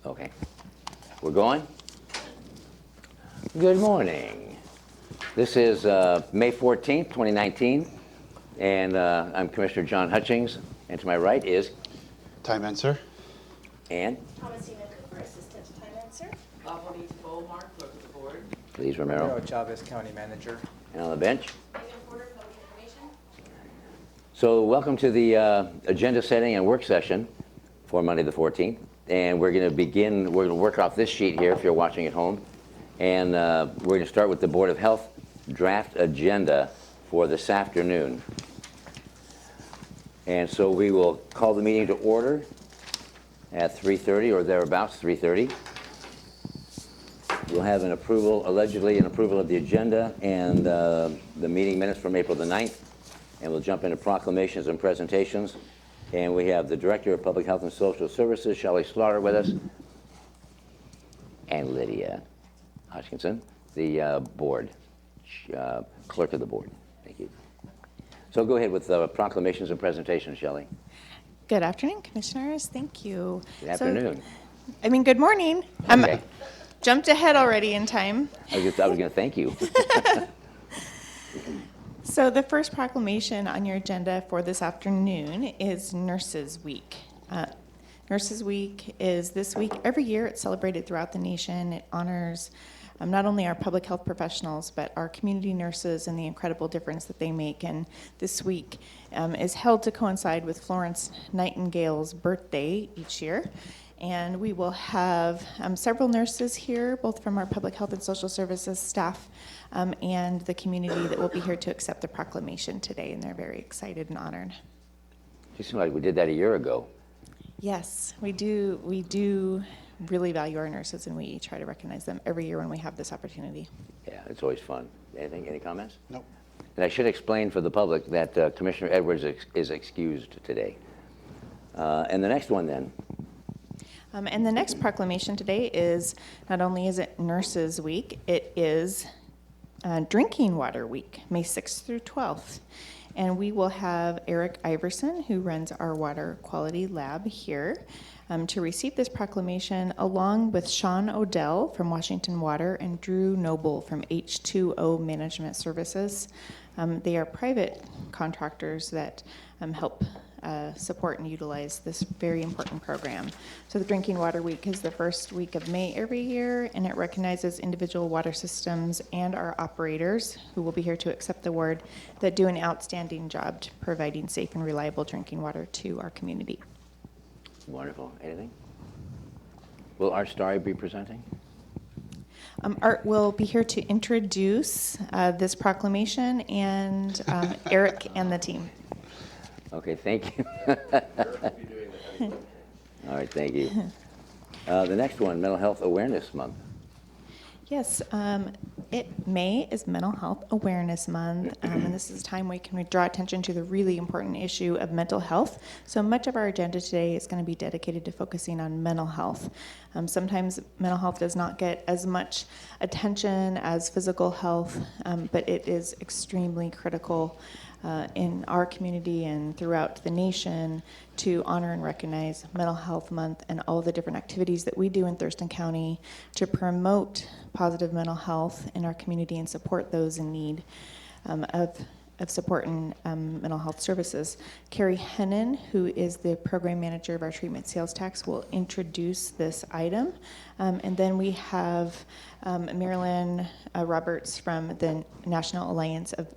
Okay. We're going? Good morning. This is May 14th, 2019, and I'm Commissioner John Hutchings, and to my right is... Time answer. And? Thomasina Cooper, Assistant Financer. Bonita Bolmar, Clerk of the Board. Please, Romero. Chavez, County Manager. And on the bench? Megan Porter, Public Information. So welcome to the agenda setting and work session for Monday the 14th. And we're going to work off this sheet here if you're watching at home. And we're going to start with the Board of Health draft agenda for this afternoon. And so we will call the meeting to order at 3:30 or thereabouts, 3:30. We'll have allegedly an approval of the agenda and the meeting minutes from April the 9th. And we'll jump into proclamations and presentations. And we have the Director of Public Health and Social Services, Shelley Slaughter, with us, and Lydia Hodgkinson, the board, clerk of the board. Thank you. So go ahead with proclamations and presentations, Shelley. Good afternoon, Commissioners. Thank you. Good afternoon. Good morning. Okay. Jumped ahead already in time. I was going to thank you. So the first proclamation on your agenda for this afternoon is Nurses Week. Nurses Week is this week. Every year it's celebrated throughout the nation. It honors not only our public health professionals, but our community nurses and the incredible difference that they make. And this week is held to coincide with Florence Nightingale's birthday each year. And we will have several nurses here, both from our public health and social services staff and the community that will be here to accept the proclamation today. And they're very excited and honored. It seems like we did that a year ago. Yes, we do. We do really value our nurses, and we try to recognize them every year when we have this opportunity. Yeah, it's always fun. Any comments? Nope. And I should explain for the public that Commissioner Edwards is excused today. And the next one then. And the next proclamation today is, not only is it Nurses Week, it is Drinking Water Week, May 6th through 12th. And we will have Eric Iverson, who runs our water quality lab here, to receive this proclamation, along with Sean Odell from Washington Water and Drew Noble from H2O Management Services. They are private contractors that help support and utilize this very important program. So the Drinking Water Week is the first week of May every year, and it recognizes individual water systems and our operators, who will be here to accept the award, that do an outstanding job to providing safe and reliable drinking water to our community. Wonderful. Anything? Will Art Starry be presenting? Art will be here to introduce this proclamation, and Eric and the team. Okay, thank you. All right, thank you. The next one, Mental Health Awareness Month. Yes, May is Mental Health Awareness Month, and this is a time we can draw attention to the really important issue of mental health. So much of our agenda today is going to be dedicated to focusing on mental health. Sometimes mental health does not get as much attention as physical health, but it is extremely critical in our community and throughout the nation to honor and recognize Mental Health Month and all the different activities that we do in Thurston County to promote positive mental health in our community and support those in need of support and mental health services. Carrie Hennon, who is the program manager of our treatment sales tax, will introduce this item. And then we have Marilyn Roberts from the National Alliance of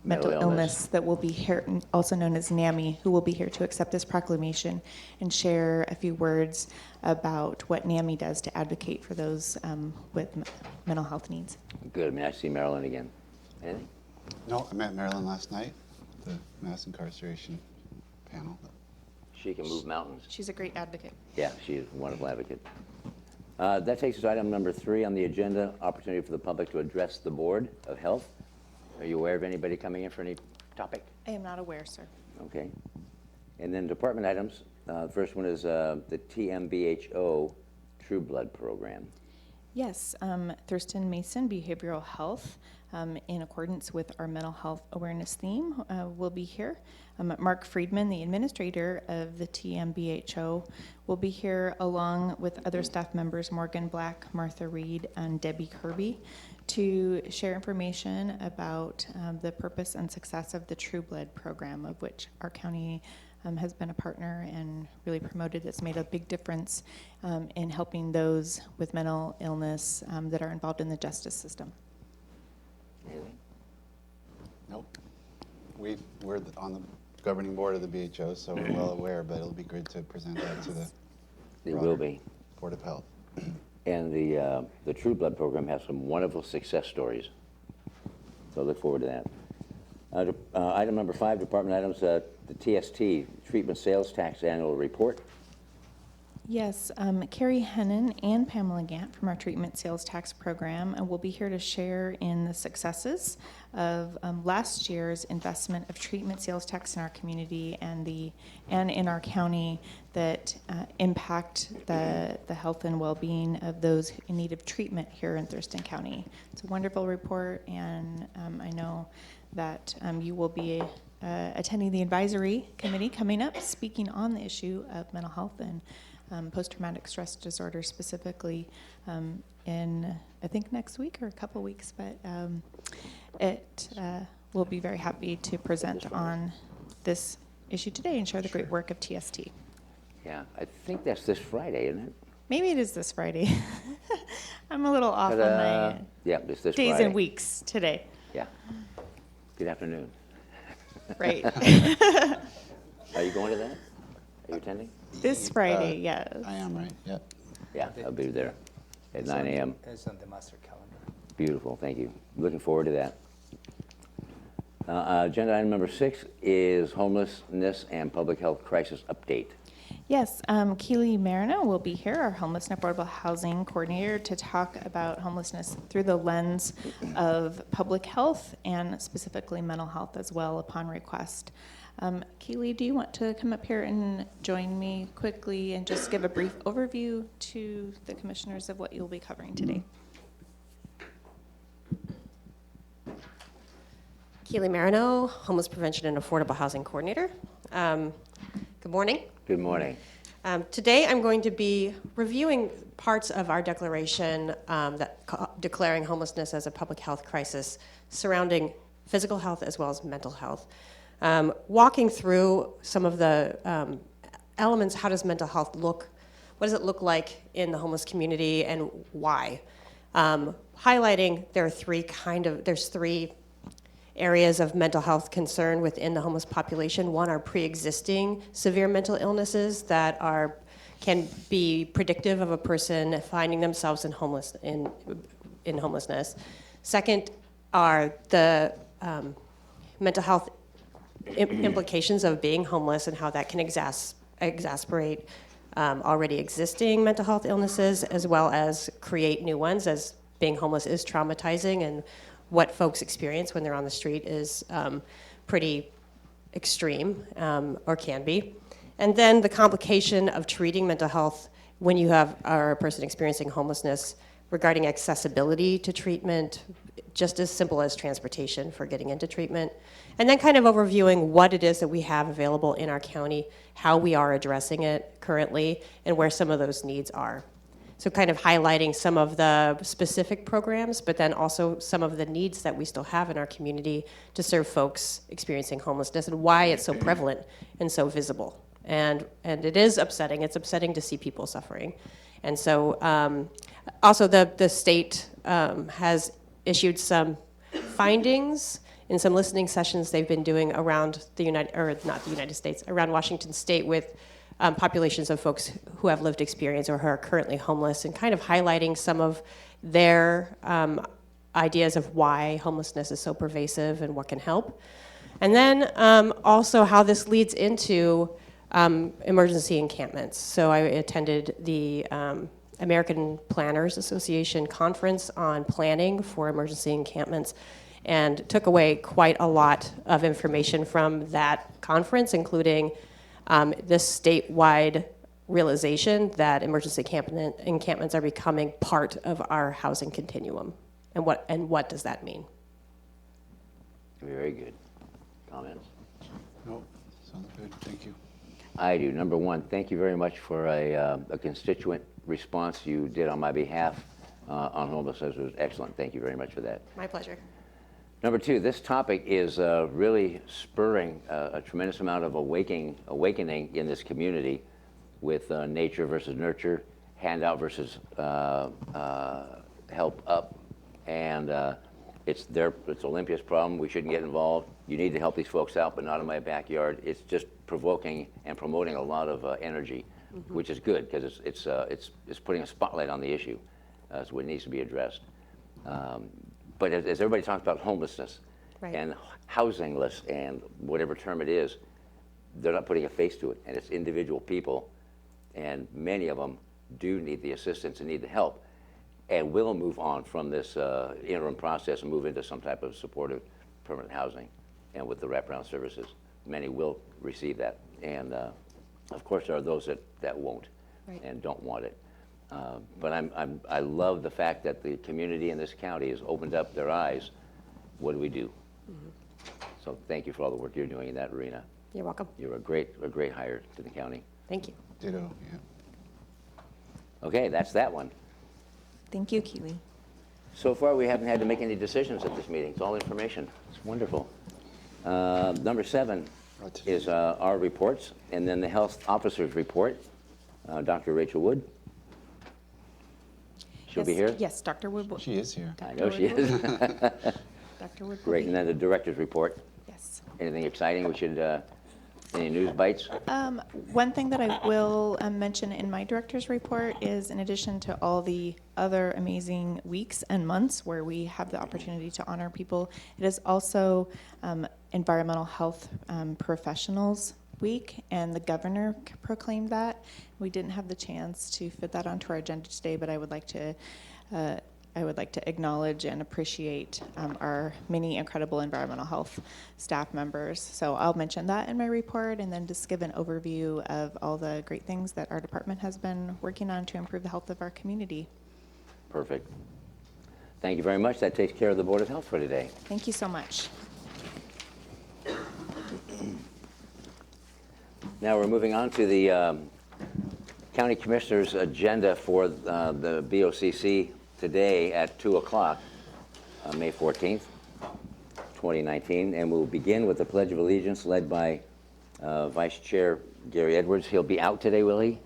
Mental Illness that will be here, also known as NAMI, who will be here to accept this proclamation and share a few words about what NAMI does to advocate for those with mental health needs. Good. May I see Marilyn again? Anything? No, I met Marilyn last night, the mass incarceration panel. She can move mountains. She's a great advocate. Yeah, she is a wonderful advocate. That takes us to item number 3 on the agenda, opportunity for the public to address the Board of Health. Are you aware of anybody coming in for any topic? I am not aware, sir. Okay. And then department items. The first one is the TMBHO True Blood Program. Yes, Thurston Mason Behavioral Health, in accordance with our mental health awareness theme, will be here. Mark Friedman, the administrator of the TMBHO, will be here along with other staff members, Morgan Black, Martha Reed, and Debbie Kirby, to share information about the purpose and success of the True Blood program, of which our county has been a partner and really promoted. It's made a big difference in helping those with mental illness that are involved in the justice system. Nope. We're on the governing board of the BHO, so we're well aware, but it'll be good to present that to the It will be. Board of Health. And the True Blood program has some wonderful success stories. So I look forward to that. Item number 5, department items, the TST, Treatment Sales Tax Annual Report. Yes, Carrie Hennon and Pamela Gant from our treatment sales tax program will be here to share in the successes of last year's investment of treatment sales tax in our community and in our county that impact the health and well-being of those in need of treatment here in Thurston County. It's a wonderful report, and I know that you will be attending the advisory committee coming up, speaking on the issue of mental health and post-traumatic stress disorder specifically in, I think, next week or a couple weeks, but we'll be very happy to present on this issue today and share the great work of TST. Yeah, I think that's this Friday, isn't it? Maybe it is this Friday. I'm a little off on my Yeah, it's this days Friday. and weeks today. Yeah. Good afternoon. Right. Are you going to that? Are you attending? This Friday, yes. I am, right? Yep. Yeah, I'll be there at 9 a.m. It's on the master calendar. Beautiful, thank you. Looking forward to that. Agenda item number 6 is homelessness and public health crisis update. Yes, Keely Marino will be here, our homeless and affordable housing coordinator, to talk about homelessness through the lens of public health and specifically mental health as well upon request. Keely, do you want to come up here and join me quickly and just give a brief overview to the commissioners of what you'll be covering today? Keely Marino, Homeless Prevention and Affordable Housing Coordinator. Good morning. Good morning. Today I'm going to be reviewing parts of our declaration declaring homelessness as a public health crisis surrounding physical health as well as mental health. Walking through some of the elements, how does mental health look? What does it look like in the homeless community and why? Highlighting there's three areas of mental health concern within the homeless population. One are pre-existing severe mental illnesses that can be predictive of a person finding themselves in homelessness. Second are the mental health implications of being homeless and how that can exacerbate already existing mental health illnesses as well as create new ones, as being homeless is traumatizing and what folks experience when they're on the street is pretty extreme, or can be. And then the complication of treating mental health when you are a person experiencing homelessness regarding accessibility to treatment, just as simple as transportation for getting into treatment. And then kind of overviewing what it is that we have available in our county, how we are addressing it currently, and where some of those needs are. So kind of highlighting some of the specific programs, but then also some of the needs that we still have in our community to serve folks experiencing homelessness and why it's so prevalent and so visible. And it is upsetting. It's upsetting to see people suffering. And so also the state has issued some findings in some listening sessions they've been doing around around Washington State with populations of folks who have lived experience or who are currently homeless, and kind of highlighting some of their ideas of why homelessness is so pervasive and what can help. And then also how this leads into emergency encampments. So I attended the American Planners Association conference on planning for emergency encampments and took away quite a lot of information from that conference, including this statewide realization that emergency encampments are becoming part of our housing continuum. And what does that mean? Very good. Comments? No, sounds good, thank you. I do. Number one, thank you very much for a constituent response you did on my behalf on homelessness. It was excellent. Thank you very much for that. My pleasure. Number two, this topic is really spurring a tremendous amount of awakening in this community with nature versus nurture, handout versus help up. And it's Olympia's problem. We shouldn't get involved. You need to help these folks out, but not in my backyard. It's just provoking and promoting a lot of energy, which is good because it's putting a spotlight on the issue. So it needs to be addressed. But as everybody talks about homelessness Right. and housingless and whatever term it is, they're not putting a face to it. And it's individual people, and many of them do need the assistance and need the help, and will move on from this interim process and move into some type of supportive permanent housing. And with the wraparound services, many will receive that. And of course, there are those that won't Right. and don't want it. But I love the fact that the community in this county has opened up their eyes. What do we do? So thank you for all the work you're doing in that arena. You're welcome. You're a great hire to the county. Thank you. Ditto, yeah. Okay, that's that one. Thank you, Keely. So far, we haven't had to make any decisions at this meeting. It's all information. It's wonderful. Number 7 is our reports, and then the health officer's report. Dr. Rachel Wood. She'll be here? Yes, Dr. Wood. She is here. I know she is. Dr. Wood. will Great, be- and then the director's report. Yes. Anything exciting we should, any news bites? One thing that I will mention in my director's report is, in addition to all the other amazing weeks and months where we have the opportunity to honor people, it is also Environmental Health Professionals Week, and the governor proclaimed that. We didn't have the chance to fit that onto our agenda today, but I would like to acknowledge and appreciate our many incredible environmental health staff members. So I'll mention that in my report, and then just give an overview of all the great things that our department has been working on to improve the health of our community. Perfect. Thank you very much. That takes care of the Board of Health for today. Thank you so much. Now we're moving on to the County Commissioner's agenda for the BoCC today at 2 o'clock, May 14th, 2019. And we'll begin with the Pledge of Allegiance led by Vice Chair Gary Edwards. He'll be out today, will he?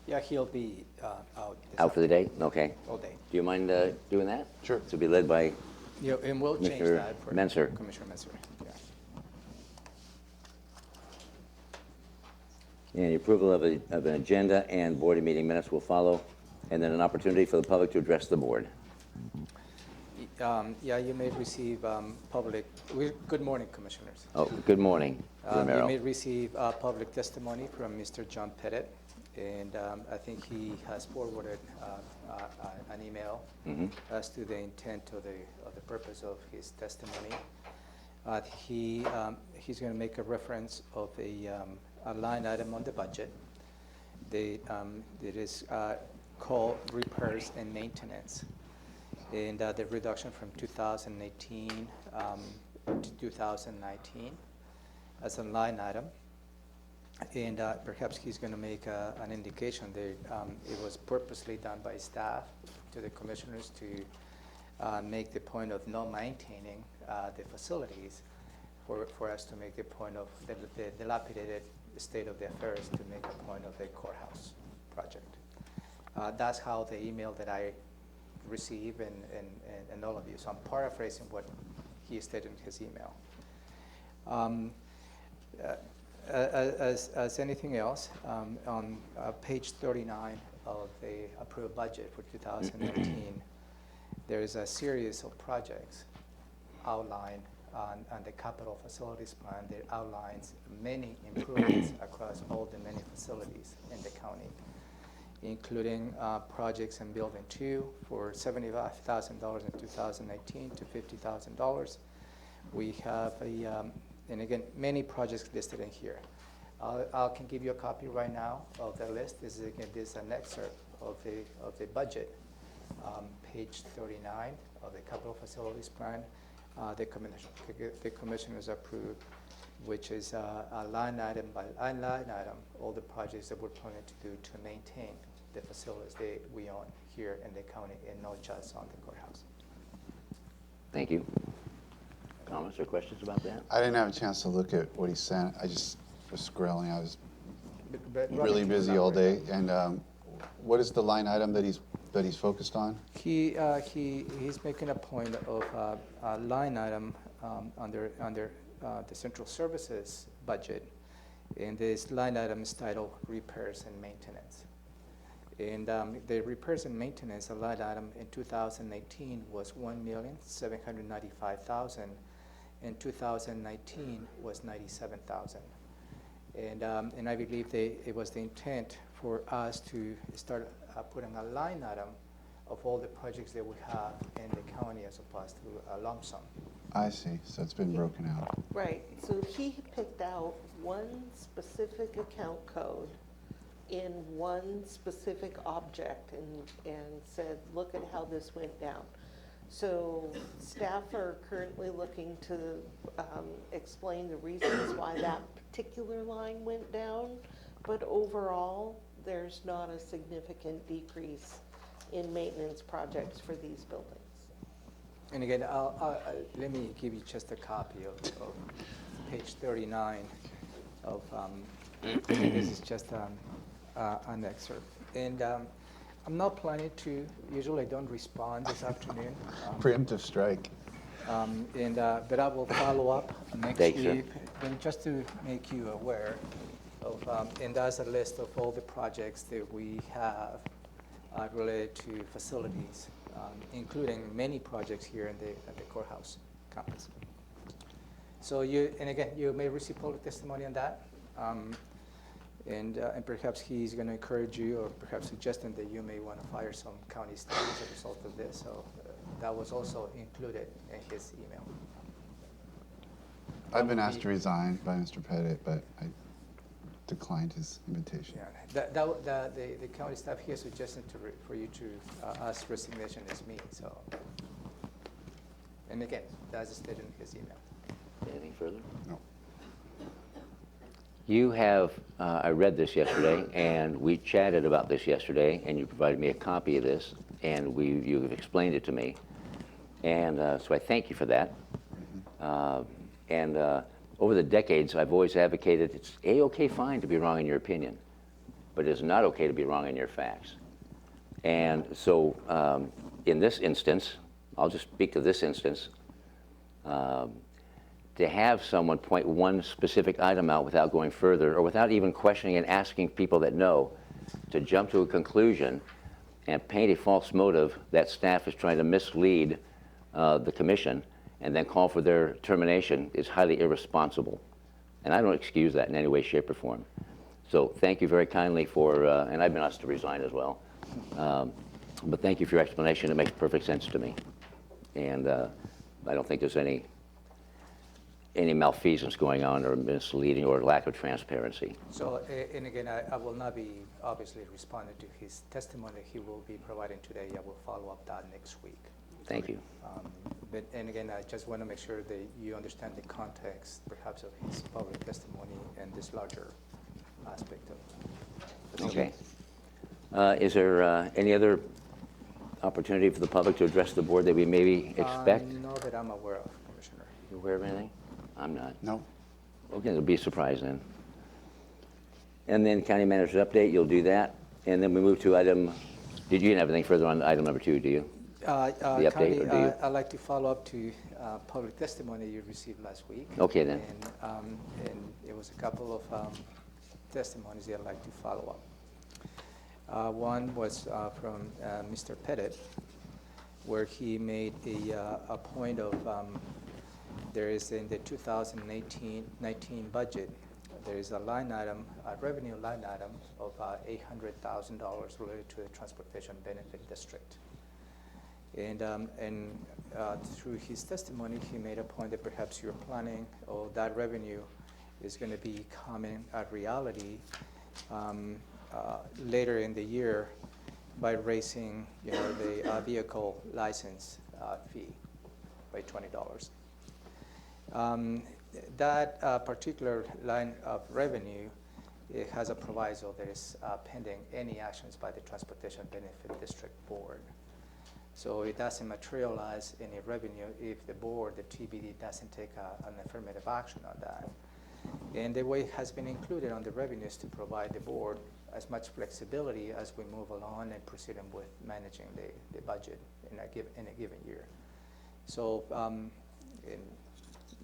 Yeah, he'll be out. this Out for the day? Okay. All day. Do you mind doing that? Sure. To be led by, Yeah, and we'll change Mr. that for Menser. Commissioner Menser. Yeah. and the approval of an agenda and board meeting minutes will follow, and then an opportunity for the public to address the board. Yeah, you may receive good morning, Commissioners. Oh, good morning, You may Romero. receive public testimony from Mr. John Pettit, and I think he has forwarded an email as to the intent of the purpose of his testimony. He's going to make a reference of a line item on the budget that is called repairs and maintenance, and the reduction from 2018 to 2019 as a line item. And perhaps he's going to make an indication that it was purposely done by staff to the commissioners to make the point of not maintaining the facilities, for us to make the point of the dilapidated state of the affairs, to make a point of the courthouse project. That's how the email that I received and all of you. So I'm paraphrasing what he stated in his email. As anything else, on page 39 of the approved budget for 2019, there is a series of projects outlined on the capital facilities plan that outlines many improvements across all the many facilities in the county, including projects in Building 2 for $75,000 in 2019 to $50,000. We have and again, many projects listed in here. I can give you a copy right now of the list. This is an excerpt of the budget, page 39 of the capital facilities plan. The commissioners approved, which is a line item by line item, all the projects that we're planning to do to maintain the facilities that we own here in the county and not just on the courthouse. Thank you. Comments or questions about that? I didn't have a chance to look at what he sent. I just was scrolling. I was But really Robert, busy all day. And what is the line item that he's focused on? He's making a point of a line item under the central services budget, and this line item is titled repairs and maintenance. And the repairs and maintenance line item in 2018 was $1,795,000. In 2019 was $97,000. And I believe it was the intent for us to start putting a line item of all the projects that we have in the county as opposed to a lump sum. I see. So it's been broken out. Right, so he picked out one specific account code in one specific object and said, look at how this went down. So staff are currently looking to explain the reasons why that particular line went down, but overall, there's not a significant decrease in maintenance projects for these buildings. And again, let me give you just a copy of page 39 of, this is just an excerpt. And I'm not planning to, usually I don't respond this afternoon. Preemptive strike. But I will follow up next Thanks, sir. week. And just to make you aware of, and that's a list of all the projects that we have related to facilities, including many projects here at the courthouse campus. So and again, you may receive public testimony on that. And perhaps he's going to encourage you or perhaps suggesting that you may want to fire some county staff as a result of this. So that was also included in his email. I've been asked to resign by Mr. Pettit, but I declined his invitation. Yeah, the county staff here suggested for you to ask resignation is me. So, and again, that's stated in his email. Anything further? No. You have, I read this yesterday, and we chatted about this yesterday, and you provided me a copy of this, and you've explained it to me. And so I thank you for that. Over the decades, I've always advocated it's A-OK fine to be wrong in your opinion, but it's not okay to be wrong in your facts. And so in this instance, I'll just speak to this instance, to have someone point one specific item out without going further or without even questioning and asking people that know, to jump to a conclusion and paint a false motive that staff is trying to mislead the commission and then call for their termination is highly irresponsible. And I don't excuse that in any way, shape, or form. So thank you very kindly for, and I've been asked to resign as well, but thank you for your explanation. It makes perfect sense to me. And I don't think there's any malfeasance going on or misleading or lack of transparency. So, and again, I will not be obviously responding to his testimony he will be providing today. I will follow up that next week. Thank you. And again, I just want to make sure that you understand the context, perhaps, of his public testimony and this larger aspect of it. Okay. Is there any other opportunity for the public to address the board that we maybe expect? No, that I'm aware of, Commissioner. You aware of anything? I'm not. No. Okay, it'll be a surprise then. And then county manager's update, you'll do that. And then we move to item, did you have anything further on item number 2, do you? The update, County, or do you? I'd like to follow up to public testimony you received last week. Okay, then. And it was a couple of testimonies that I'd like to follow up. One was from Mr. Pettit, where he made a point of there is in the 2019 budget, there is a line item, a revenue line item of $800,000 related to the Transportation Benefit District. And through his testimony, he made a point that perhaps you're planning that revenue is going to be becoming a reality later in the year by raising, the vehicle license fee by $20. That particular line of revenue, it has a proviso that is pending any actions by the Transportation Benefit District Board. So it doesn't materialize any revenue if the board, the TBD, doesn't take an affirmative action on that. And the way it has been included on the revenues to provide the board as much flexibility as we move along and proceeding with managing the budget in a given year. So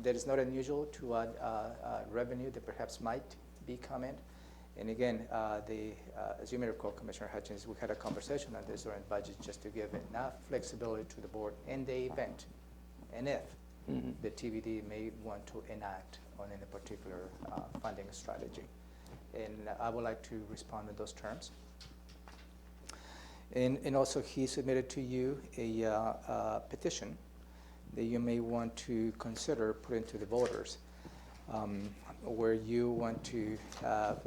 that is not unusual to add revenue that perhaps might be coming. And again, as you may recall, Commissioner Hutchins, we had a conversation on this during budget just to give enough flexibility to the board in the event, and if the TBD may want to enact on any particular funding strategy. And I would like to respond in those terms. And also, he submitted to you a petition that you may want to consider putting to the voters, where you want to have,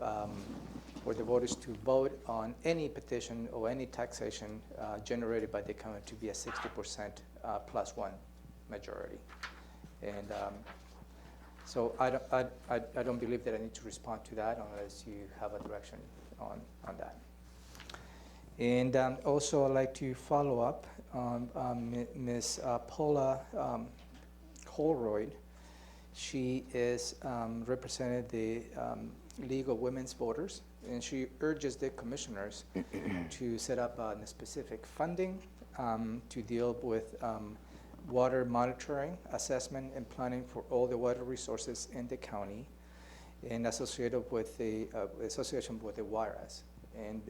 for the voters to vote on any petition or any taxation generated by the county to be a 60% plus one majority. And so I don't believe that I need to respond to that unless you have a direction on that. And also, I'd like to follow up on Ms. Paula Holroyd. She is represented the League of Women's Voters, and she urges the commissioners to set up a specific funding to deal with water monitoring, assessment, and planning for all the water resources in the county, and associated with the association with the WIRAS. And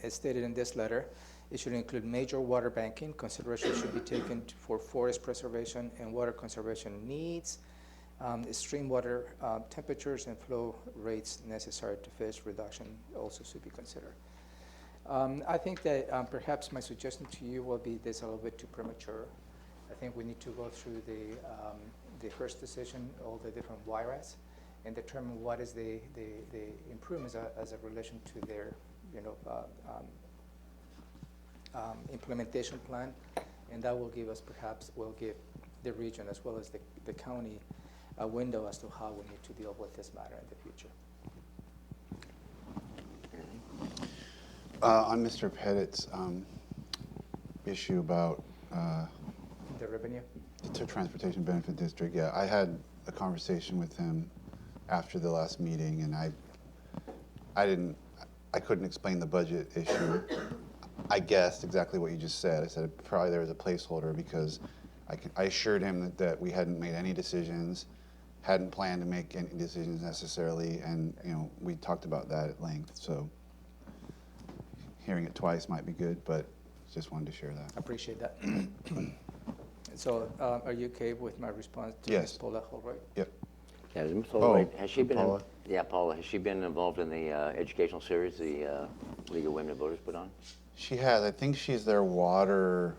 as stated in this letter, it should include major water banking. Consideration should be taken for forest preservation and water conservation needs, stream water temperatures and flow rates necessary to fish reduction also should be considered. I think that perhaps my suggestion to you will be this a little bit too premature. I think we need to go through the first decision, all the different WIRAS, and determine what is the improvements as a relation to their implementation plan, and that will give us will give the region as well as the county a window as to how we need to deal with this matter in the future. On Mr. Pettit's issue about The revenue? the Transportation Benefit District, yeah, I had a conversation with him after the last meeting, and I couldn't explain the budget issue. I guessed exactly what you just said. I said probably there was a placeholder because I assured him that we hadn't made any decisions, hadn't planned to make any decisions necessarily, and we talked about that at length. So hearing it twice might be good, but just wanted to share that. I appreciate that. So are you okay with my response to Yes. Ms. Paula Holroyd? Yep. Yeah, Ms. Holroyd, has she been? Paula. Paula. Has she been involved in the educational series the League of Women Voters put on? She has. I think she's their water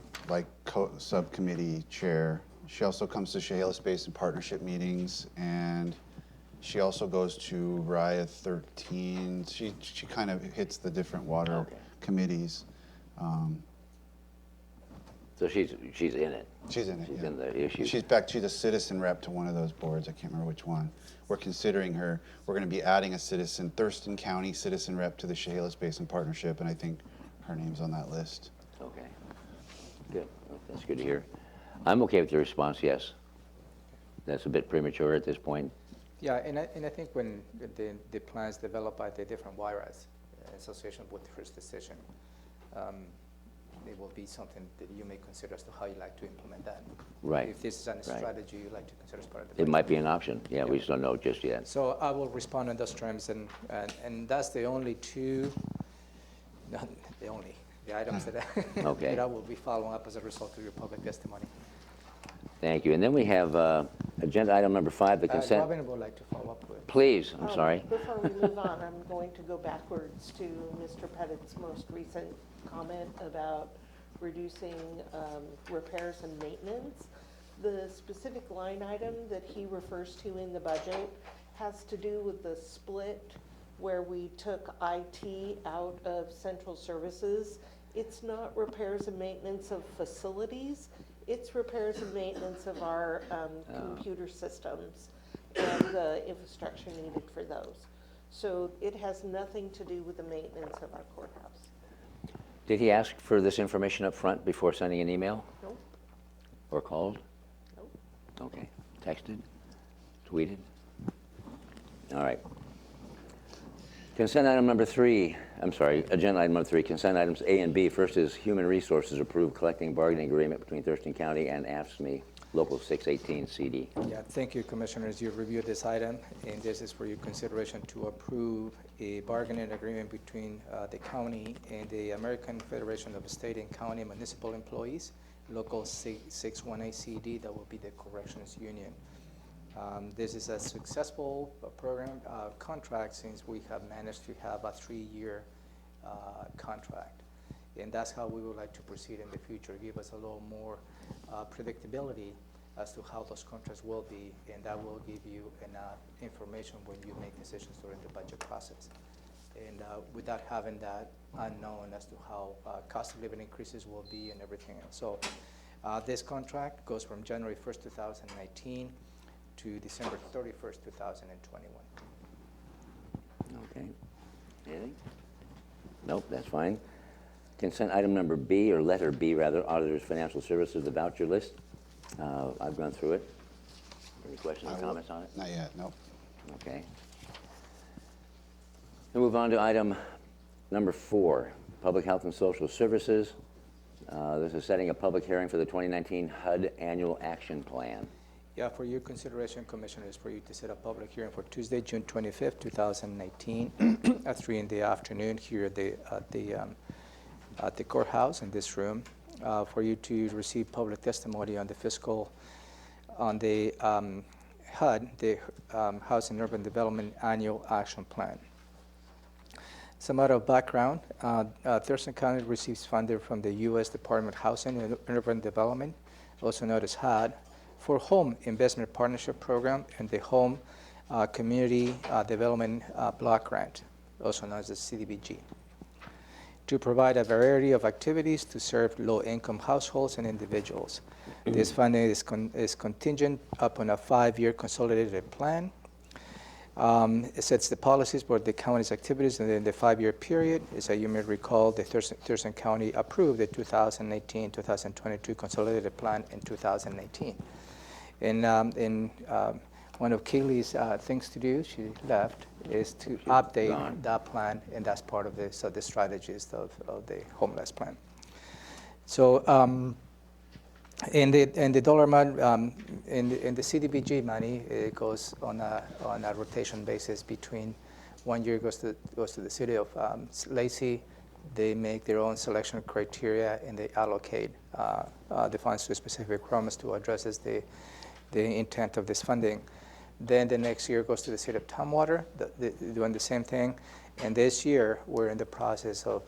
subcommittee chair. She also comes to Chehalis Basin partnership meetings, and she also goes to RIA 13. She kind of hits the different water committees. So she's in it. She's in it. She's yeah. in the issue. She's a citizen rep to one of those boards. I can't remember which one. We're considering her. We're going to be adding a Thurston County citizen rep to the Chehalis Basin partnership, and I think her name's on that list. Okay. Good. That's good to hear. I'm okay with the response, yes. That's a bit premature at this point. Yeah, and I think when the plans developed by the different WIRAS, in association with the first decision, it will be something that you may consider as to how you like to implement that. Right. If this is a Right. strategy you like to consider as part of the It budget. might be an option. Yeah, we just don't know just yet. So I will respond in those terms, and that's the only not the items that Okay. that I will be following up as a result of your public testimony. Thank you. And then we have agenda item number 5, the consent. Robin would like to follow up with. Please, I'm sorry. Before we move on, I'm going to go backwards to Mr. Pettit's most recent comment about reducing repairs and maintenance. The specific line item that he refers to in the budget has to do with the split where we took IT out of central services. It's not repairs and maintenance of facilities, it's repairs and maintenance of our computer systems and the infrastructure needed for those. So it has nothing to do with the maintenance of our courthouse. Did he ask for this information up front before sending an email Nope, or called? nope. Okay. Texted? Tweeted? All right. Consent item number 3, I'm sorry, agenda item number 3, consent items A and B. First is Human Resources approved collecting bargaining agreement between Thurston County and AFSCME, Local 618 CD. Yeah, thank you, Commissioners. You reviewed this item, and this is for your consideration to approve a bargaining agreement between the county and the American Federation of State and County Municipal Employees, Local 618 CD, that will be the corrections union. This is a successful program contract since we have managed to have a 3-year contract. And that's how we would like to proceed in the future, give us a little more predictability as to how those contracts will be, and that will give you enough information when you make decisions during the budget process. And without having that unknown as to how cost of living increases will be and everything else. So this contract goes from January 1st, 2019 to December 31st, 2021. Okay. Anything? Nope, that's fine. Consent item number B, or letter B rather, Auditor's Financial Services, the voucher list. I've gone through it. Any questions or comments on it? Not yet, nope. Okay. We'll move on to item number 4, Public Health and Social Services. This is setting a public hearing for the 2019 HUD Annual Action Plan. Yeah, for your consideration, Commissioners, for you to set a public hearing for Tuesday, June 25th, 2019, at 3 in the afternoon here at the courthouse in this room, for you to receive public testimony on the HUD, the Housing and Urban Development Annual Action Plan. Some out of background, Thurston County receives funding from the U.S. Department of Housing and Urban Development, also known as HUD, for Home Investment Partnership Program and the Home Community Development Block Grant, also known as the CDBG, to provide a variety of activities to serve low-income households and individuals. This funding is contingent upon a 5-year consolidated plan. It sets the policies for the county's activities in the 5-year period. As you may recall, the Thurston County approved the 2018-2022 consolidated plan in 2018. And one of Kaylee's things to do, she left, is to update that plan, and that's part of the strategies of the homeless plan. So, and the dollar amount in the CDBG money, it goes on a rotation basis. Between 1 year goes to the city of Lacey. They make their own selection criteria, and they allocate the funds to specific requirements to address the intent of this funding. Then the next year goes to the city of Tumwater, doing the same thing. And this year, we're in the process of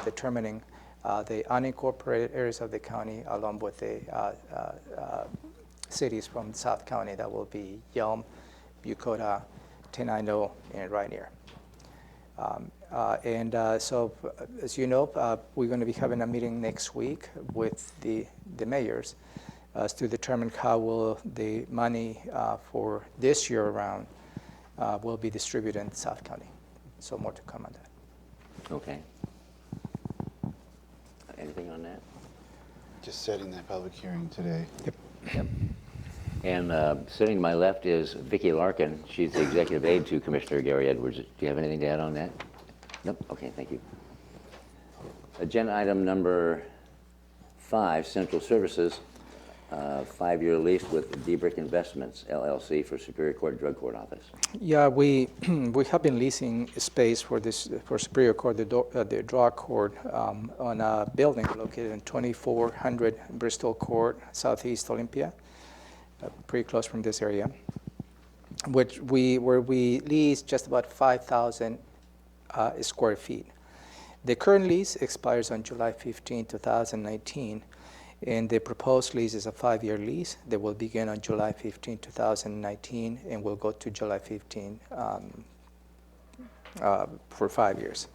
determining the unincorporated areas of the county, along with the cities from South County. That will be Yelm, Bucota, Tenino, and Rainier. So, as you know, we're going to be having a meeting next week with the mayors to determine how will the money for this year around will be distributed in South County. So more to come on that. Okay. Anything on that? Just setting that public hearing today. Yep. And sitting to my left is Vicki Larkin. She's the executive aide to Commissioner Gary Edwards. Do you have anything to add on that? Nope. Okay, thank you. Agenda item number 5, Central Services, 5-year lease with Debrick Investments, LLC, for Superior Court Drug Court Office. Yeah, we have been leasing space for Superior Court, the drug court, on a building located in 2400 Bristol Court, Southeast Olympia, pretty close from this area, where we lease just about 5,000 square feet. The current lease expires on July 15, 2019, And the proposed lease is a 5-year lease that will begin on July 15, 2019, and will go to July 15 for 5 years.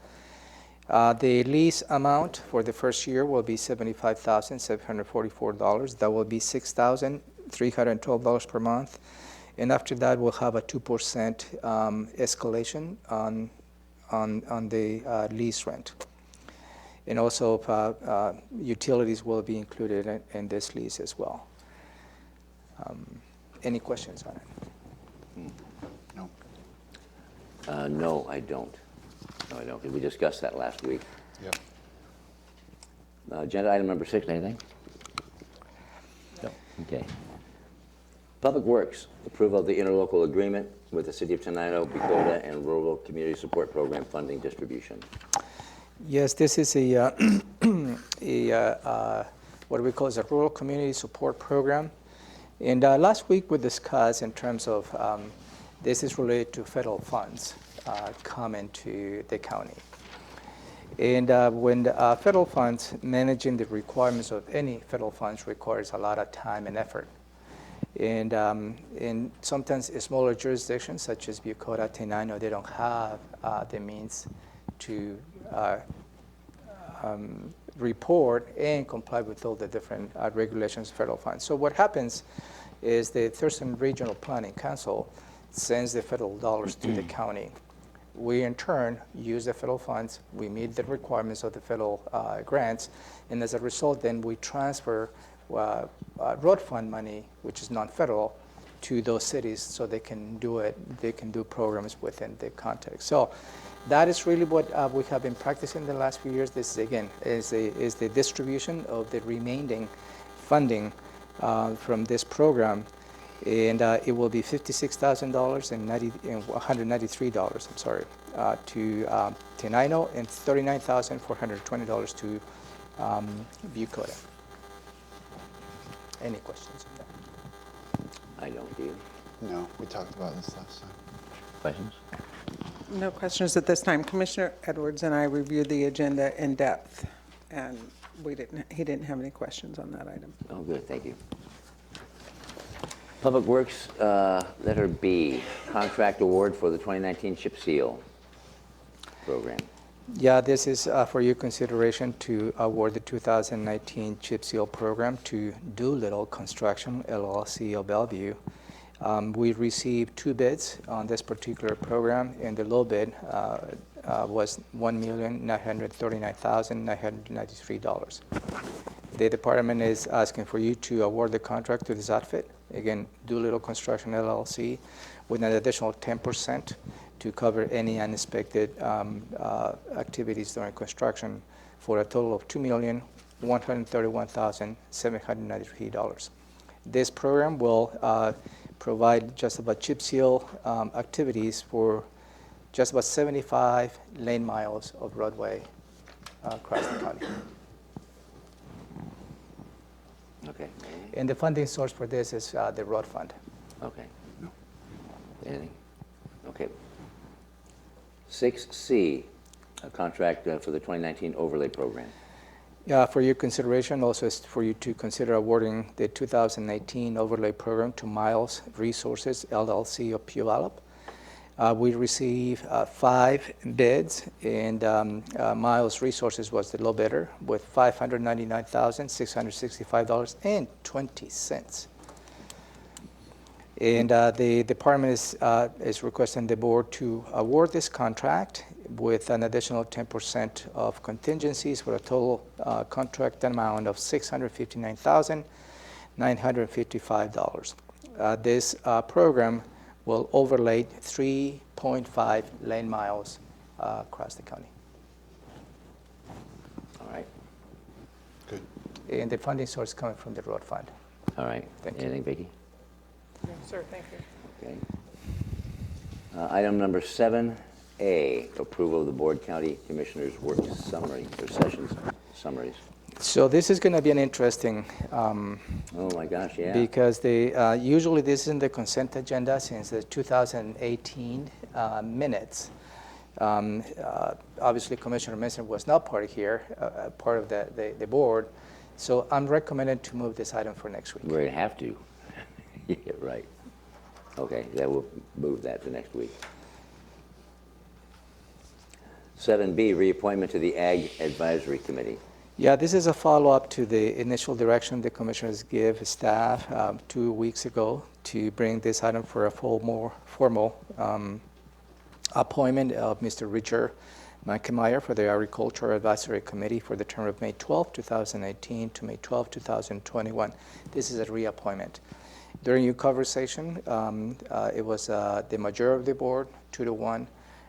The lease amount for the first year will be $75,744. That will be $6,312 per month. And after that, we'll have a 2% escalation on the lease rent. And also, utilities will be included in this lease as well. Any questions on it? No. No, I don't. No, I don't, because we discussed that last week. Yep. Agenda item number 6, anything? No. Okay. Public Works, approval of the interlocal agreement with the City of Tenino, Bicota, and Rural Community Support Program funding distribution. Yes, this is a what we call a rural community support program. And last week we discussed in terms of this is related to federal funds coming to the county. And when the federal funds, managing the requirements of any federal funds requires a lot of time and effort. And sometimes smaller jurisdictions such as Bicota, Tenino, they don't have the means to report and comply with all the different regulations of federal funds. So what happens is the Thurston Regional Planning Council sends the federal dollars to the county. We, in turn, use the federal funds. We meet the requirements of the federal grants. And as a result, then we transfer road fund money, which is non-federal, to those cities so they can do it. They can do programs within the context. So that is really what we have been practicing the last few years. This, again, is the distribution of the remaining funding from this program. And it will be $56,000 and $193, I'm sorry, to Tenino, and $39,420 to Bicota. Any questions on that? I don't, do you? No, we talked about this last time. Questions? No questions at this time. Commissioner Edwards and I reviewed the agenda in depth, and he didn't have any questions on that item. Oh, good, thank you. Public Works, letter B, contract award for the 2019 chip seal program. Yeah, this is for your consideration to award the 2019 chip seal program to Doolittle Construction, LLC of Bellevue. We received 2 bids on this particular program, and the low bid was $1,939,993. The department is asking for you to award the contract to this outfit. Again, Doolittle Construction, LLC, with an additional 10% to cover any unexpected activities during construction, for a total of $2,131,793. This program will provide just about chip seal activities for just about 75 lane miles of roadway across the county. Okay. And the funding source for this is the road fund. Okay. Anything? Okay. 6C, a contract for the 2019 overlay program. For your consideration, also is for you to consider awarding the 2018 overlay program to Miles Resources, LLC of Puyallup. We received 5 bids, and Miles Resources was the low bidder with $599,665.20. And the department is requesting the board to award this contract with an additional 10% of contingencies for a total contract amount of $659,955. This program will overlay 3.5 lane miles across the county. All right. Good. And the funding source is coming from the road fund. All right. Thank you. Anything, Vicki? No, sir, thank you. Okay. Item number 7A, approval of the Board County Commissioners' work summary, or sessions summaries. So this is going to be an interesting Oh my gosh, yeah. because they usually this is in the consent agenda since the 2018 minutes. Obviously, Commissioner Mason was not part of here, part of the board, So I'm recommending to move this item for next week. We're going to have to. Yeah, right. Okay, that will move that to next week. 7B, reappointment to the Ag Advisory Committee. Yeah, this is a follow-up to the initial direction the commissioners gave staff 2 weeks ago to bring this item for a more formal appointment of Mr. Richard McKemeyer for the Agriculture Advisory Committee for the term of May 12, 2018 to May 12, 2021. This is a reappointment. During your conversation, it was the majority of the board, 2-1,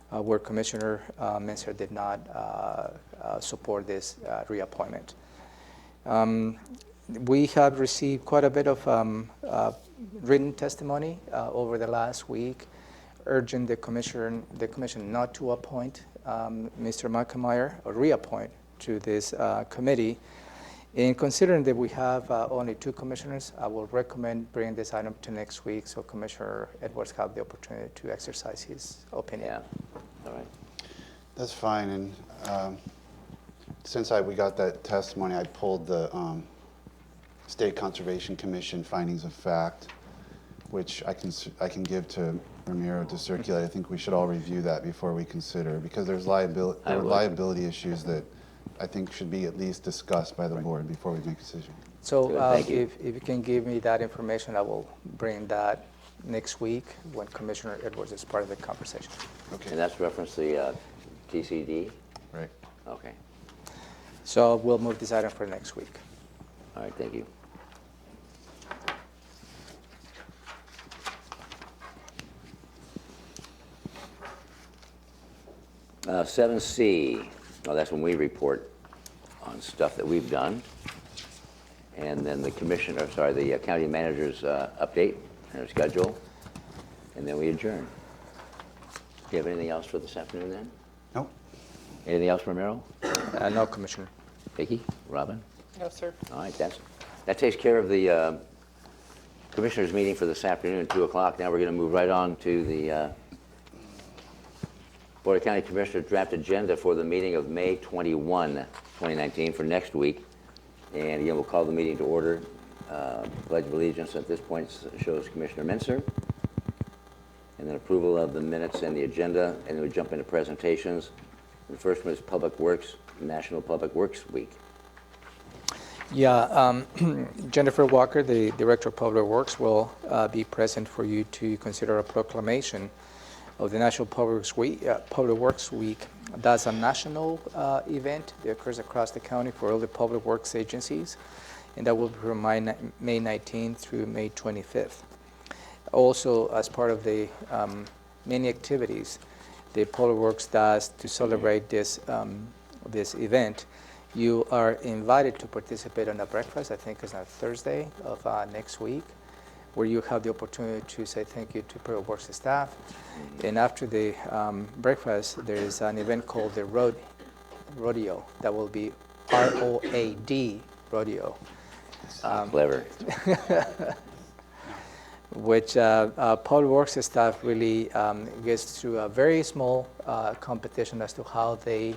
where Commissioner Menser did not support this reappointment. We have received quite a bit of written testimony over the last week, urging the commission not to appoint Mr. McKemeyer or reappoint to this committee. And considering that we have only 2 commissioners, I will recommend bringing this item to next week so Commissioner Edwards have the opportunity to exercise his opinion. Yeah, all right. That's fine, and since we got that testimony, I pulled the State Conservation Commission findings of fact, which I can give to Ramiro to circulate. I think we should all review that before we consider, because there's liability issues that I think should be at least discussed by the board before we make a decision. So Good, thank you. if you can give me that information, I will bring that next week when Commissioner Edwards is part of the conversation. Okay. And that's reference the TCD? Right. Okay. So we'll move this item for next week. All right, thank you. Uh, 7C, that's when we report on stuff that we've done. And then the the county manager's update and her schedule. And then we adjourn. Do you have anything else for this afternoon then? Nope. Anything else, Ramiro? No, Commissioner. Vicki? Robin? No, sir. All right, that takes care of the commissioners' meeting for this afternoon, 2 o'clock. Now we're going to move right on to the Board of County Commissioners draft agenda for the meeting of May 21, 2019, for next week. And again, we'll call the meeting to order. Pledge of Allegiance at this point shows Commissioner Menser. And then approval of the minutes and the agenda, and then we jump into presentations. The first one is Public Works, National Public Works Week. Yeah, Jennifer Walker, the Director of Public Works, will be present for you to consider a proclamation of the National Public Works Week. That's a national event that occurs across the county for all the public works agencies, and that will be from May 19th through May 25th. Also, as part of the many activities the Public Works does to celebrate this event, you are invited to participate in a breakfast. I think it's on Thursday of next week, where you have the opportunity to say thank you to Public Works staff. And after the breakfast, there is an event called the Rodeo. That will be ROAD, Rodeo. Clever. Which Public Works staff really gets through a very small competition as to how they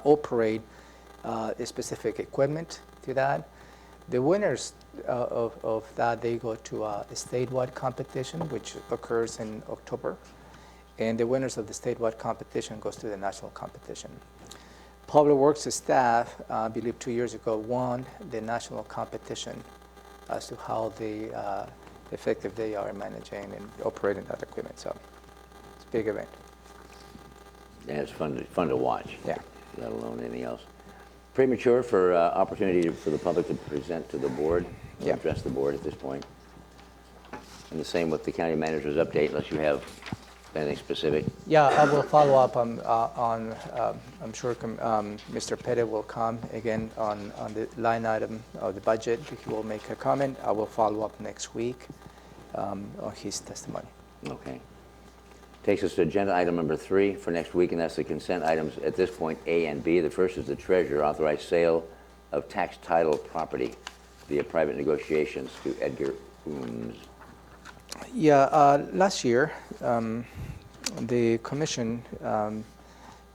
operate specific equipment to that. The winners of that, they go to a statewide competition, which occurs in October. And the winners of the statewide competition goes to the national competition. Public Works staff, I believe 2 years ago, won the national competition as to how effective they are in managing and operating that equipment. So it's a big event. Yeah, it's fun to watch. Yeah. Let alone anything else. Premature for opportunity for the public to present to the board, Yeah. address the board at this point. And the same with the county manager's update, unless you have anything specific. Yeah, I will follow up on I'm sure Mr. Pettit will come again on the line item of the budget. He will make a comment. I will follow up next week on his testimony. Okay. Takes us to agenda item number 3 for next week, and that's the consent items at this point, A and B. The first is the treasurer authorized sale of tax title property via private negotiations to Edgar Ooms. Yeah, last year, the commission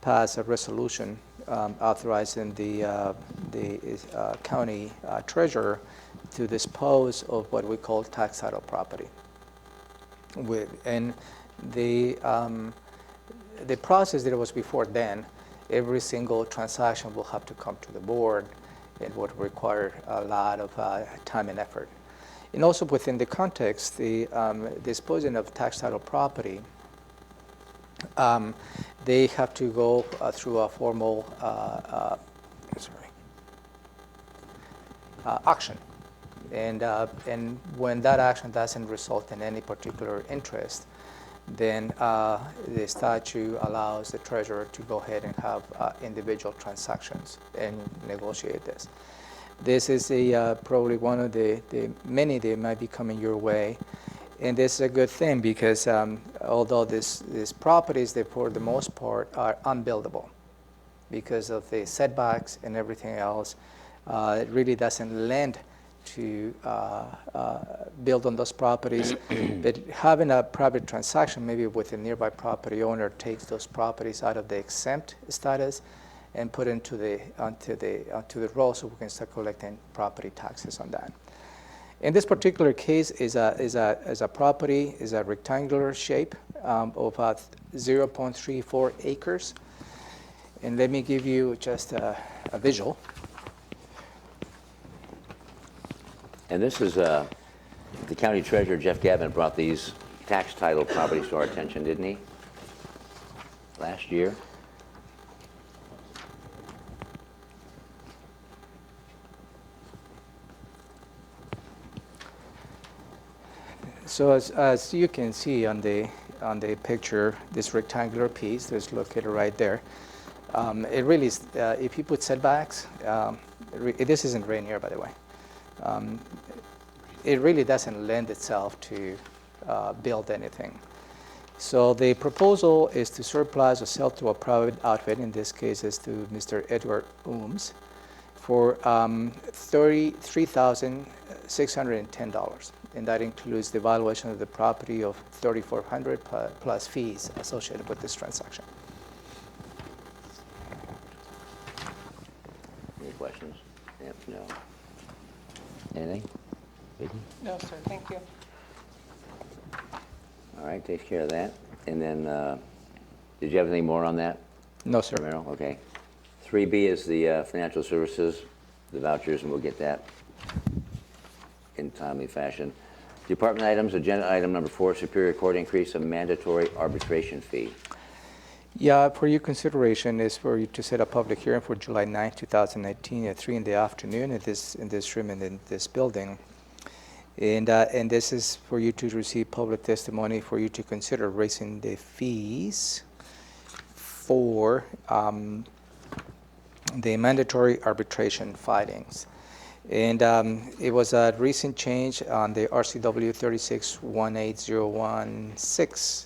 passed a resolution authorizing the county treasurer to dispose of what we call tax title property. And the process that was before then, every single transaction will have to come to the board and would require a lot of time and effort. And also within the context, the disposing of tax title property, they have to go through a formal auction. And when that action doesn't result in any particular interest, then the statute allows the treasurer to go ahead and have individual transactions and negotiate this. This is probably one of the many that might be coming your way. And this is a good thing because although these properties, they for the most part are unbuildable because of the setbacks and everything else, it really doesn't lend to build on those properties. But having a private transaction, maybe with a nearby property owner, takes those properties out of the exempt status and put into onto the roll, so we can start collecting property taxes on that. In this particular case, is a property is a rectangular shape of 0.34 acres, and let me give you just a visual. And this is, the county treasurer, Jeff Gavin, brought these tax title properties to our attention, didn't he? Last year? So as you can see on the picture, this rectangular piece that's located right there, it really is, if you put setbacks, this isn't Rainier, by the way. It really doesn't lend itself to build anything. So the proposal is to surplus or sell to a private outfit, in this case is to Mr. Edward Ooms, for $33,610. And that includes the valuation of the property of $3,400 plus fees associated with this transaction. Any questions? Yep, no. Anything? Vicky? No, sir, thank you. All right, takes care of that. And then, did you have anything more on that, No, sir. Romero? Okay. 3B is the financial services, the vouchers, and we'll get that in timely fashion. Department items, agenda item number 4, Superior Court increase of mandatory arbitration fee. Yeah, for your consideration is for you to set a public hearing for July 9, 2019 at 3 in the afternoon in this room and in this building. And this is for you to receive public testimony, for you to consider raising the fees for the mandatory arbitration filings. And it was a recent change on the RCW 3618016,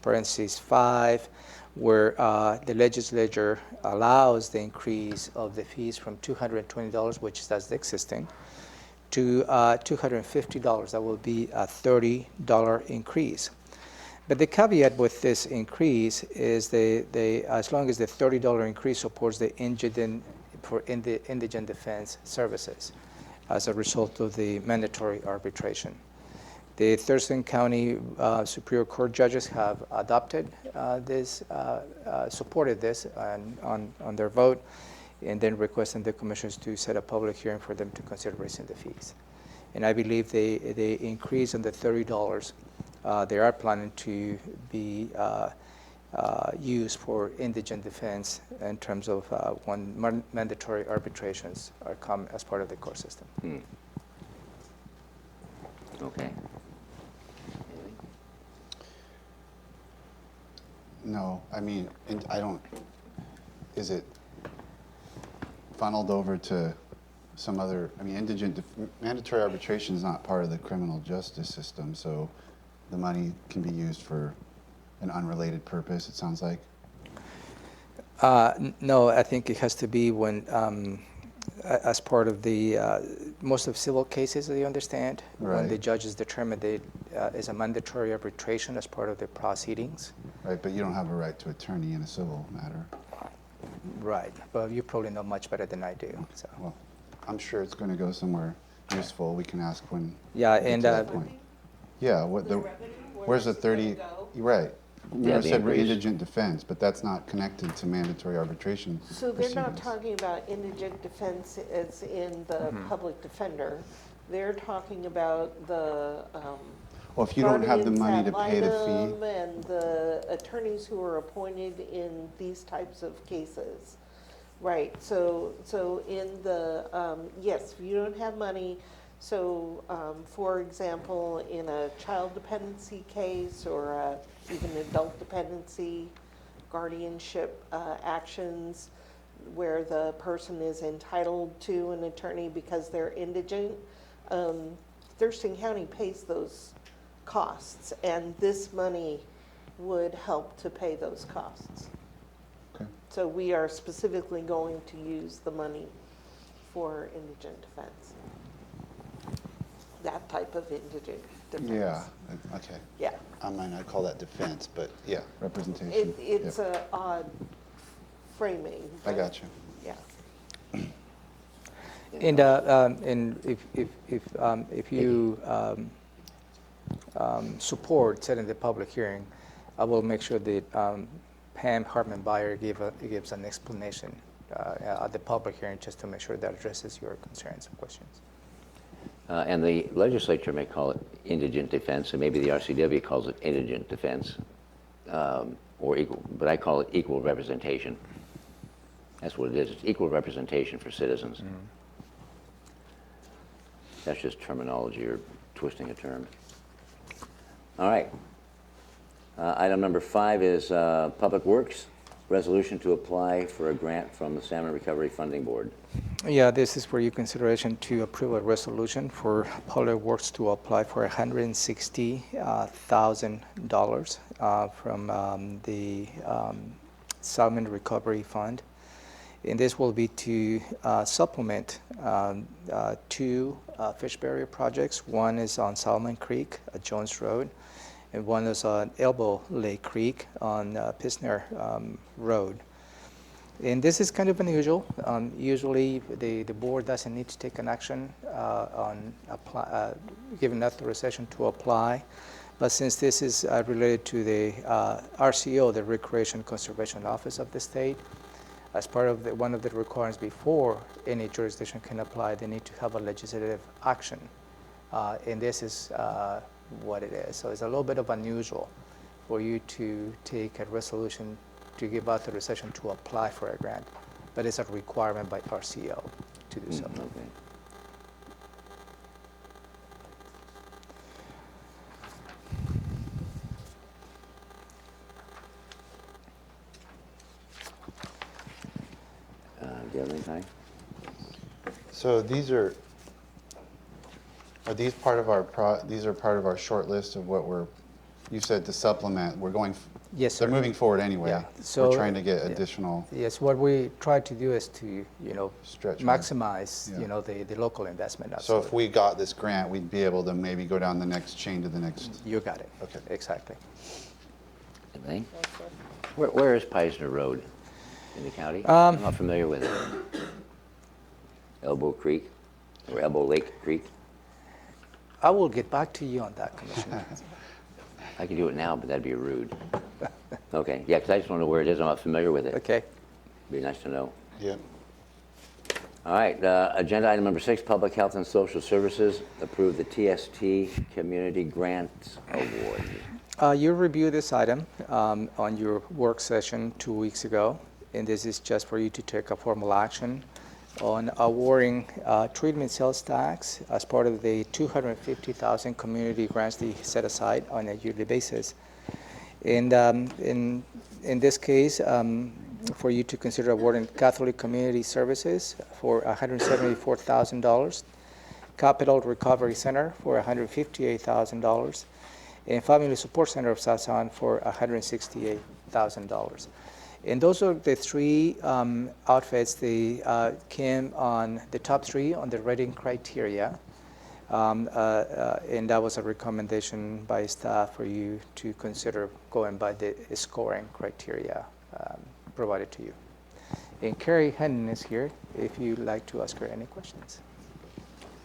parentheses 5, where the legislature allows the increase of the fees from $220, which that's the existing, to $250. That will be a $30 increase. But the caveat with this increase is as long as the $30 increase supports the indigent defense services as a result of the mandatory arbitration. The Thurston County Superior Court judges have adopted supported this on their vote, and then requesting the commissioners to set a public hearing for them to consider raising the fees. And I believe the increase on the $30, they are planning to be used for indigent defense in terms of when mandatory arbitrations are come as part of the court system. Okay. No, I mean, I don't, is it funneled over to some other, I mean, mandatory arbitration is not part of the criminal justice system, so the money can be used for an unrelated purpose, it sounds like? No, I think it has to be when, as part of the, most of civil cases, that you understand, when the Right. judges determine that is a mandatory arbitration as part of the proceedings. Right, but you don't have a right to attorney in a civil matter. Right, but you probably know much better than I do, so. Well, I'm sure it's going to go somewhere useful. We can ask when Yeah, we get and, to that point. Yeah, where's the 30? You're right. Yeah, You the said we're increase. indigent defense, but that's not connected to mandatory arbitration So they're not proceedings. talking about indigent defense as in the public defender. They're talking about the Well, if you don't have the guardians money ad to pay the litem fee, and the attorneys who are appointed in these types of cases. Right, so in the, yes, if you don't have money, so, for example, in a child dependency case or even adult dependency, guardianship actions where the person is entitled to an attorney because they're indigent, Thurston County pays those costs, and this money would help to pay those costs. okay. So we are specifically going to use the money for indigent defense. That type of indigent defense. Yeah, okay. Yeah. I might not call that defense, but yeah, representation. It's Yep. a odd framing. I but got you. Yeah. And if you support setting the public hearing, I will make sure that Pam Hartman-Beyer gives an explanation at the public hearing just to make sure that addresses your concerns and questions. And the legislature may call it indigent defense, and maybe the RCW calls it indigent defense, or equal, but I call it equal representation. That's what it is. It's equal representation for citizens. That's just terminology or twisting a term. All right. Item number 5 is Public Works, resolution to apply for a grant from the Salmon Recovery Funding Board. Yeah, this is for your consideration to approve a resolution for Public Works to apply for $160,000 from the Salmon Recovery Fund. And this will be to supplement 2 fish barrier projects. One is on Salmon Creek at Jones Road, and one is on Elbow Lake Creek on Pisner Road. And this is kind of unusual. Usually the board doesn't need to take an action on giving authorization to apply. But since this is related to the RCO, the Recreation Conservation Office of the state, as part of one of the requirements before any jurisdiction can apply, they need to have a legislative action. And this is what it is. So it's a little bit of unusual for you to take a resolution to give authorization to apply for a grant, but it's a requirement by RCO to do so. Okay. Do you have anything? So these are these part of our these are part of our short list of what you said to supplement, we're going. Yes, sir. They're moving forward anyway. Yeah. So, we're trying to get yeah. additional. Yes, what we try to do is to, Stretch maximize, Yeah. The local investment. So if absolutely. we got this grant, we'd be able to maybe go down the next chain to the next. You got it. Okay. Exactly. Anything? Where is Pisner Road in the county? I'm not familiar with it. Elbow Creek or Elbow Lake Creek? I will get back to you on that, Commissioner. I can do it now, but that'd be rude. Okay, yeah, because I just want to know where it is. I'm not familiar with it. Okay. Be nice to know. Yeah. All right, agenda item number 6, Public Health and Social Services, approve the TST Community Grants Award. You reviewed this item on your work session 2 weeks ago, and this is just for you to take a formal action on awarding treatment sales tax as part of the $250,000 community grants they set aside on a yearly basis. And in this case, for you to consider awarding Catholic Community Services for $174,000, Capital Recovery Center for $158,000, and Family Support Center of South Sound for $168,000. And those are the 3 outfits. They came on the top 3 on the rating criteria. And that was a recommendation by staff for you to consider going by the scoring criteria provided to you. And Carrie Hennon is here if you'd like to ask her any questions.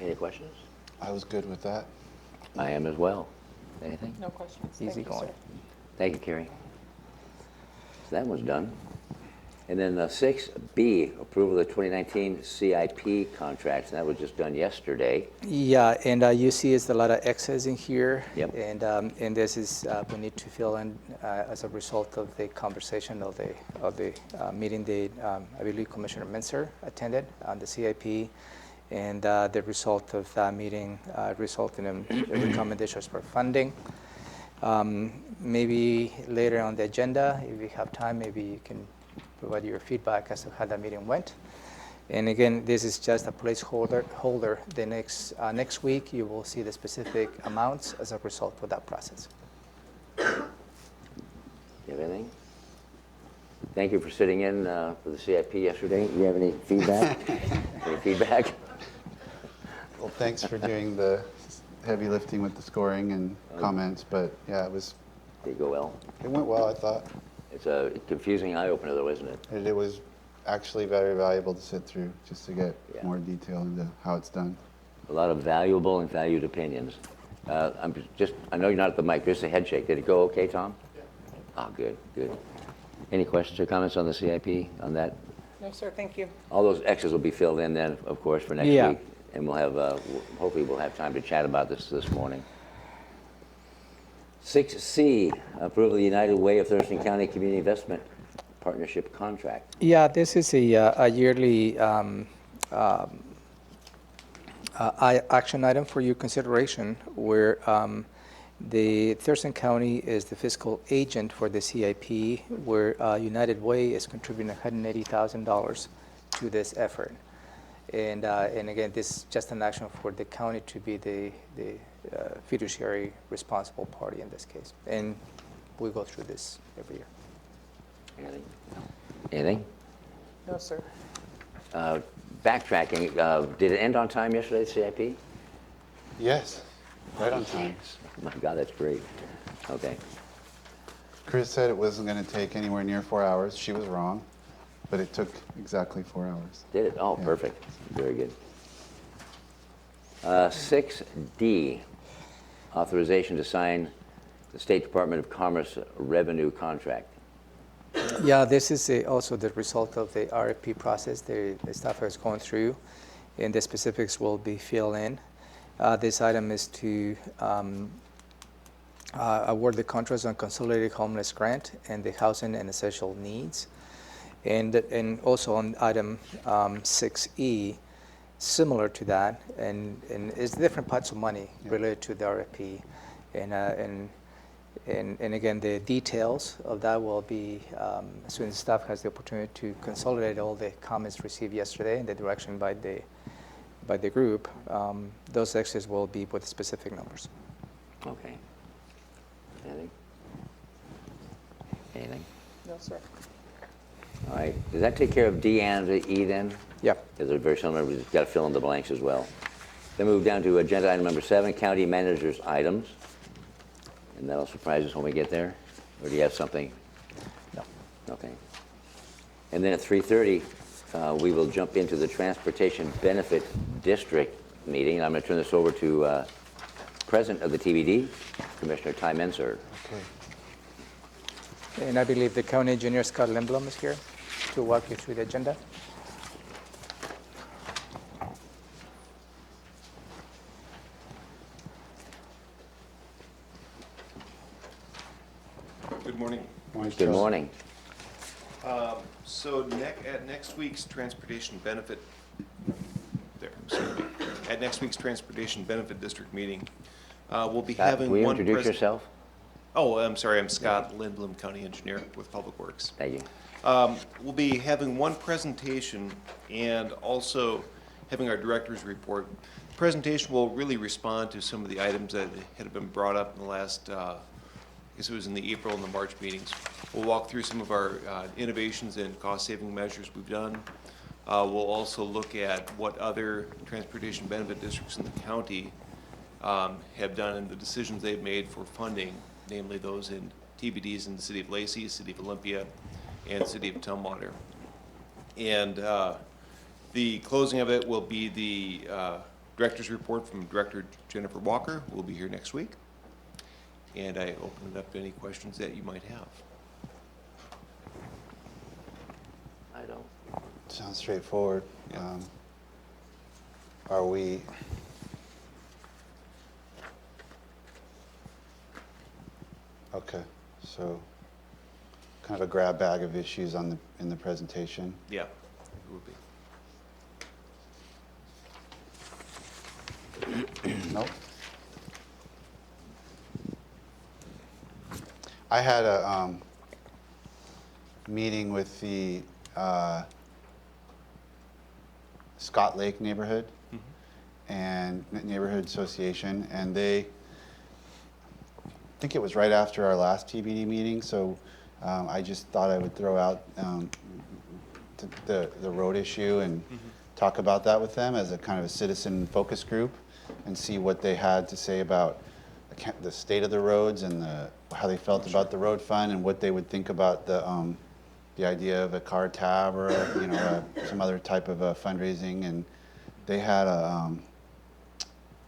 Any questions? I was good with that. I am as well. Anything? No questions. Easy going. Thank you, Carrie. So that one's done. And then 6B, approval of the 2019 CIP contracts. And that was just done yesterday. Yeah, and you see it's a lot of X's in here. Yep. And this is, we need to fill in as a result of the conversation of the meeting that I believe Commissioner Minzer attended on the CIP. And the result of that meeting resulted in recommendations for funding. Maybe later on the agenda, if you have time, maybe you can provide your feedback as to how that meeting went. And again, this is just a placeholder. The next week, you will see the specific amounts as a result of that process. You have anything? Thank you for sitting in for the CIP yesterday. Do you have any feedback? Any feedback? Well, thanks for doing the heavy lifting with the scoring and comments, but yeah, Did it go well? it went well, I thought. It's a confusing eye-opener, though, isn't it? It was actually very valuable to sit through just to get Yeah. more detail into how it's done. A lot of valuable and valued opinions. I know you're not at the mic, just a head shake. Did it go okay, Tom? Yeah. Oh, good, good. Any questions or comments on the CIP on that? No, sir, thank you. All those X's will be filled in then, of course, for next Yeah. week. And we'll have, hopefully we'll have time to chat about this morning. 6C, approval of the United Way of Thurston County Community Investment Partnership Contract. Yeah, this is a yearly action item for your consideration where the Thurston County is the fiscal agent for the CIP, where United Way is contributing $180,000 to this effort. And again, this is just an action for the county to be the fiduciary responsible party in this case. And we go through this every year. Anything? Anything? No, sir. Backtracking, did it end on time yesterday, the CIP? Yes, right on time. Oh my God, that's great. Okay. Chris said it wasn't going to take anywhere near 4 hours. She was wrong, but it took exactly 4 hours. Did it? Oh, Yeah. perfect. Very good. 6D, authorization to sign the State Department of Commerce revenue contract. Yeah, this is also the result of the RFP process the staff is going through, and the specifics will be filled in. This item is to award the contracts on Consolidated Homeless Grant and the Housing and Essential Needs. And also on item 6E, similar to that, and it's different parts of money related to the RFP. And again, the details of that will be, as soon as staff has the opportunity to consolidate all the comments received yesterday and the direction by the group, those extras will be with specific numbers. Okay. Anything? Anything? No, sir. All right. Does that take care of D and E then? Yep. Because they're very similar. We've just got to fill in the blanks as well. Then move down to agenda item number 7, county managers items. And that'll surprise us when we get there? Or do you have something? No. Okay. And then at 3:30, we will jump into the Transportation Benefit District meeting. And I'm going to turn this over to President of the TBD, Commissioner Ty Menser. Okay. And I believe the county engineer, Scott Lindblom, is here to walk you through the agenda. Good morning. Good morning. So at next week's Transportation Benefit, at next week's Transportation Benefit District meeting, we'll be Scott, having will you one. introduce yourself? Oh, I'm sorry, I'm Scott Lindblom, County Engineer with Public Works. Thank you. We'll be having one presentation and also having our director's report. The presentation will really respond to some of the items that had been brought up in the last, I guess it was in the April and the March meetings. We'll walk through some of our innovations and cost-saving measures we've done. We'll also look at what other transportation benefit districts in the county have done and the decisions they've made for funding, namely those in TBDs in the city of Lacey, city of Olympia, and city of Tumwater. And the closing of it will be the director's report from Director Jennifer Walker, who will be here next week. And I open it up to any questions that you might have. I don't. Sounds straightforward. Yeah. Are we, okay, so kind of a grab bag of issues on in the presentation. Yeah, it would be. Nope. I had a meeting with the Scott Lake neighborhood and neighborhood association, and I think it was right after our last TBD meeting, so I just thought I would throw out the road issue and talk about that with them as a kind of a citizen focus group and see what they had to say about the state of the roads and how they felt about the road fund and what they would think about the idea of a car tab or some other type of fundraising. And they had a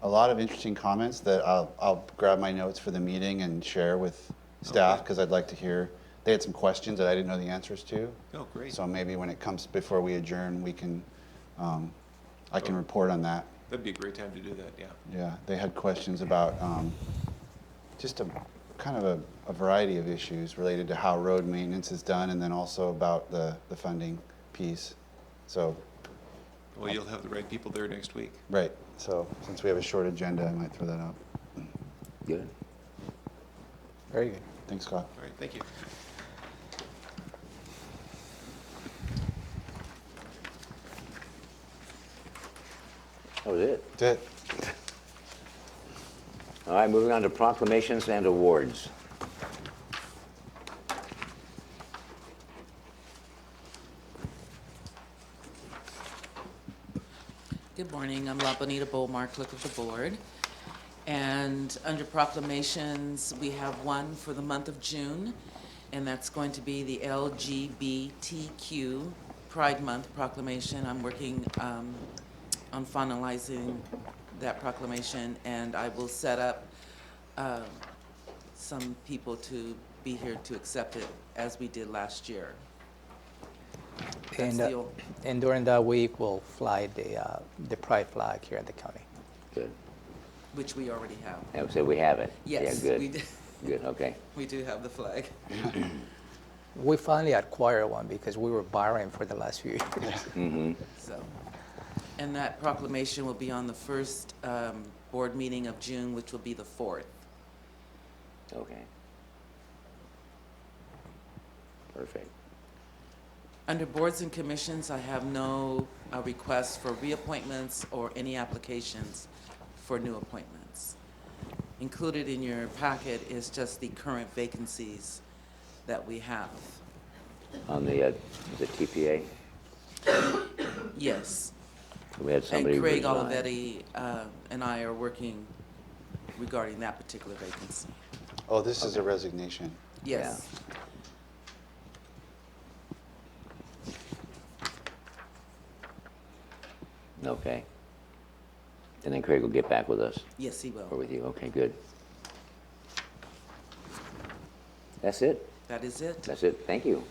lot of interesting comments that I'll grab my notes for the meeting and share with staff because I'd like to hear. They had some questions that I didn't know the answers to. Oh, great. So maybe when it comes before we adjourn, we can I can report on that. That'd be a great time to do that, yeah. Yeah, they had questions about just a kind of a variety of issues related to how road maintenance is done, and then also about the funding piece. So, Well, you'll have the right people there next week. right. So since we have a short agenda, I might throw that out. Good. Very good. Thanks, Scott. All right, thank you. That was it. That's it. All right, moving on to proclamations and awards. Good morning, I'm La Bonita Bolmar, clerk of the board. And under proclamations, we have one for the month of June, and that's going to be the LGBTQ Pride Month proclamation. I'm working on finalizing that proclamation, and I will set up some people to be here to accept it as we did last year. That's the old- And during that week, we'll fly the pride flag here at the county. Good. Which we already have. Yeah, so we have it. Yes, Yeah, good. we do. Good, okay. We do have the flag. We finally acquired one because we were borrowing for the last few years. Mm-hmm. So, and that proclamation will be on the first board meeting of June, which will be the 4th. Okay. Perfect. Under boards and commissions, I have no requests for reappointments or any applications for new appointments. Included in your packet is just the current vacancies that we have. On the TPA, Yes. we had somebody And Craig resign. Olivetti and I are working regarding that particular vacancy. Oh, this is a resignation. Yes. Okay. And then Craig will get back with us, Yes, he or will. with you. Okay, good. That's it? That is it. That's it. Thank you.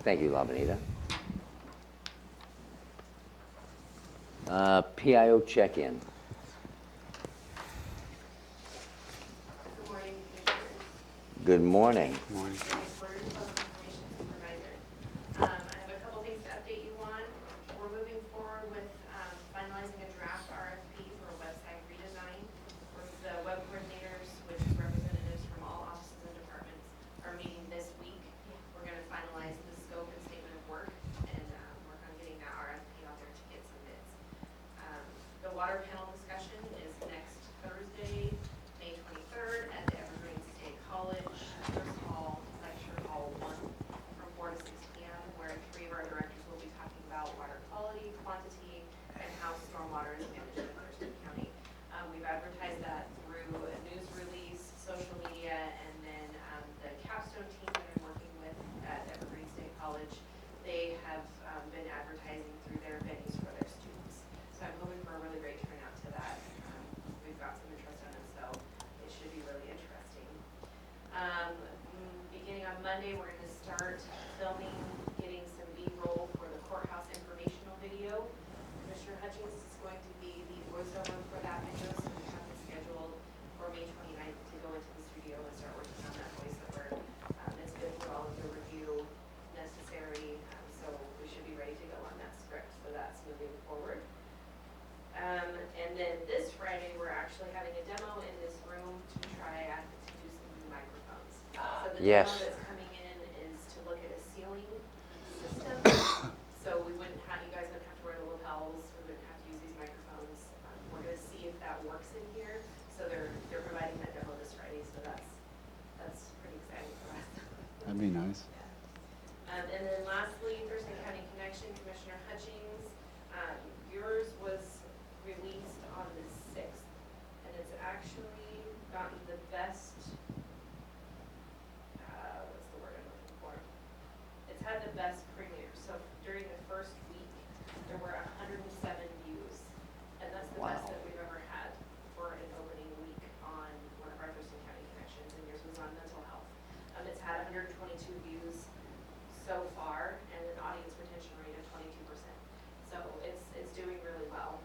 Thank you, La Bonita. PIO check-in. Good morning, Good morning. Commissioners. Morning. Board of Information Supervisor. I have a couple things to update you on. We're moving forward with finalizing a draft RFP for a website redesign. The web coordinators with representatives from all offices and departments are meeting this week. We're going to finalize the scope and statement of work and work on getting that RFP out there to get some bids. The water panel discussion is next Thursday, May 23rd at the Evergreen State College, First Hall lecture Beginning on Monday, we're going to start filming, getting some B-roll for the courthouse informational video. Commissioner Hutchings is going to be the voiceover for that video, so we have it scheduled for May 29th to go into the studio and start working on that voiceover. It's been through all of the review necessary, so we should be ready to go on that script, so that's moving forward. And then this Friday, we're actually having a demo in this room to try to do some new microphones. So the Yes. demo that's coming in is to look at a ceiling system. So we wouldn't have, you guys wouldn't have to wear the lapels, we wouldn't have to use these microphones. We're gonna see if that works in here. So they're providing that demo this Friday, so that's pretty exciting for us. That'd be nice. And then lastly, Thurston County Connection, Commissioner Hutchings, yours was released on the 6th, and it's actually gotten the best, what's the word I'm looking for? It's had the best premiere, so during the first week, there were 107 views, and that's the best that we've ever had for an opening week on one of our Thurston County Connections, and yours was on mental health. It's had 122 views so far, and an audience retention rate of 22%. So it's doing really well.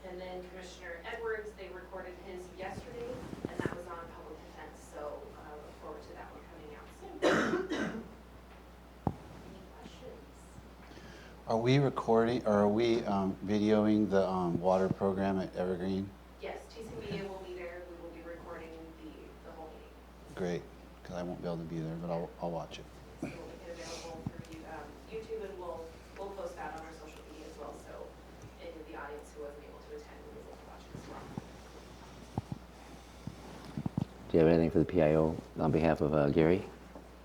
And then Commissioner Edwards, they recorded his yesterday, and that was on public defense. So look forward to that one coming out soon. Any questions? Are we recording, or are we videoing the water program at Evergreen? Yes, TC Media will be there. We will be recording the whole meeting. Great, because I won't be able to be there, but I'll watch it. So we'll make it available through YouTube, and we'll post that on our social media as well. So any of the audience who wasn't able to attend will be able to watch it as well. Do you have anything for the PIO on behalf of Gary?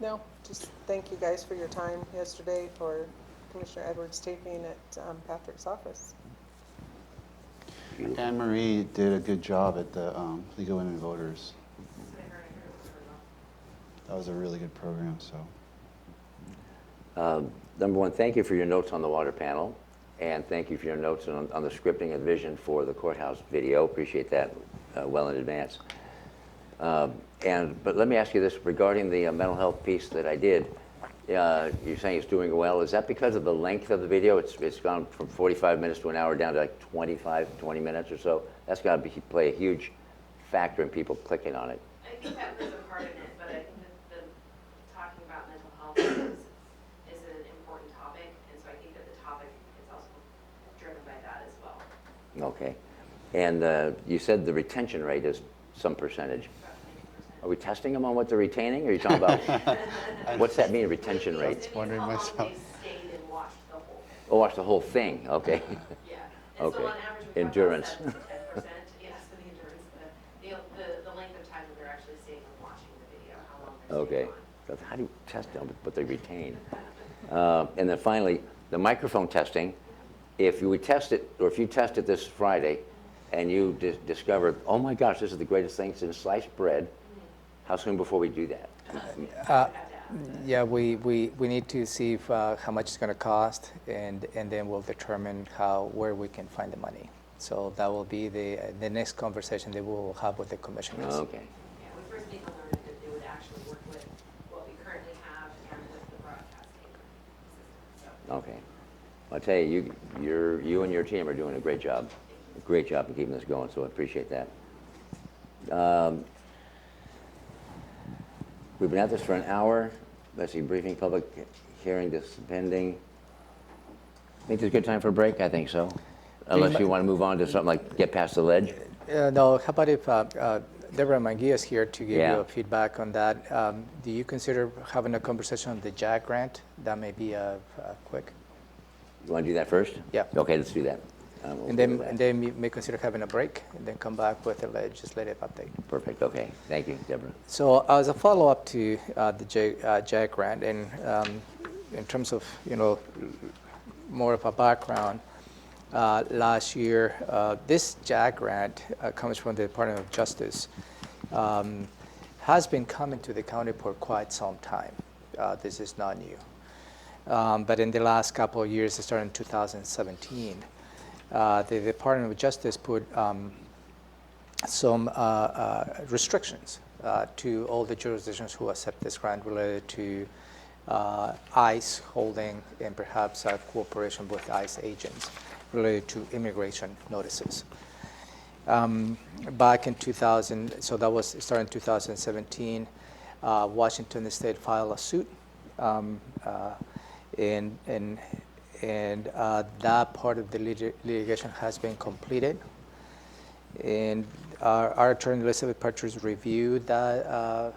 No, just thank you guys for your time yesterday for Commissioner Edwards taping at Patrick's office. Anne Marie did a good job at the League of Women Voters. I heard it was really well. That was a really good program, so. Number one, thank you for your notes on the water panel, and thank you for your notes on the scripting and vision for the courthouse video. Appreciate that well in advance. But let me ask you this regarding the mental health piece that I did. You're saying it's doing well. Is that because of the length of the video? It's gone from 45 minutes to an hour down to like 20 minutes or so. That's got to play a huge factor in people clicking on it. I think that plays a part in it, but I think that talking about mental health is an important topic, and so I think that the topic is also driven by that as well. Okay. And you said the retention rate is some percentage. Are we testing them on what they're retaining, or are you talking about, what's that mean, retention rate? Wondering How long myself. they stayed and watched the whole thing. Oh, watch the whole thing, okay. Yeah. And Okay. so on average, we Endurance. talk about 7 to 10%. Yes, the endurance, the length of time that they're actually staying and watching the video, how long they're Okay. staying on. So how do you test them, what they retain? And then finally, the microphone testing. If you would test it, or if you test it this Friday, and you discover, oh my gosh, this is the greatest thing since sliced bread, how soon before we do that? Yeah, we need to see if, how much it's going to cost, and then we'll determine where we can find the money. So that will be the next conversation that we will have with the commissioners. Okay. Yeah, we first need to learn if it would actually work with what we currently have and with the broadcasting system. So, Okay. I'll tell you, you and your team are doing a great job. A great job in keeping this going, so I appreciate that. We've been at this for an hour. Let's see, briefing, public hearing, this pending. Think there's a good time for a break? I think so. Unless you want to move on to something like get past the ledge? No, how about if Deborah Manguia is here to give Yeah. you a feedback on that. Do you consider having a conversation on the JAG grant? That may be a quick. You want to do that first? Yeah. Okay, let's do that. We'll And do then, that. and then you may consider having a break and then come back with a legislative update. Perfect, okay. Thank you, Deborah. So as a follow-up to the JAG grant, and in terms of, more of a background, last year, this JAG grant comes from the Department of Justice, has been coming to the county for quite some time. This is not new. But in the last couple of years, it started in 2017, the Department of Justice put some restrictions to all the jurisdictions who accept this grant related to ICE holding and perhaps cooperation with ICE agents related to immigration notices. Back in 2000, so that was starting in 2017, Washington State filed a suit, and that part of the litigation has been completed. And our attorney, Elizabeth Partridge, reviewed that,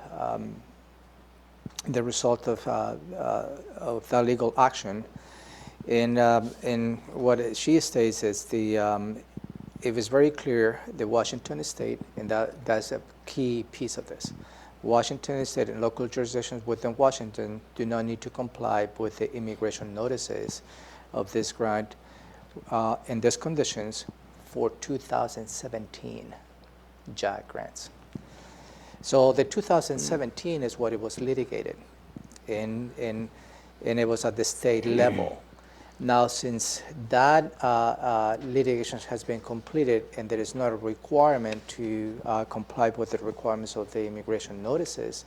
the result of that legal action. And what she states is it was very clear that Washington State, and that's a key piece of this, Washington State and local jurisdictions within Washington do not need to comply with the immigration notices of this grant in these conditions for 2017 JAG grants. So the 2017 is what it was litigated, and it was at the state level. Now, since that litigation has been completed and there is not a requirement to comply with the requirements of the immigration notices,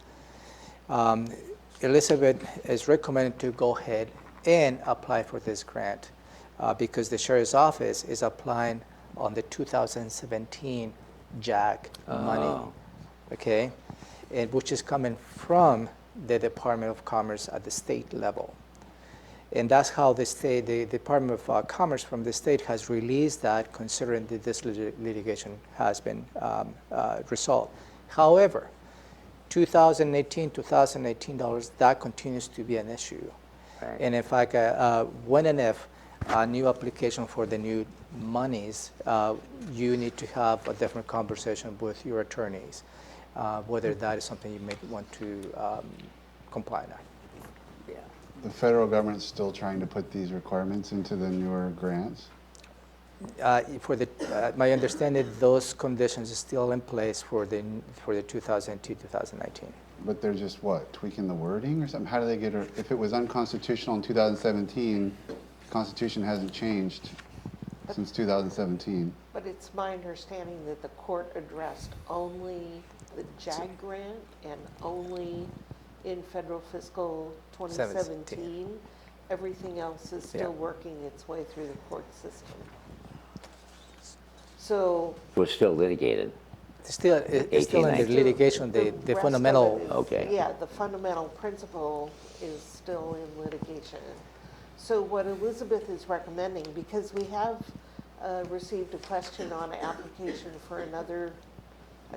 Elizabeth is recommended to go ahead and apply for this grant because the Sheriff's Office is applying on the 2017 JAG money, okay, and which is coming from the Department of Commerce at the state level. And that's how the Department of Commerce from the state has released that, considering that this litigation has been resolved. However, 2018 dollars, that continues to be an issue. Right. And in fact, when and if a new application for the new monies, you need to have a different conversation with your attorneys, whether that is something you may want to comply with. Yeah. The federal government's still trying to put these requirements into the newer grants? My understanding, those conditions are still in place for the 2002-2019. But they're just what, tweaking the wording or something? How do they get, if it was unconstitutional in 2017, the Constitution hasn't changed since 2017. But it's my understanding that the court addressed only the JAG grant and only in federal fiscal 2017. Everything else is still working its way through the court system. So Was still litigated. It's still under 1819. litigation, the rest of fundamental. it is- Okay. Yeah, the fundamental principle is still in litigation. So what Elizabeth is recommending, because we have received a question on an application for a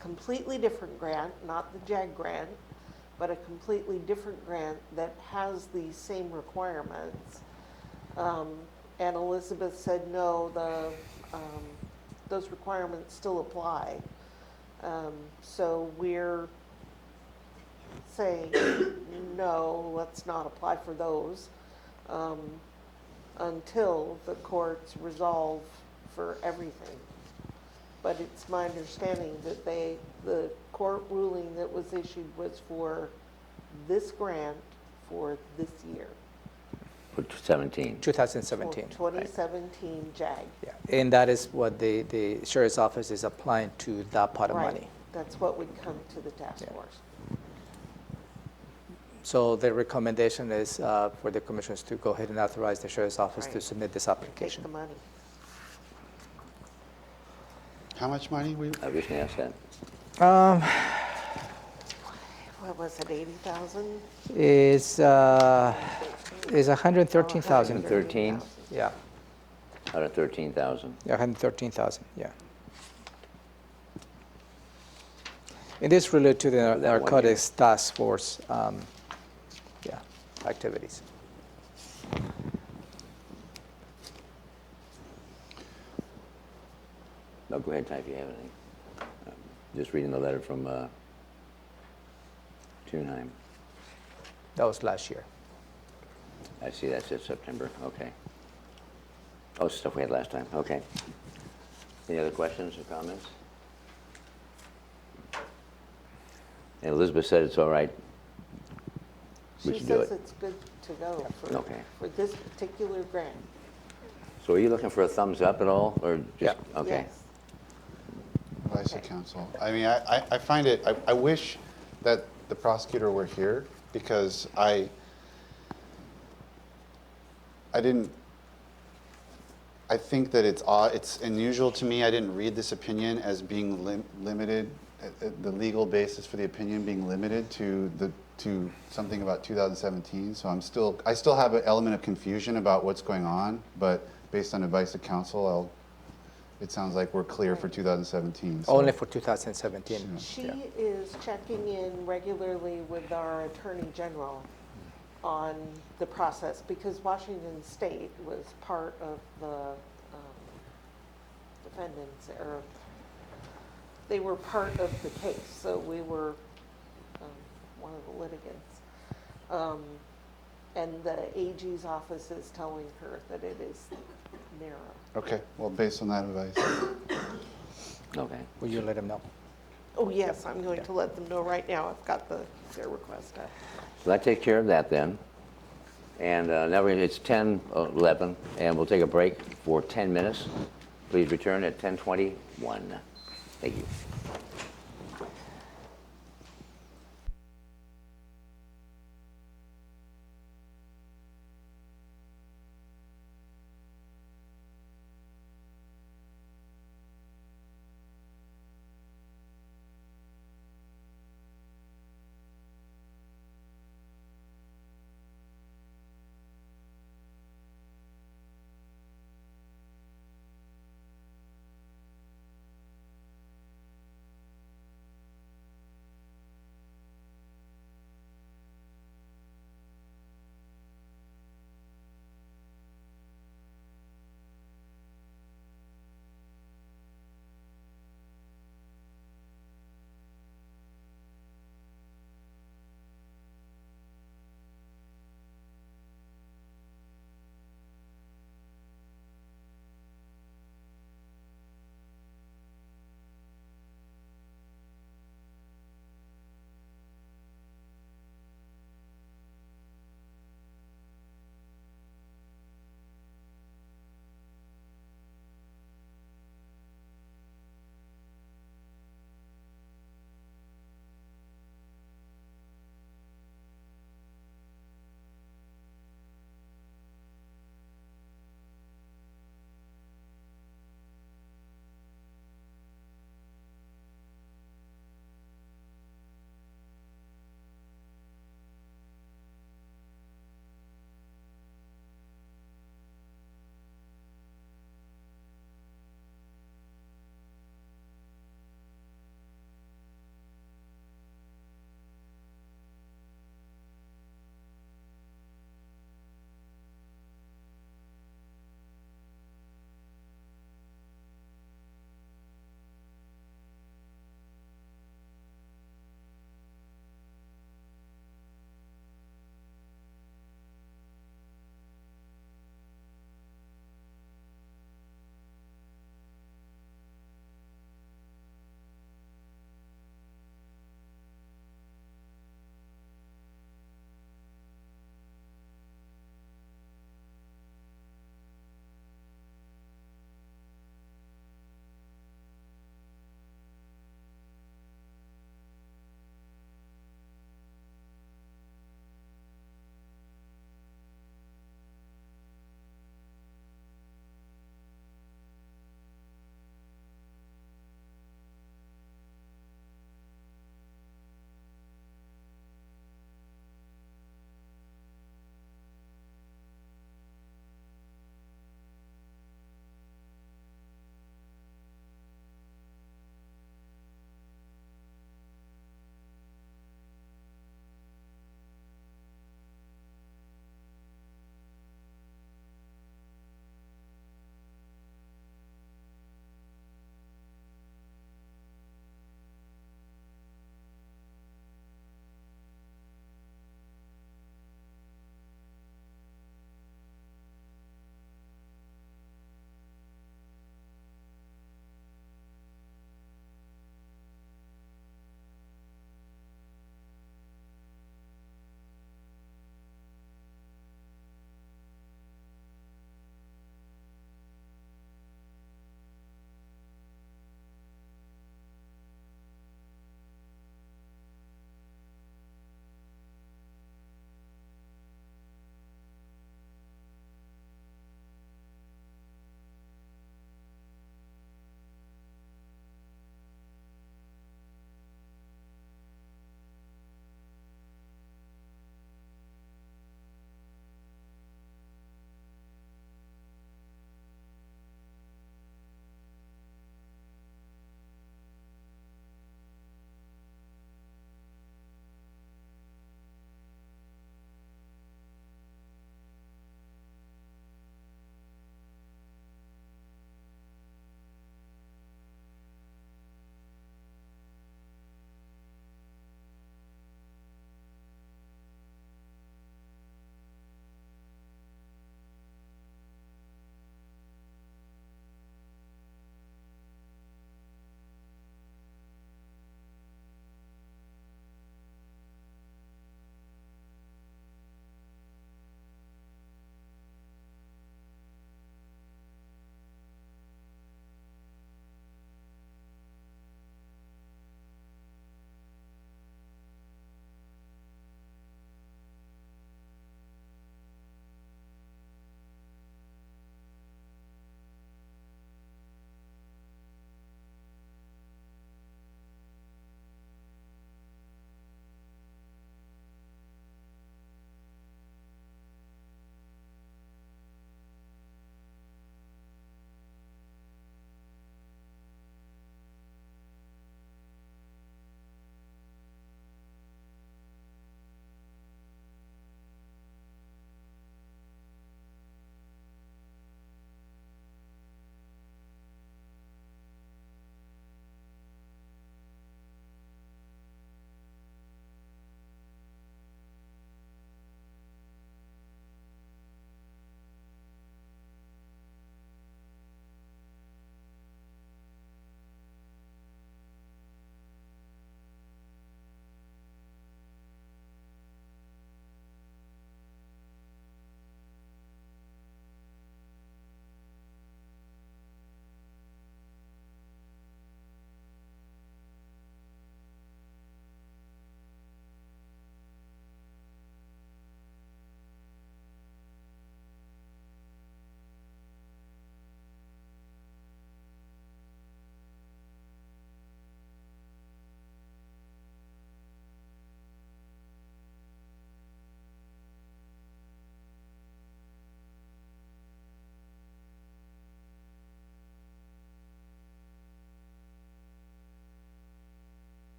completely different grant, not the JAG grant, but a completely different grant that has the same requirements. And Elizabeth said, no, those requirements still apply. So we're saying, no, let's not apply for those until the courts resolve for everything. But it's my understanding that the court ruling that was issued was for this grant for this year. For 17. 2017. For 2017 JAG. Yeah, and that is what the Sheriff's Office is applying to that pot of Right. money. That's what would come to the task Yeah. force. So the recommendation is for the commissioners to go ahead and authorize the Sheriff's Office to Right. submit this Take application. the money. How much money I was going to ask that. What was it, 80,000? Is 113,000. 113? Yeah, Out of 13,000. yeah, 113,000. Yeah. It is related to the that one narcotics task force, activities. No, go ahead, Ty, if you have anything. Just reading the letter from Thunheim. That was last year. I see that says September, okay. Oh, stuff we had last time, okay. Any other questions or comments? And Elizabeth said it's all right. We She should do says it. it's good to go Okay. for this particular grant. So are you looking for a thumbs up at all, or just, Yeah. okay? Yes. advice of Okay. counsel. I mean, I find it, I wish that the prosecutor were here because I didn't, I think that it's odd, it's unusual to me. I didn't read this opinion as being limited, the legal basis for the opinion being limited to something about 2017. So I still have an element of confusion about what's going on, but based on advice of counsel, it sounds like we're clear for 2017. So. Only for 2017. She Yeah. is checking in regularly with our Attorney General on the process, because Washington State was part of the defendants, or they were part of the case, so we were one of the litigants. And the AG's office is telling her that it is narrow. Okay, well, based on that advice. Okay. Will you let them know? Oh, yes, I'm going to let them know right now. I've got their request. So that takes care of that then. And now it's 10:11, and we'll take a break for 10 minutes. Please return at 10:21. Thank you.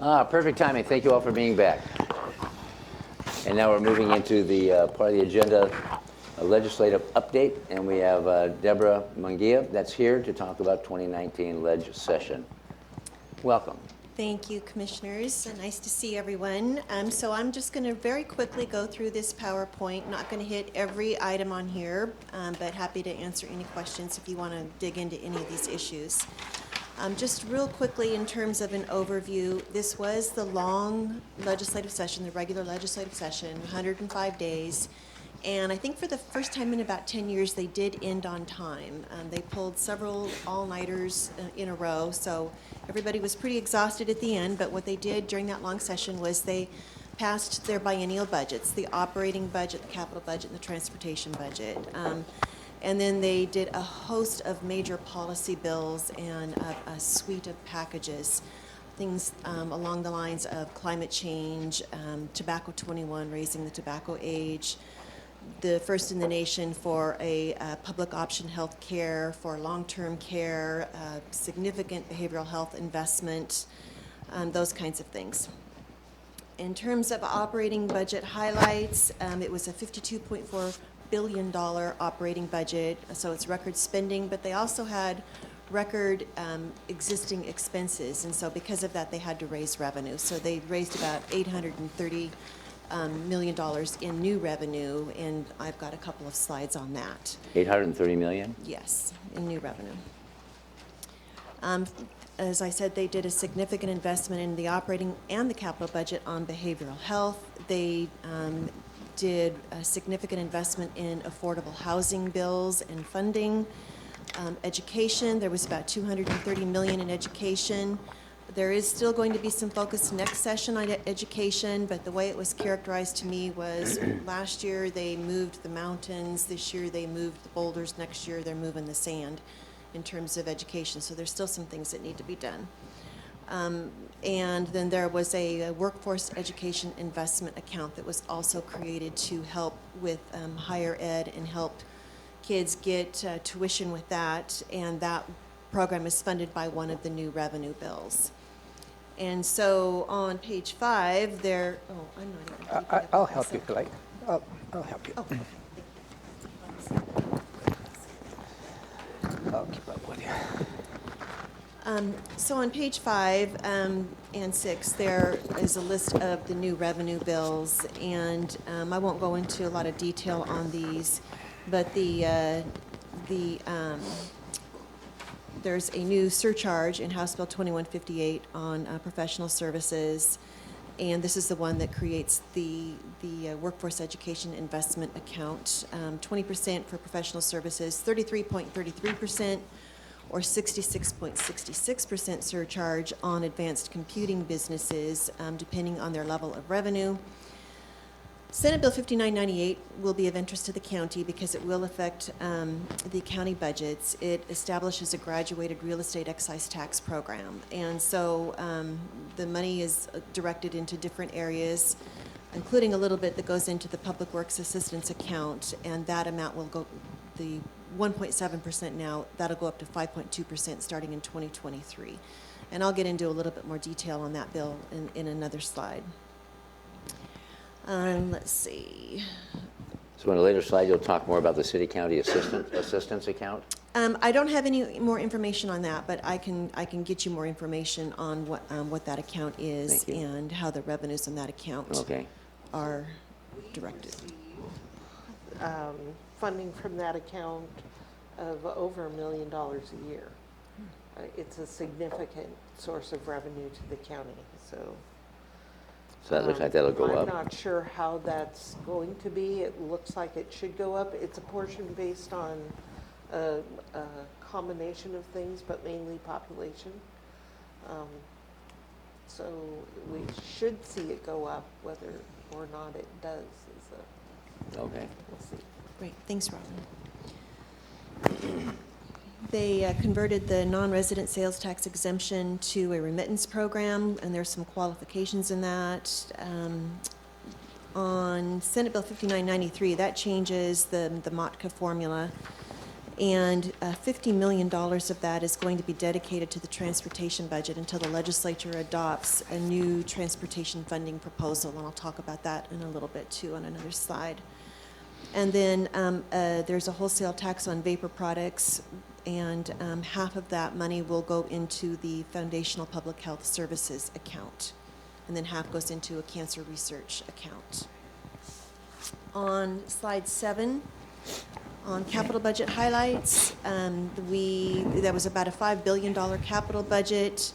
Perfect timing. Thank you all for being back. And now we're moving into the part of the agenda, a legislative update, and we have Deborah Munguia that's here to talk about 2019 ledge session. Welcome. Thank you, Commissioners. Nice to see everyone. So I'm just going to very quickly go through this PowerPoint. Not going to hit every item on here, but happy to answer any questions if you want to dig into any of these issues. Just real quickly, in terms of an overview, this was the long legislative session, the regular legislative session, 105 days. And I think for the first time in about 10 years, they did end on time. They pulled several all-nighters in a row, so everybody was pretty exhausted at the end. But what they did during that long session was they passed their biennial budgets, the operating budget, the capital budget, and the transportation budget. And then they did a host of major policy bills and a suite of packages, things along the lines of climate change, Tobacco 21, raising the tobacco age, the first in the nation for a public option health care, for long-term care, significant behavioral health investment, those kinds of things. In terms of operating budget highlights, it was a $52.4 billion operating budget, so it's record spending, but they also had record existing expenses, and so because of that, they had to raise revenue. So they raised about $830 million in new revenue, and I've got a couple of slides on that. 830 million? Yes, in new revenue. As I said, they did a significant investment in the operating and the capital budget on behavioral health. They did a significant investment in affordable housing bills and funding. Education, there was about $230 million in education. There is still going to be some focus next session on education, but the way it was characterized to me was last year they moved the mountains, this year they moved the boulders, next year they're moving the sand in terms of education. So there's still some things that need to be done. And then there was a workforce education investment account that was also created to help with higher ed and help kids get tuition with that, and that program is funded by one of the new revenue bills. And so on page 5, there, oh, I'm not even keeping up I'll with help you if you like. I'll help you. Oh, I'll keep up with you. so on page 5 and 6, there is a list of the new revenue bills, and I won't go into a lot of detail on these, but there's a new surcharge in House Bill 2158 on professional services, and this is the one that creates the workforce education investment account. 20% for professional services, 33.33%, or 66.66% surcharge on advanced computing businesses, depending on their level of revenue. Senate Bill 5998 will be of interest to the county because it will affect the county budgets. It establishes a graduated real estate excise tax program. And so the money is directed into different areas, including a little bit that goes into the Public Works Assistance account, and that amount will go, the 1.7% now, that'll go up to 5.2% starting in 2023. And I'll get into a little bit more detail on that bill in another slide. Let's see. So in a later slide, you'll talk more about the city-county assistance account? I don't have any more information on that, but I can get you more information on what that account is and how the revenues on that account are directed. Funding from that account of over $1 million a year. It's a significant source of revenue to the county, so. So that looks like that'll go up. I'm not sure how that's going to be. It looks like it should go up. It's a portion based on a combination of things, but mainly population. So we should see it go up. Whether or not it does is we'll see. Great, thanks, Robin. They converted the non-resident sales tax exemption to a remittance program, and there's some qualifications in that. On Senate Bill 5993, that changes the MOTCA formula, And $50 million of that is going to be dedicated to the transportation budget until the legislature adopts a new transportation funding proposal, and I'll talk about that in a little bit too on another slide. And then there's a wholesale tax on vapor products, and half of that money will go into the Foundational Public Health Services account, and then half goes into a cancer research account. On slide 7, on capital budget highlights, that was about a $5 billion capital budget.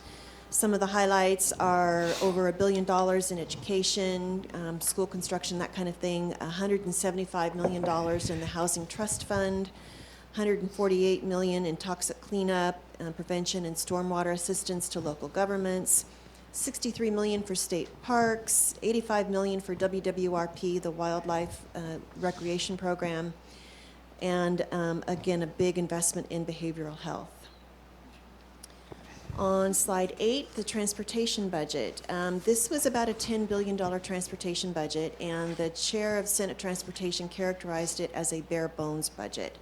Some of the highlights are over $1 billion in education, school construction, that kind of thing, $175 million in the Housing Trust Fund, $148 million in toxic cleanup, prevention and stormwater assistance to local governments, $63 million for state parks, $85 million for WWRP, the Wildlife Recreation Program, and again, a big investment in behavioral health. On slide 8, the transportation budget. This was about a $10 billion transportation budget, and the chair of Senate Transportation characterized it as a bare bones budget.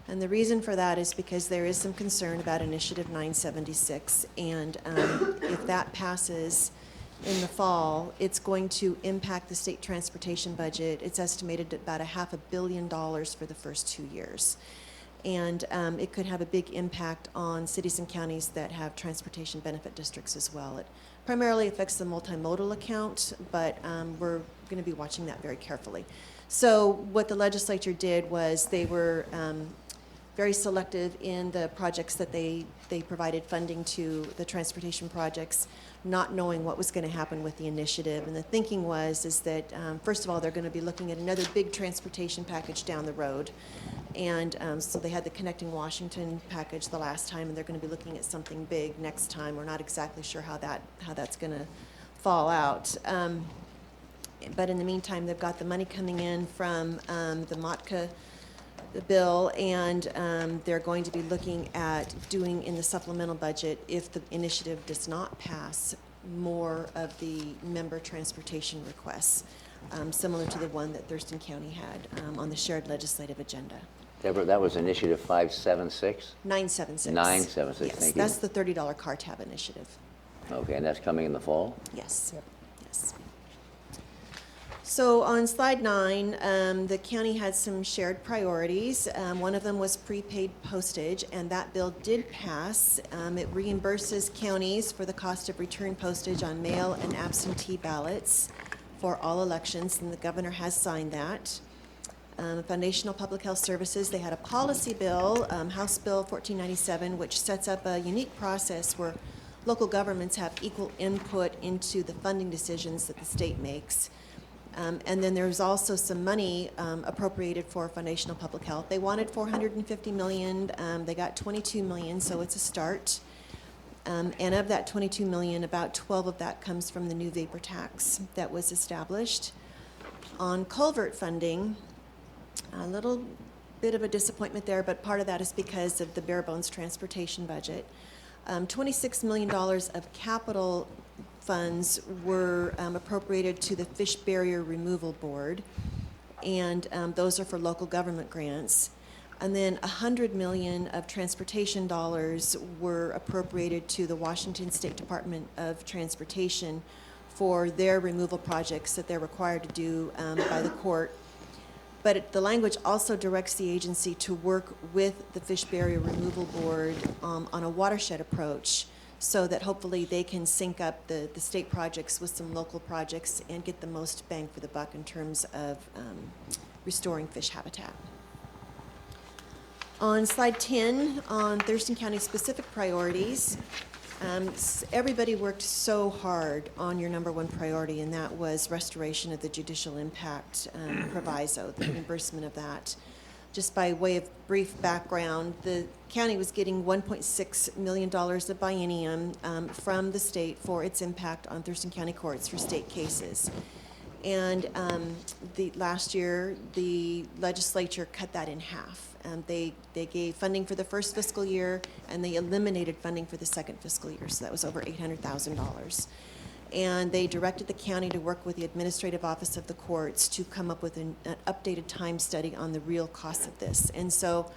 And the reason for that is because there is some concern about Initiative 976, and if that passes in the fall, it's going to impact the state transportation budget. It's estimated at about $500 million for the first 2 years. And it could have a big impact on cities and counties that have transportation benefit districts as well. It primarily affects the multimodal account, but we're going to be watching that very carefully. So what the legislature did was they were very selective in the projects that they provided funding to, the transportation projects, not knowing what was going to happen with the initiative. And the thinking is that, first of all, they're going to be looking at another big transportation package down the road. And so they had the Connecting Washington package the last time, and they're going to be looking at something big next time. We're not exactly sure how that's going to fall out. But in the meantime, they've got the money coming in from the MOTCA bill, and they're going to be looking at doing in the supplemental budget, if the initiative does not pass, more of the member transportation requests, similar to the one that Thurston County had on the shared legislative agenda. Deborah, that was Initiative 576? 976. 976, Yes, thank you. that's the $30 car tab initiative. Okay, and that's coming in the fall? Yes. Yep. Yes. So on slide 9, the county had some shared priorities. One of them was prepaid postage, and that bill did pass. It reimburses counties for the cost of return postage on mail and absentee ballots for all elections, and the governor has signed that. Foundational Public Health Services, they had a policy bill, House Bill 1497, which sets up a unique process where local governments have equal input into the funding decisions that the state makes. And then there's also some money appropriated for Foundational Public Health. They wanted $450 million. They got $22 million, so it's a start. And of that $22 million, about 12 of that comes from the new vapor tax that was established. On culvert funding, a little bit of a disappointment there, but part of that is because of the bare bones transportation budget. $26 million of capital funds were appropriated to the Fish Barrier Removal Board, and those are for local government grants. And then $100 million of transportation dollars were appropriated to the Washington State Department of Transportation for their removal projects that they're required to do by the court. But the language also directs the agency to work with the Fish Barrier Removal Board on a watershed approach, so that hopefully they can sync up the state projects with some local projects and get the most bang for the buck in terms of restoring fish habitat. On slide 10, on Thurston County specific priorities, everybody worked so hard on your number one priority, and that was restoration of the judicial impact proviso, the reimbursement of that. Just by way of brief background, the county was getting $1.6 million of biennium from the state for its impact on Thurston County courts for state cases. And last year, the legislature cut that in half. They gave funding for the first fiscal year, and they eliminated funding for the second fiscal year, so that was over $800,000. And they directed the county to work with the Administrative Office of the Courts to come up with an updated time study on the real costs of this. And so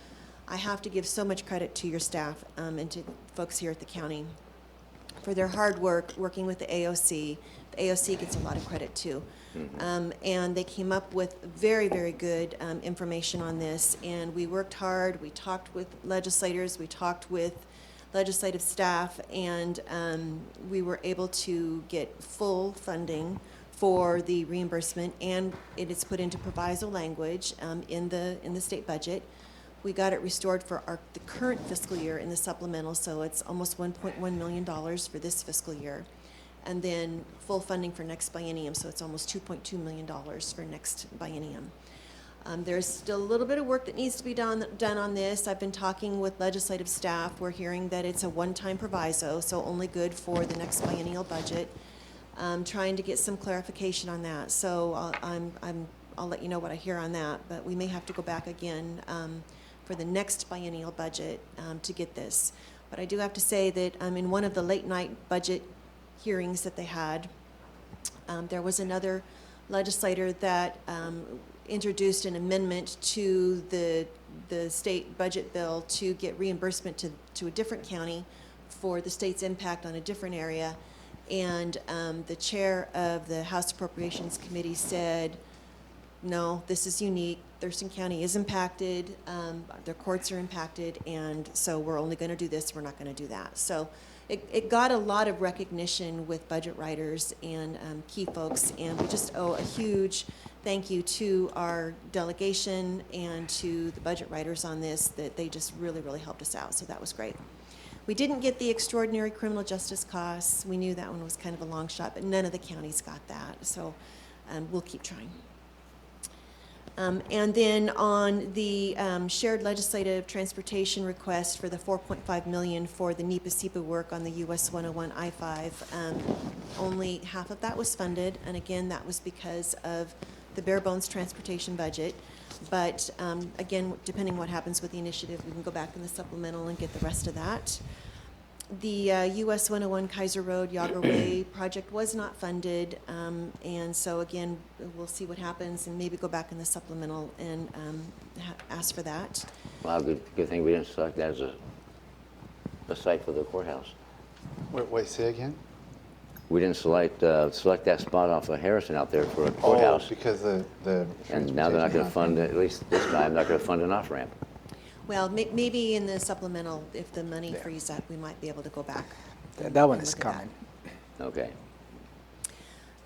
I have to give so much credit to your staff and to folks here at the county for their hard work working with the AOC. The AOC gets a lot of credit too. And they came up with very, very good information on this. And we worked hard. We talked with legislators. We talked with legislative staff. And we were able to get full funding for the reimbursement. And it is put into proviso language in the state budget. We got it restored for the current fiscal year in the supplemental, so it's almost $1.1 million for this fiscal year. And then full funding for next biennium, so it's almost $2.2 million for next biennium. There's still a little bit of work that needs to be done on this. I've been talking with legislative staff. We're hearing that it's a one-time proviso, so only good for the next biennial budget. Trying to get some clarification on that. So I'll let you know what I hear on that, but we may have to go back again for the next biennial budget to get this. But I do have to say that in one of the late night budget hearings that they had, there was another legislator that introduced an amendment to the state budget bill to get reimbursement to a different county for the state's impact on a different area. And the chair of the House Appropriations Committee said, no, this is unique. Thurston County is impacted, their courts are impacted, and so we're only going to do this, we're not going to do that. So it got a lot of recognition with budget writers and key folks, and we just owe a huge thank you to our delegation and to the budget writers on this, that they just really, really helped us out, so that was great. We didn't get the extraordinary criminal justice costs. We knew that one was kind of a long shot, but none of the counties got that, so we'll keep trying. And then on the shared legislative transportation request for the $4.5 million for the NEPA-SEPA work on the US 101 I-5, only half of that was funded, and again, that was because of the bare bones transportation budget. But again, depending what happens with the initiative, we can go back in the supplemental and get the rest of that. The US 101 Kaiser Road Yager Way project was not funded, and so again, we'll see what happens and maybe go back in the supplemental and ask for that. Well, good thing we didn't select that as a site for the courthouse. Wait, say again? We didn't select that spot off of Harrison out there for a courthouse. Oh, because the And now they're not going to fund, at least this time, not going to fund an off-ramp. Well, maybe in the supplemental, if the money frees up, we might be able to go back. That one and is look at coming. Okay.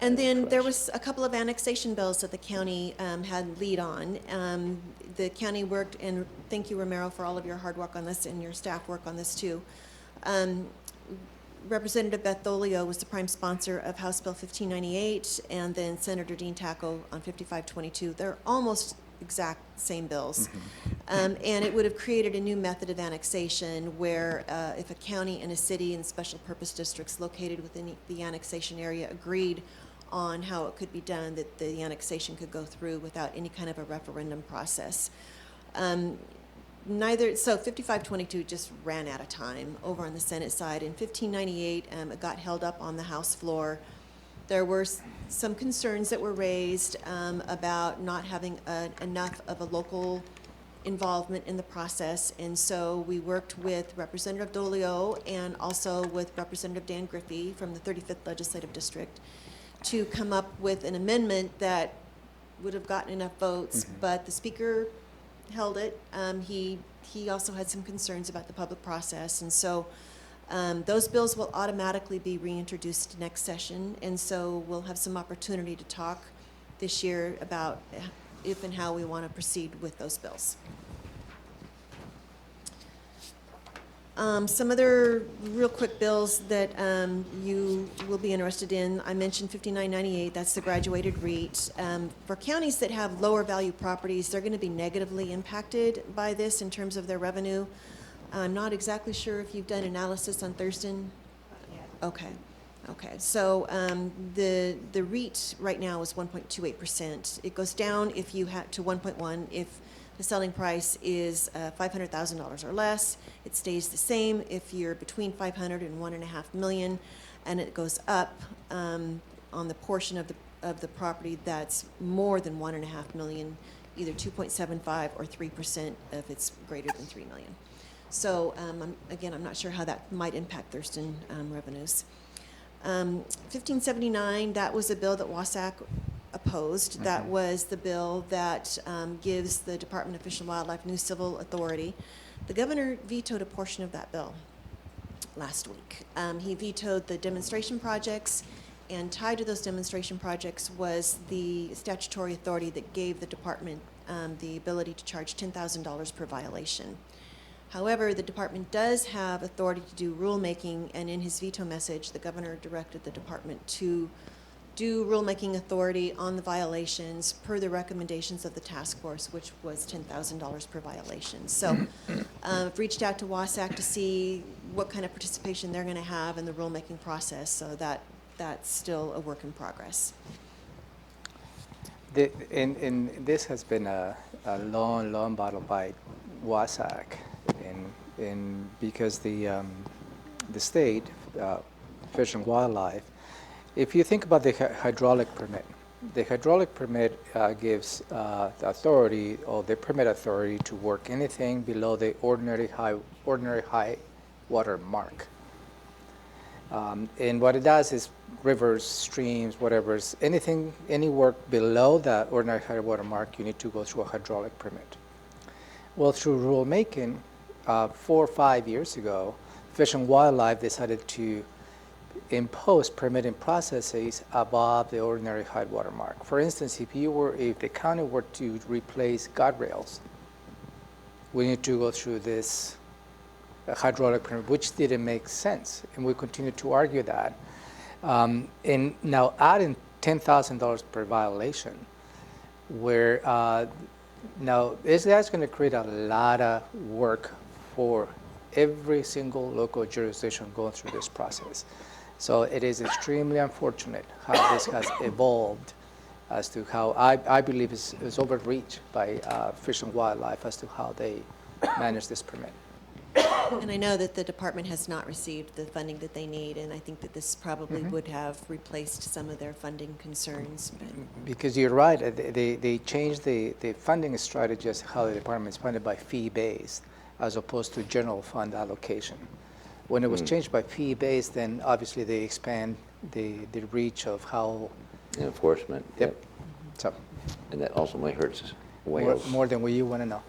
And then there was a couple of annexation bills that the county had lead on. The county worked, and thank you, Romero, for all of your hard work on this and your staff work on this too. Representative Beth Tholio was the prime sponsor of House Bill 1598, and then Senator Dean Tacko on 5522. They're almost exact same bills. And it would have created a new method of annexation where if a county and a city and special purpose districts located within the annexation area agreed on how it could be done, that the annexation could go through without any kind of a referendum process. So 5522 just ran out of time over on the Senate side. In 1598, it got held up on the House floor. There were some concerns that were raised about not having enough of a local involvement in the process, and so we worked with Representative Dolio and also with Representative Dan Griffey from the 35th Legislative District to come up with an amendment that would have gotten enough votes, but the Speaker held it. He also had some concerns about the public process, and so those bills will automatically be reintroduced next session, and so we'll have some opportunity to talk this year about if and how we want to proceed with those bills. Some other real quick bills that you will be interested in. I mentioned 5998, that's the graduated REIT. For counties that have lower value properties, they're going to be negatively impacted by this in terms of their revenue. I'm not exactly sure if you've done analysis on Thurston. Okay. So the REIT right now is 1.28%. It goes down if you had to 1.1 if the selling price is $500,000 or less. It stays the same if you're between 500 and 1.5 million, and it goes up on the portion of the property that's more than 1.5 million. either 2.75 or 3% if it's greater than 3 million. So again, I'm not sure how that might impact Thurston revenues. 1579, that was a bill that WASAC opposed. That was the bill that gives the Department of Fish and Wildlife new civil authority. The governor vetoed a portion of that bill last week. He vetoed the demonstration projects, and tied to those demonstration projects was the statutory authority that gave the department the ability to charge $10,000 per violation. However, the department does have authority to do rulemaking, and in his veto message, the governor directed the department to do rulemaking authority on the violations per the recommendations of the task force, which was $10,000 per violation. So I've reached out to WASAC to see what kind of participation they're going to have in the rulemaking process, so that's still a work in progress. This has been a long battle by WASAC, because the state, Fish and Wildlife, if you think about the hydraulic permit, the hydraulic permit gives the authority, or the permit authority, to work anything below the ordinary high water mark. And what it does is rivers, streams, whatever, any work below that ordinary high water mark, you need to go through a hydraulic permit. Well, through rulemaking, 4 or 5 years ago, Fish and Wildlife decided to impose permitting processes above the ordinary high water mark. For instance, if the county were to replace guardrails, we need to go through this hydraulic permit, which didn't make sense, and we continue to argue that. And now adding $10,000 per violation, where now that's going to create a lot of work for every single local jurisdiction going through this process. So it is extremely unfortunate how this has evolved, as to how I believe is overreach by Fish and Wildlife as to how they manage this permit. And I know that the department has not received the funding that they need, and I think that this probably would have replaced some of their funding concerns. But Because you're right, they changed the funding strategy as how the department is funded by fee-based as opposed to general fund allocation. When it was changed by fee-based, then obviously they expand the reach of how. Enforcement. Yep. So And that ultimately hurts whales. more than what you want to know.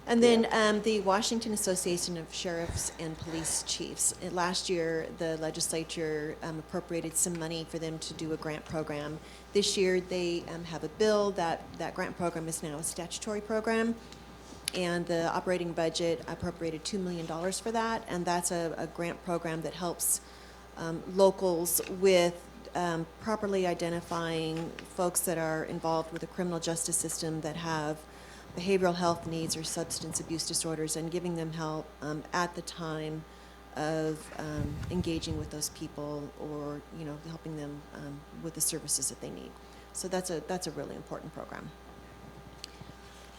And then the Washington Association of Sheriffs and Police Chiefs. Last year, the legislature appropriated some money for them to do a grant program. This year, they have a bill that grant program is now a statutory program, and the operating budget appropriated $2 million for that, and that's a grant program that helps locals with properly identifying folks that are involved with the criminal justice system that have behavioral health needs or substance abuse disorders, and giving them help at the time of engaging with those people, or helping them with the services that they need. So that's a really important program.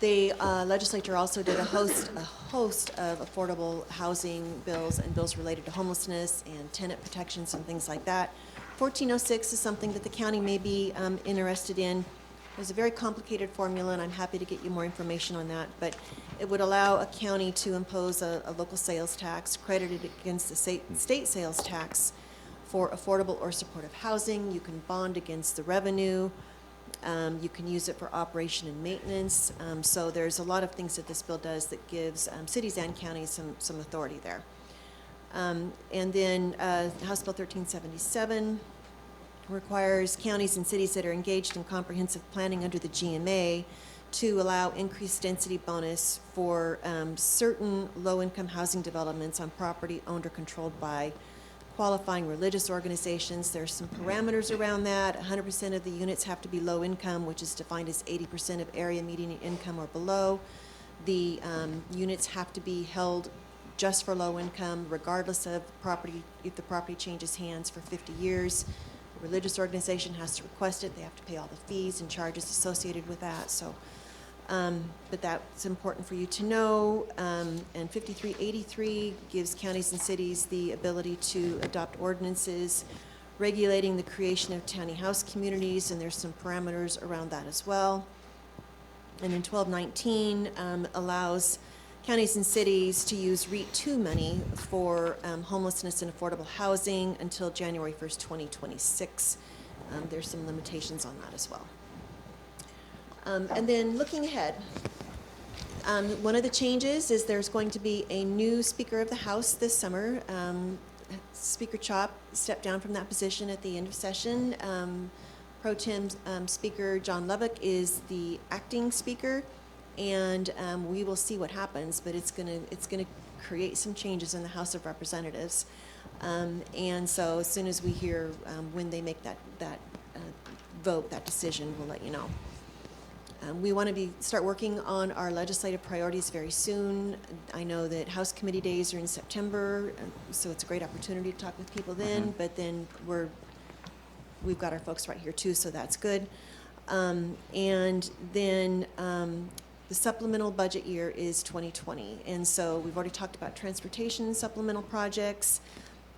The legislature also did a host of affordable housing bills and bills related to homelessness and tenant protections and things like that. 1406 is something that the county may be interested in. There's a very complicated formula, and I'm happy to get you more information on that, but it would allow a county to impose a local sales tax credited against the state sales tax for affordable or supportive housing. You can bond against the revenue. You can use it for operation and maintenance. So there's a lot of things that this bill does that gives cities and counties some authority there. And then House Bill 1377 requires counties and cities that are engaged in comprehensive planning under the GMA to allow increased density bonus for certain low-income housing developments on property owned or controlled by qualifying religious organizations. There's some parameters around that. 100% of the units have to be low income, which is defined as 80% of area median income or below. The units have to be held just for low income, regardless of property, if the property changes hands for 50 years. The religious organization has to request it. They have to pay all the fees and charges associated with that. So, but that's important for you to know. And 5383 gives counties and cities the ability to adopt ordinances regulating the creation of tiny house communities, and there's some parameters around that as well. And then 1219 allows counties and cities to use REIT 2 money for homelessness and affordable housing until January 1st, 2026. There's some limitations on that as well. And then looking ahead, one of the changes is there's going to be a new Speaker of the House this summer. Speaker Chop stepped down from that position at the end of session. Pro Tem Speaker John Lubbock is the acting speaker, and we will see what happens, but it's gonna create some changes in the House of Representatives. And so as soon as we hear when they make that vote, that decision, we'll let you know. We want to start working on our legislative priorities very soon. I know that House Committee days are in September, so it's a great opportunity to talk with people then, but then we've got our folks right here too, so that's good. And then the supplemental budget year is 2020, and so we've already talked about transportation supplemental projects.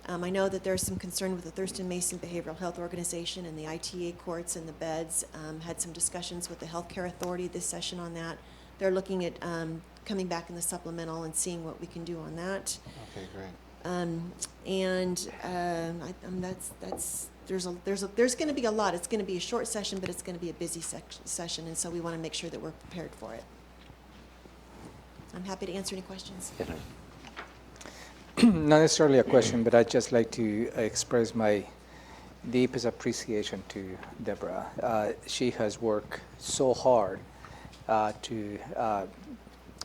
I know that there's some concern with the Thurston Mason Behavioral Health Organization and the ITA courts and the beds. Had some discussions with the Healthcare Authority this session on that. They're looking at coming back in the supplemental and seeing what we can do on that. Okay, great. There's going to be a lot. It's going to be a short session, but it's going to be a busy session, and so we want to make sure that we're prepared for it. I'm happy to answer any questions. Yes, sir. Not necessarily a question, but I'd just like to express my deepest appreciation to Deborah. She has worked so hard to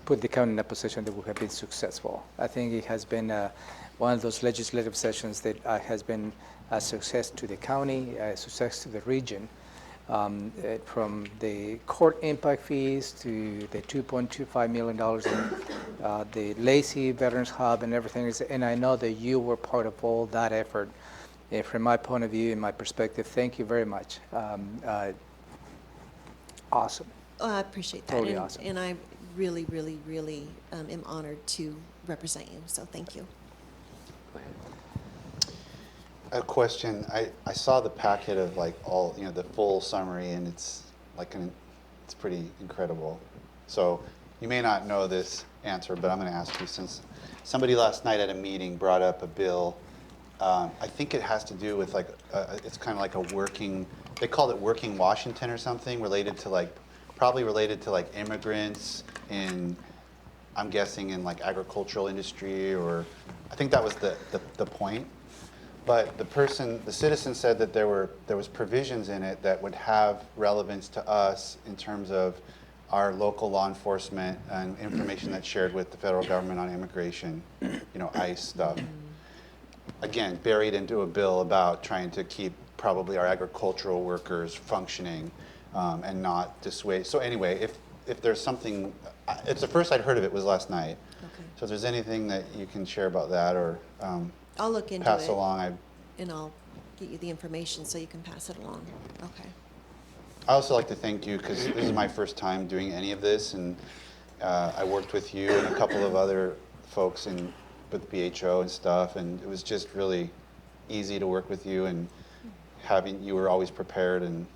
put the county in a position that we have been successful. I think it has been one of those legislative sessions that has been a success to the county, a success to the region. From the court impact fees to the $2.25 million in the Lacey Veterans Hub and everything. And I know that you were part of all that effort. And from my point of view and my perspective, thank you very much. Awesome. Oh, I appreciate that. Totally awesome. And I really, really, really am honored to represent you, so thank you. Go ahead. A question. I saw the packet of like all, the full summary, and it's like it's pretty incredible. So you may not know this answer, but I'm going to ask you, since somebody last night at a meeting brought up a bill. I think it has to do with like it's kind of like a working. They called it Working Washington or something, probably related to like immigrants in, I'm guessing in like agricultural industry, or I think that was the point. But the citizen said that there was provisions in it that would have relevance to us in terms of our local law enforcement and information that's shared with the federal government on immigration, ICE stuff. Again, buried into a bill about trying to keep probably our agricultural workers functioning and not dissuade. So anyway, if there's something, it's the first I'd heard of it was last night. Okay. So if there's anything that you can share about that or I'll look into pass it, along, and I'll get you the information so you can pass it along. Okay. I also like to thank you because this is my first time doing any of this, and I worked with you and a couple of other folks with BHO and stuff, and it was just really easy to work with you, and you were always prepared, and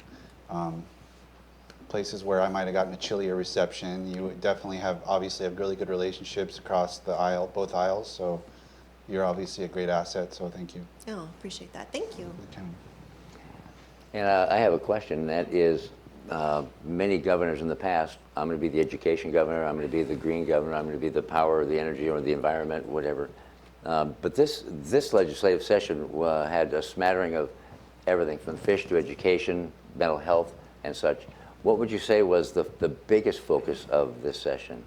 places where I might have gotten a chillier reception, you definitely obviously have really good relationships across the aisle, both aisles, so you're obviously a great asset, so thank you. Oh, appreciate that. Thank you. Okay. And I have a question. That is, many governors in the past, I'm going to be the education governor, I'm going to be the green governor, I'm going to be the power or the energy or the environment, whatever. But this legislative session had a smattering of everything from fish to education, mental health, and such. What would you say was the biggest focus of this session?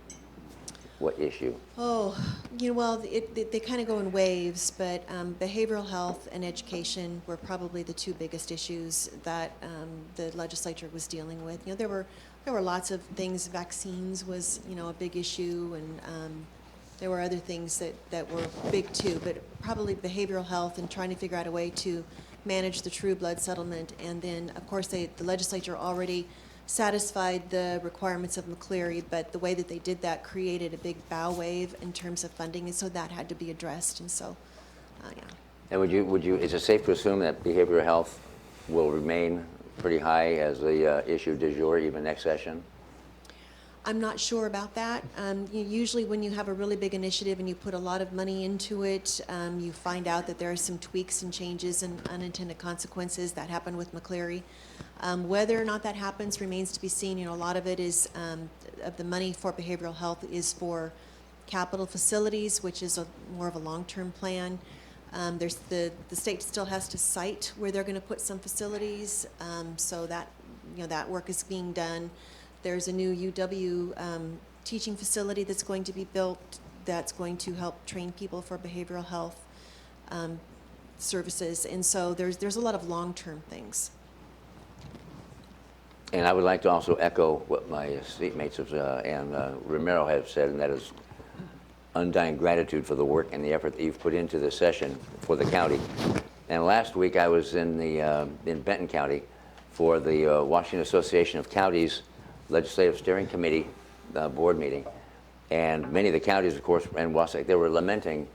What issue? Oh, well, they kind of go in waves, but behavioral health and education were probably the two biggest issues that the legislature was dealing with. There were lots of things. Vaccines was, a big issue, and there were other things that were big too, but probably behavioral health and trying to figure out a way to manage the True Blood settlement. And then, of course, the legislature already satisfied the requirements of McCleary, but the way that they did that created a big bow wave in terms of funding, and so that had to be addressed, and so, yeah. And is it safe to assume that behavioral health will remain pretty high as the issue du jour even next session? I'm not sure about that. Usually when you have a really big initiative and you put a lot of money into it, you find out that there are some tweaks and changes and unintended consequences. That happened with McCleary. Whether or not that happens remains to be seen. A lot of it is, of the money for behavioral health is for capital facilities, which is more of a long-term plan. There's the state still has to cite where they're going to put some facilities, so that that work is being done. There's a new UW teaching facility that's going to be built that's going to help train people for behavioral health services, and so there's a lot of long-term things. And I would like to also echo what my seatmates and Romero have said, and that is undying gratitude for the work and the effort that you've put into this session for the county. And last week I was in Benton County for the Washington Association of Counties Legislative Steering Committee board meeting. And many of the counties, of course, and Wasatch, they were lamenting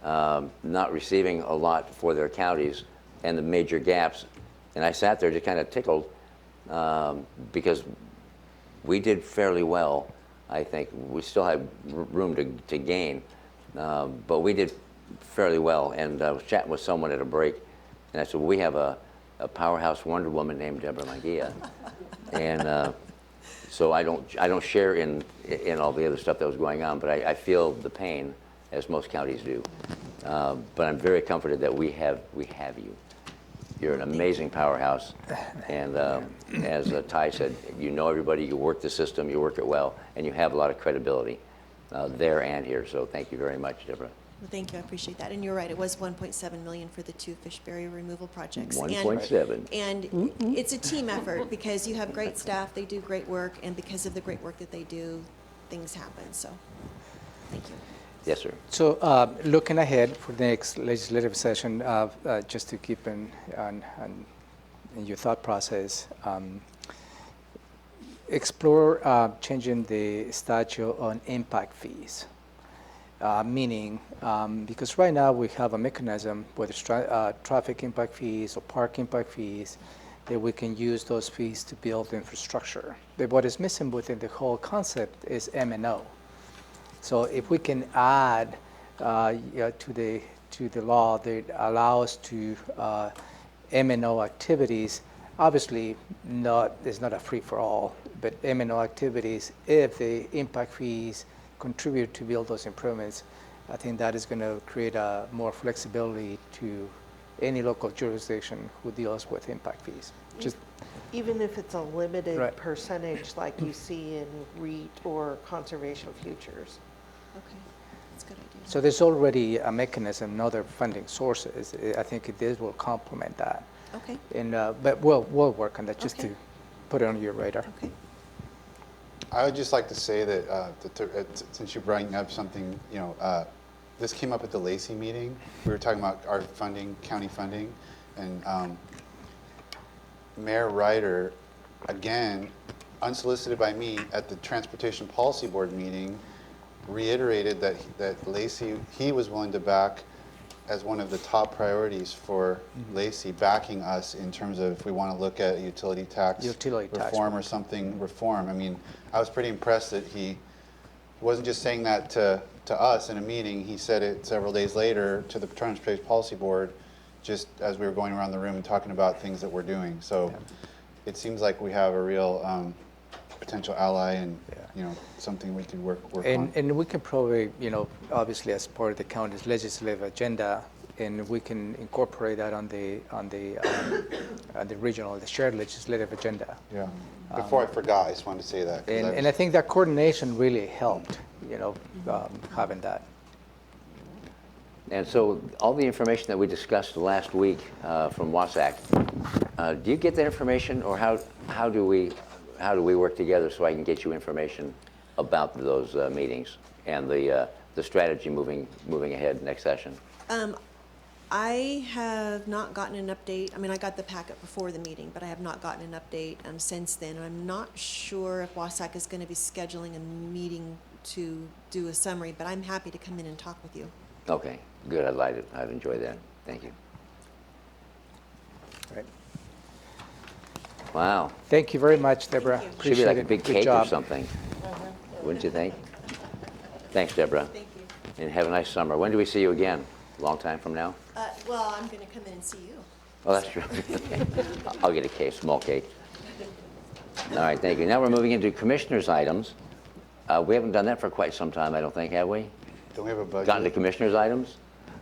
not receiving a lot for their counties and the major gaps. And I sat there just kind of tickled because we did fairly well. I think we still have room to gain, but we did fairly well. And I was chatting with someone at a break, and I said, well, we have a powerhouse Wonder Woman named Deborah Magia. And so I don't share in all the other stuff that was going on, but I feel the pain, as most counties do. But I'm very comforted that we have you. You're an amazing powerhouse, and as Ty said, you know everybody, you work the system, you work it well, and you have a lot of credibility there and here. So thank you very much, Deborah. Well, thank you. I appreciate that. And you're right. It was 1.7 million for the 2 fish barrier removal projects. 1.7. And it's a team effort because you have great staff. They do great work, and because of the great work that they do, things happen. So, thank you. Yes, sir. So looking ahead for the next legislative session, just to keep in your thought process, explore changing the statute on impact fees. Meaning, because right now we have a mechanism, whether it's traffic impact fees or park impact fees, that we can use those fees to build infrastructure. But what is missing within the whole concept is M&O. So if we can add to the law that allows to M&O activities, obviously it's not a free-for-all, but M&O activities, if the impact fees contribute to build those improvements, I think that is going to create more flexibility to any local jurisdiction who deals with impact fees. Even if it's a limited Right. percentage like you see in REIT or conservation futures. Okay, that's a good idea. So there's already a mechanism and other funding sources. I think this will complement that. Okay. And but we'll work on that just Okay. to put it on your radar. Okay. I would just like to say that since you're bringing up something, this came up at the Lacey meeting. We were talking about our funding, county funding, and Mayor Ryder, again, unsolicited by me at the Transportation Policy Board meeting, reiterated that Lacey, he was willing to back as one of the top priorities for Lacey, backing us in terms of if we want to look at utility tax reform or something reform. I mean, I was pretty impressed that he wasn't just saying that to us in a meeting. He said it several days later to the Transportation Policy Board, just as we were going around the room and talking about things that we're doing. So it seems like we have a real potential ally and something we can work on. And we can probably, obviously as part of the county's legislative agenda, and we can incorporate that on the regional, the shared legislative agenda. Yeah. Before I forgot, I just wanted to say that. And I think that coordination really helped, having that. And so all the information that we discussed last week from Wasatch, do you get that information, or how do we work together so I can get you information about those meetings and the strategy moving ahead next session? I have not gotten an update. I mean, I got the packet before the meeting, but I have not gotten an update since then. I'm not sure if WASAC is going to be scheduling a meeting to do a summary, but I'm happy to come in and talk with you. Okay, good. I'd enjoy that. Thank you. Right. Wow. Thank you very much, Deborah. you. Should be like a Appreciate it. big Good cake or job. something. Wouldn't you think? Thanks, Deborah. Thank you. And have a nice summer. When do we see you again? A long time from now? Well, I'm going to come in and see you. Oh, that's true. I'll get a cake, small cake. All right, thank you. Now we're moving into commissioners' items. We haven't done that for quite some time, I don't think, have we? Don't we have a budget? Gotten to commissioners' items?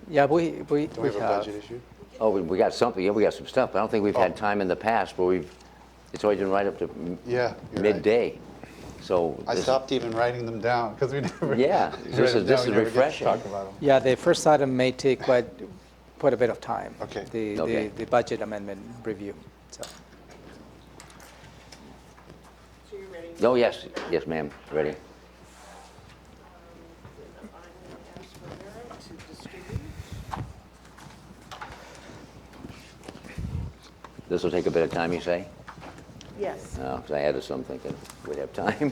Yeah, we Don't we have a have. budget issue? Oh, we got something. Yeah, we got some stuff. But I don't think we've had time in the past where it's always been right up to Yeah, you're right. midday. So I this- stopped even writing them down because we never. Yeah, we this write is them down, we never get to refreshing. Talk about them. Yeah, the first item may take quite a bit of time. Okay. Okay. The budget amendment review. So. So you're ready? Oh, yes, yes, ma'am, ready. I'm going to ask Rivera to distribute. This will take a bit of time, you say? Yes. No, because I added some thinking we'd have time.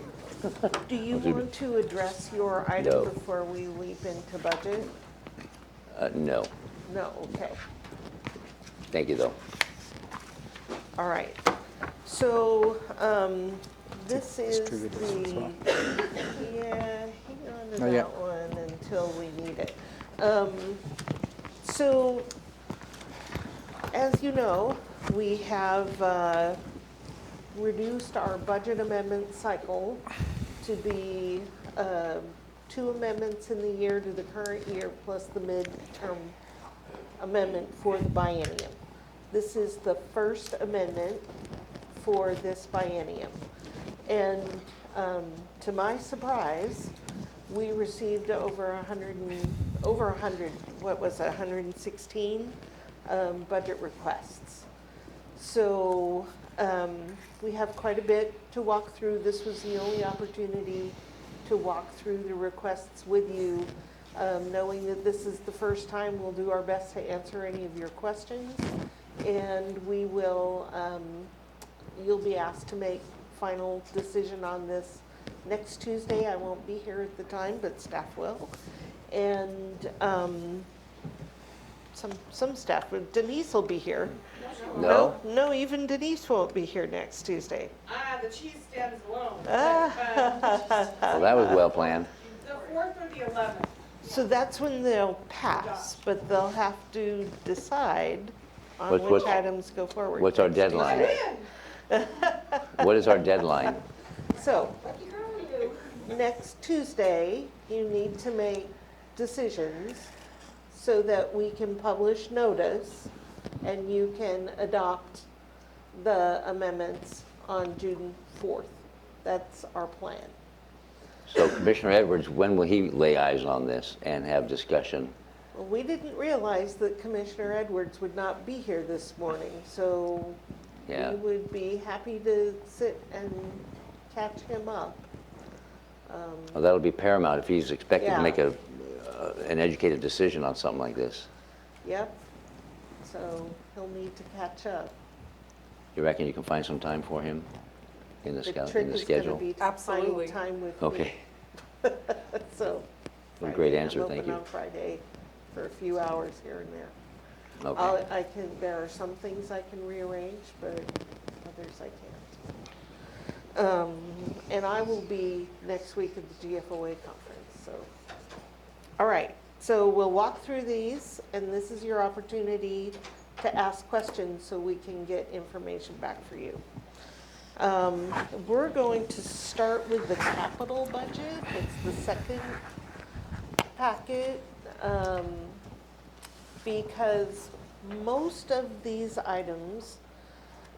Do you do- want to address your item No. before we leap into budget? No, No, okay. thank you, though. All right. So, this is Distribute this as the, well. yeah, hang on to Oh, yeah. that one until we need it. So, as you know, we have reduced our budget amendment cycle to be 2 amendments in the year to the current year plus the midterm amendment for the biennium. This is the first amendment for this biennium. And to my surprise, we received over 100, what was it, 116 budget requests. So we have quite a bit to walk through. This was the only opportunity to walk through the requests with you, knowing that this is the first time. We'll do our best to answer any of your questions. And we will, you'll be asked to make final decision on this next Tuesday. I won't be here at the time, but staff will. And some staff, Denise will be here. No? No, even Denise won't be here next Tuesday. The cheese stand is alone. Well, that was well planned. The 4th or the 11th. So that's when they'll pass, but they'll have to decide on What's- which what's- items go forward. What's our next deadline? Tuesday. What is our deadline? So, next Tuesday, you need to make decisions so that we can publish notice and you can adopt the amendments on June 4th. That's our plan. So Commissioner Edwards, when will he lay eyes on this and have discussion? Well, we didn't realize that Commissioner Edwards would not be here this morning, so Yeah. we would be happy to sit and catch him up. Well, that'll be paramount if he's expected to Yeah. make an educated decision on something like this. Yep, so he'll need to catch up. You reckon you can find some time for him in the The in trick the is gonna schedule? be to Absolutely. find time with me. Okay. So. What a great Friday, answer, I'm thank open you. on Friday for a few hours here and there. Okay. There are some things I can rearrange, but others I can't. And I will be next week at the GFOA conference, so. All right, so we'll walk through these, and this is your opportunity to ask questions so we can get information back for you. We're going to start with the capital budget. It's the second packet, because most of these items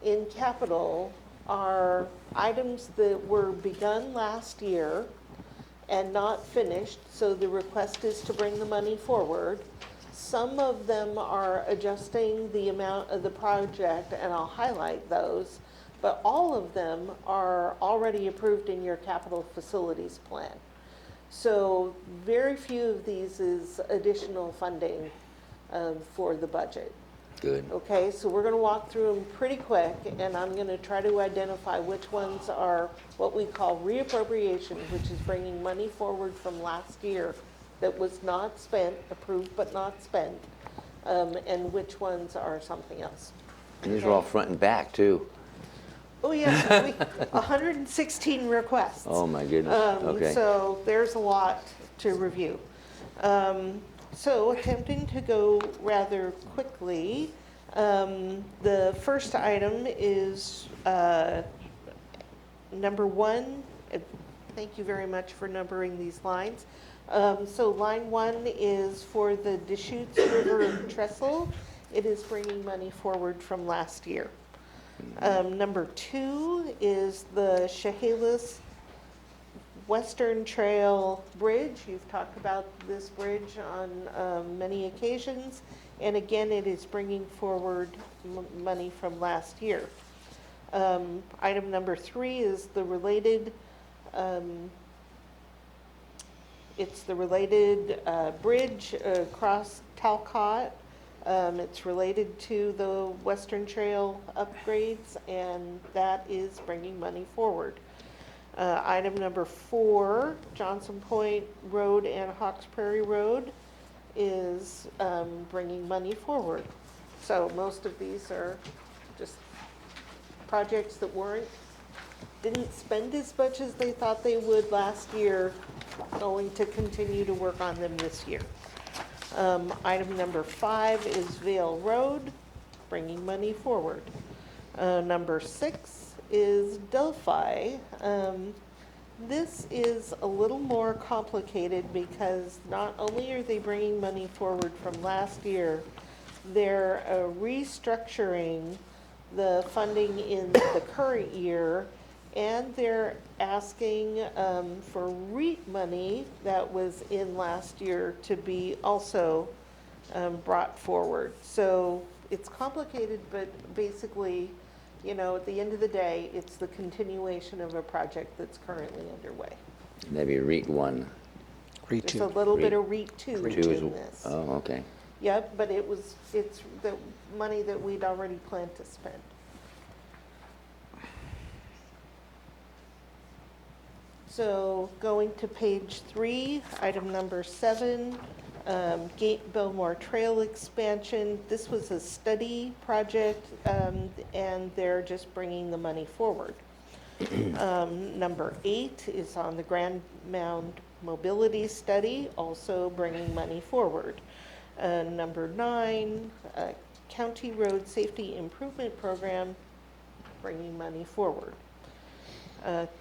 in capital are items that were begun last year and not finished, so the request is to bring the money forward. Some of them are adjusting the amount of the project, and I'll highlight those, but all of them are already approved in your capital facilities plan. So very few of these is additional funding for the budget. Good. Okay, so we're going to walk through them pretty quick, and I'm going to try to identify which ones are what we call reappropriation, which is bringing money forward from last year that was not spent, approved but not spent, and which ones are something else. And these are all front and back, too. Oh, yes, 116 requests. Oh, my goodness. Okay. So there's a lot to review. So attempting to go rather quickly, the first item is number 1. Thank you very much for numbering these lines. So line 1 is for the Deschutes River Trestle. It is bringing money forward from last year. Number 2 is the Chehalis Western Trail Bridge. You've talked about this bridge on many occasions, and again, it is bringing forward money from last year. Item number 3 is the related. It's the related bridge across Talcott. It's related to the Western Trail upgrades, and that is bringing money forward. Item number 4, Johnson Point Road and Hawks Prairie Road is bringing money forward. So most of these are just projects that didn't spend as much as they thought they would last year, going to continue to work on them this year. Item number 5 is Vale Road, bringing money forward. Number 6 is Delphi. This is a little more complicated because not only are they bringing money forward from last year, they're restructuring the funding in the current year, and they're asking for REAP money that was in last year to be also brought forward. So it's complicated, but basically, you know, at the end of the day, it's the continuation of a project that's currently underway. Maybe REIT 1. REIT There's 2. a little bit of REAP 2 REIT 2 is, in this. oh, okay. Yep, but it's the money that we'd already planned to spend. So going to page 3, item number 7, Gate Belmore Trail expansion. This was a study project, and they're just bringing the money forward. Number 8 is on the Grand Mound Mobility Study, also bringing money forward. Number 9, County Road Safety Improvement Program, bringing money forward.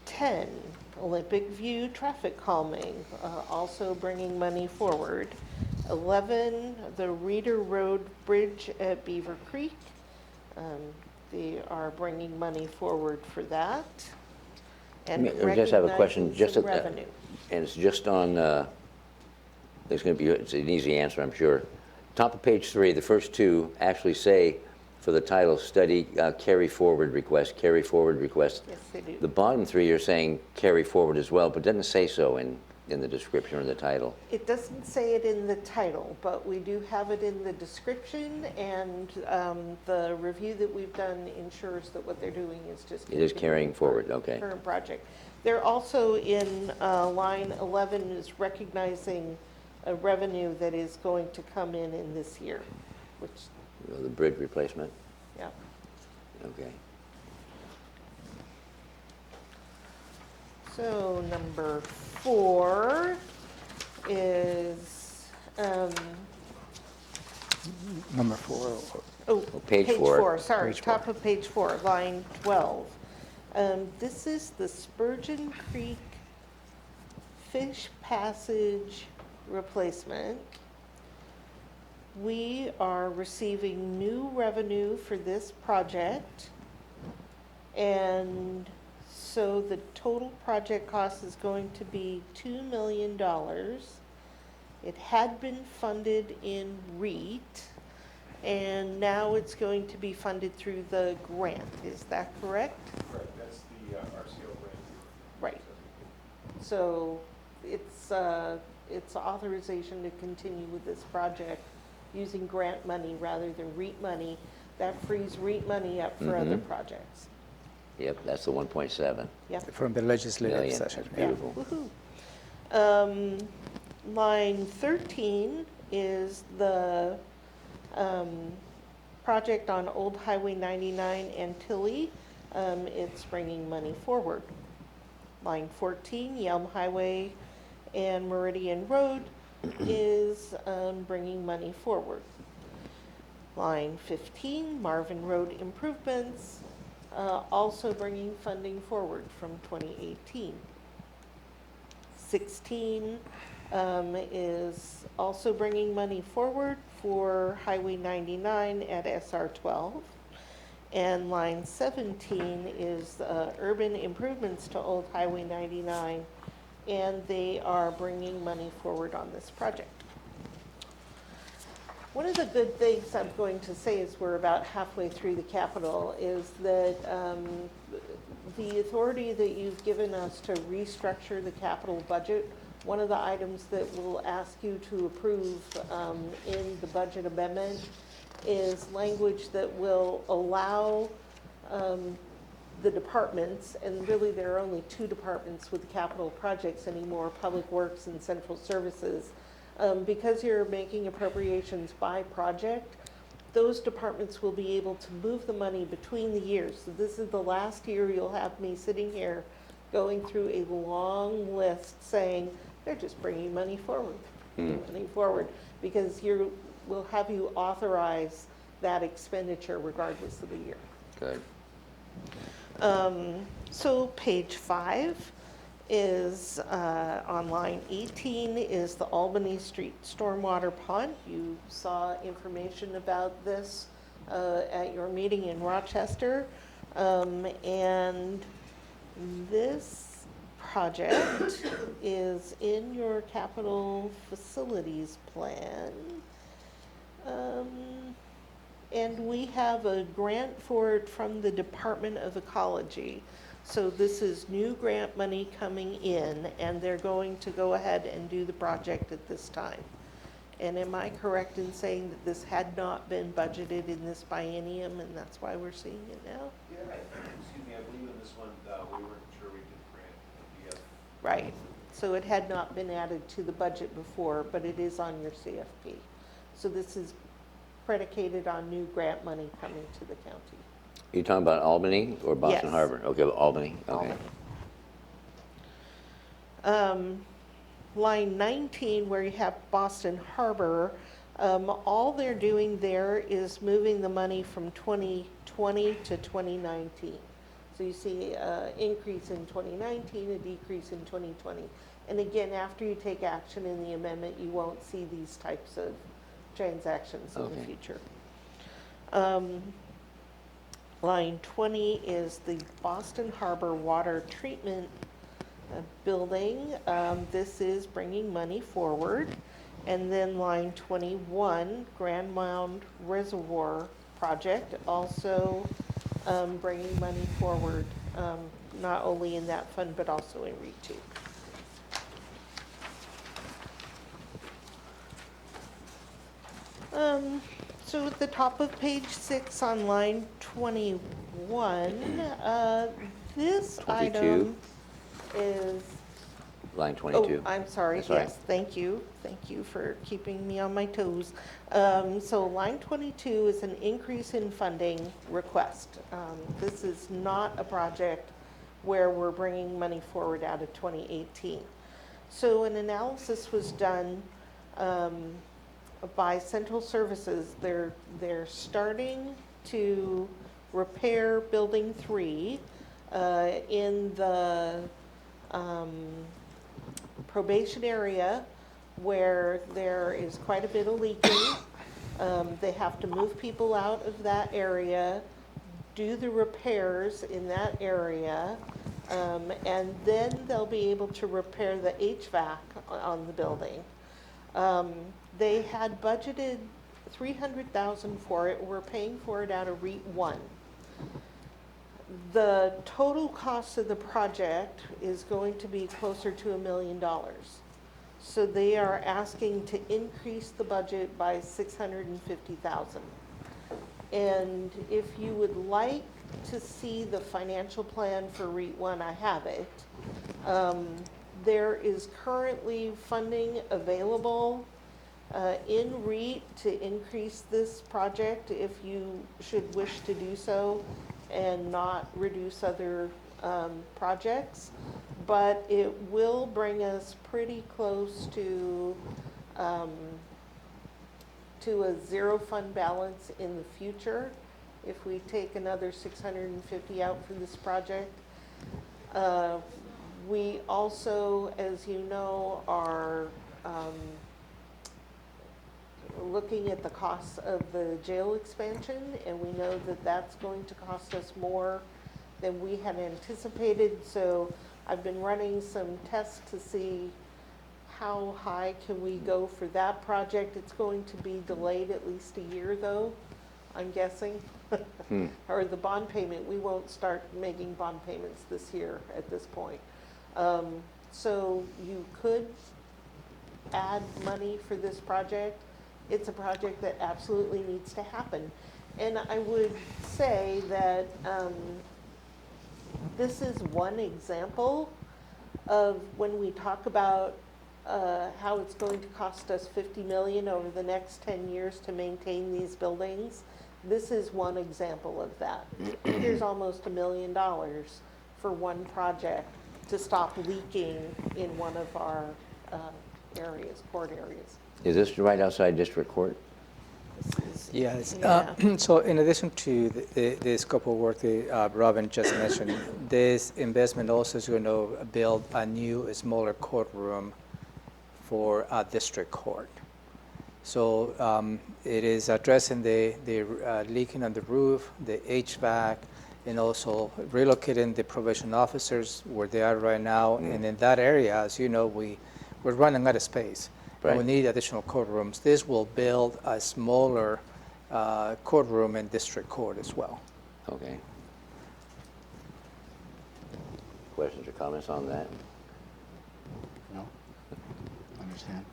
10, Olympic View Traffic Calming, also bringing money forward. 11, the Reeder Road Bridge at Beaver Creek. They are bringing money forward for that. And I just have a question, recognizing just some at, revenue. and it's just on, it's an easy answer, I'm sure. Top of page 3, the first 2 actually say, for the title, study carry forward request, carry forward request. Yes, they do. The bottom 3 are saying carry forward as well, but doesn't say so in the description or the title. It doesn't say it in the title, but we do have it in the description, and the review that we've done ensures that what they're doing is just. It is carrying forward, okay. Current project. They're also in line 11 is recognizing a revenue that is going to come in this year, which, The bridge replacement, yeah. okay. So number 4 is, Number 4. oh, page 4. Sorry, Page top 4. of page 4, line 12. This is the Spurgeon Creek Fish Passage replacement. We are receiving new revenue for this project, and so the total project cost is going to be $2 million. It had been funded in REIT, and now it's going to be funded through the grant. Is that correct? Correct, that's the RCO grant. Right. So it's authorization to continue with this project using grant money rather than REIT money. That frees REIT money up for other projects. Yep, that's the 1.7 Yep. From the legislative million. session. That's Yeah. beautiful. Woohoo. Line 13 is the Project on Old Highway 99 and Tilly, it's bringing money forward. Line 14, Yelm Highway and Meridian Road is bringing money forward. Line 15, Marvin Road improvements, also bringing funding forward from 2018. 16 is also bringing money forward for Highway 99 at SR 12. And line 17 is urban improvements to Old Highway 99, and they are bringing money forward on this project. One of the good things I'm going to say is we're about halfway through the capital is that the authority that you've given us to restructure the capital budget, one of the items that we'll ask you to approve in the budget amendment is language that will allow the departments, and really there are only two departments with capital projects anymore, Public Works and Central Services. Because you're making appropriations by project, those departments will be able to move the money between the years. So this is the last year you'll have me sitting here going through a long list saying, they're just bringing money forward, because we'll have you authorize that expenditure regardless of the year. Good. So page 5 is on line 18 is the Albany Street Stormwater Pond. You saw information about this at your meeting in Rochester. And this project is in your capital facilities plan. And we have a grant for it from the Department of Ecology. So this is new grant money coming in, and they're going to go ahead and do the project at this time. And am I correct in saying that this had not been budgeted in this biennium, and that's why we're seeing it now? Yeah, excuse me, I believe in this one, we weren't sure we could grant a BF. Right. So it had not been added to the budget before, but it is on your CFP. So this is predicated on new grant money coming to the county. You talking about Albany or Boston Yes. Harbor? Okay, Albany. Okay. Albany. Line 19, where you have Boston Harbor, all they're doing there is moving the money from 2020 to 2019. So you see an increase in 2019, a decrease in 2020. And again, after you take action in the amendment, you won't see these types of transactions in the future. Line 20 is the Boston Harbor Water Treatment Building. This is bringing money forward. And then line 21, Grand Mound Reservoir Project, also bringing money forward, not only in that fund, but also in REIT 2. So at the top of page 6 on line 21, this 22. item is, Line 22. oh, I'm sorry, That's all right. yes, thank you. Thank you for keeping me on my toes. So line 22 is an increase in funding request. This is not a project where we're bringing money forward out of 2018. So an analysis was done by Central Services. They're starting to repair Building 3 in the probation area where there is quite a bit of leaking. They have to move people out of that area, do the repairs in that area, and then they'll be able to repair the HVAC on the building. They had budgeted $300,000 for it. We're paying for it out of REIT 1. The total cost of the project is going to be closer to $1 million. So they are asking to increase the budget by $650,000. And if you would like to see the financial plan for REIT 1, I have it. There is currently funding available in REIT to increase this project if you should wish to do so and not reduce other projects. But it will bring us pretty close to a zero fund balance in the future if we take another 650 out for this project. We also, as you know, are looking at the costs of the jail expansion, and we know that that's going to cost us more than we had anticipated. So I've been running some tests to see how high can we go for that project. It's going to be delayed at least a year, though, I'm guessing. Or the bond payment, we won't start making bond payments this year at this point. So you could add money for this project. It's a project that absolutely needs to happen. And I would say that this is one example of when we talk about how it's going to cost us $50 million over the next 10 years to maintain these buildings. This is one example of that. Here's almost $1 million for one project to stop leaking in one of our areas, court areas. Is this right outside district court? Yes. Yeah. So in addition to the scope of work that Robin just mentioned, this investment also is going to build a new, smaller courtroom for a district court. So it is addressing the leaking on the roof, the HVAC, and also relocating the probation officers where they are right now. And in that area, as you know, we're running out of space. Right. And we need additional courtrooms. This will build a smaller courtroom in district court as well. Okay. Questions or comments on that? No? Understand?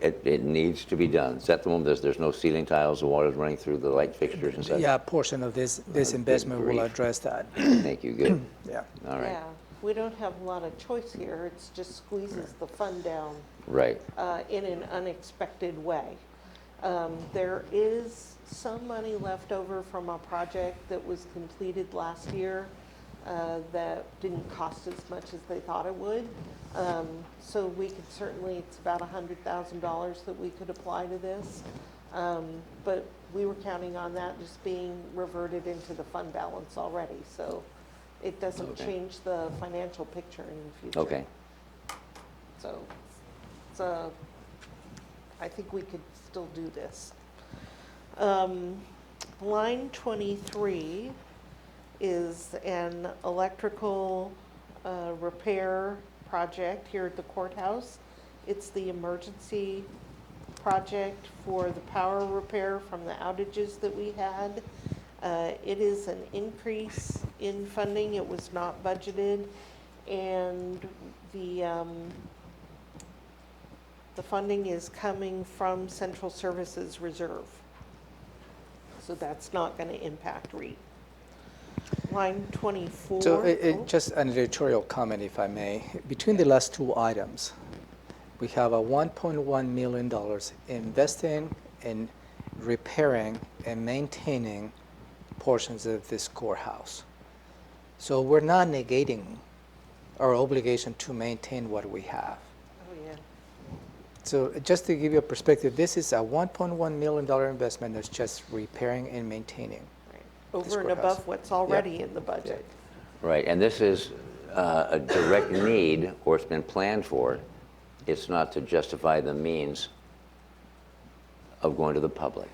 It needs to be done. It's at the moment, there's no ceiling tiles, the water's running through the light fixtures and such. Yeah, a portion of this Good investment will grief. address that. Thank you, good. Yeah. All right, Yeah, we don't have a lot of choice here. It's just squeezes the fund down right. in an unexpected way. There is some money left over from a project that was completed last year that didn't cost as much as they thought it would. So we could certainly, it's about $100,000 that we could apply to this. But we were counting on that just being reverted into the fund balance already. So it doesn't Okay. change the financial picture in the future. Okay. So I think we could still do this. Line 23 is an electrical repair project here at the courthouse. It's the emergency project for the power repair from the outages that we had. It is an increase in funding. It was not budgeted, and the funding is coming from Central Services Reserve. So that's not going to impact REIT. Line 24. So just an editorial comment, if I may. Between the last two items, we have a $1.1 million investing in repairing and maintaining portions of this courthouse. So we're not negating our obligation to maintain what we have. Oh, yeah. So just to give you a perspective, this is a $1.1 million investment that's just repairing and maintaining. Over and courthouse. above what's already in the budget. Right, and this is a direct need, or it's been planned for. It's not to justify the means of going to the public.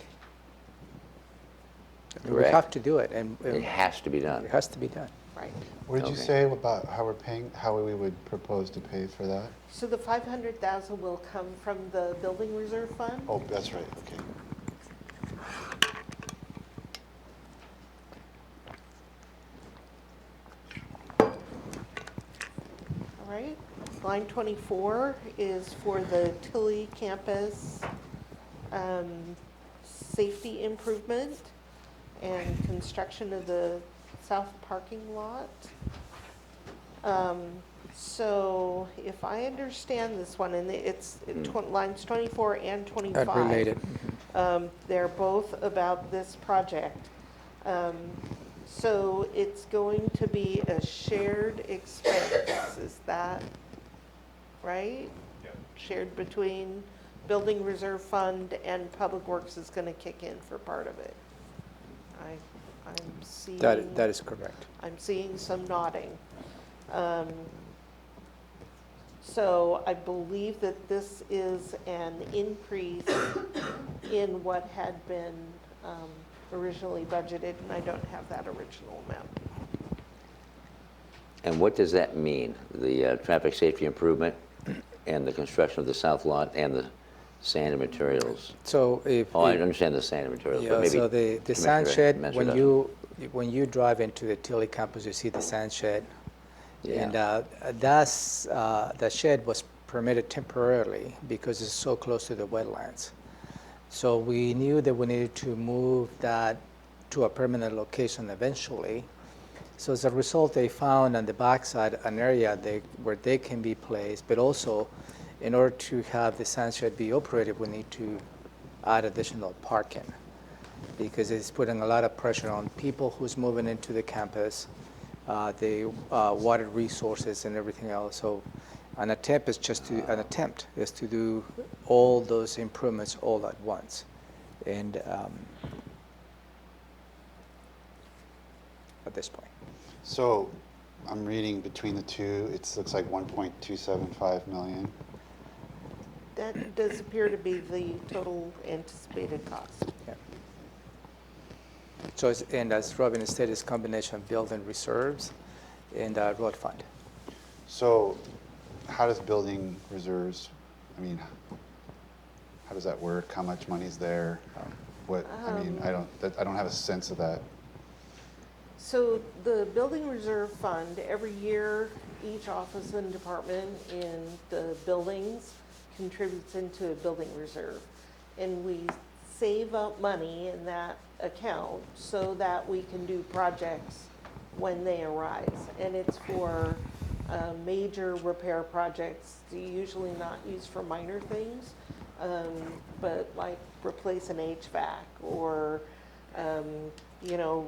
We Correct. have to do it, and It has to be done. it has to be done. Right. What did you Okay. say about how we're paying, how we would propose to pay for that? So the 500,000 will come from the building reserve fund? Oh, that's right, okay. All right. Line 24 is for the Tilly campus safety improvement and construction of the south parking lot. So if I understand this one, and it's lines 24 and 25. Related. They're both about this project. So it's going to be a shared expense, is that right? Yeah. Shared between Building Reserve Fund and Public Works is going to kick in for part of it. I'm seeing. That is correct. I'm seeing some nodding. So I believe that this is an increase in what had been originally budgeted, and I don't have that original amount. And what does that mean? The traffic safety improvement and the construction of the south lot and the sand and materials? So if Oh, I understand the sand and materials, but yeah, maybe. so the Commissioner sand shed, Master when doesn't. you drive into the Tilly campus, you see the sand shed. Yeah. And that shed was permitted temporarily because it's so close to the wetlands. So we knew that we needed to move that to a permanent location eventually. So as a result, they found on the backside an area where they can be placed, but also in order to have the sand shed be operated, we need to add additional parking because it's putting a lot of pressure on people who's moving into the campus, the water resources and everything else. So an attempt is to do all those improvements all at once. And at this point. So I'm reading between the two, it looks like 1.275 million. That does appear to be the total anticipated cost. Yeah. So, and as Robin stated, it's a combination of building reserves and road fund. So how does building reserves, how does that work? How much money's there? I don't have a sense of that. So the Building Reserve Fund, every year, each office and department in the buildings contributes into a building reserve. And we save up money in that account so that we can do projects when they arise. And it's for major repair projects, usually not used for minor things, but like replace an HVAC or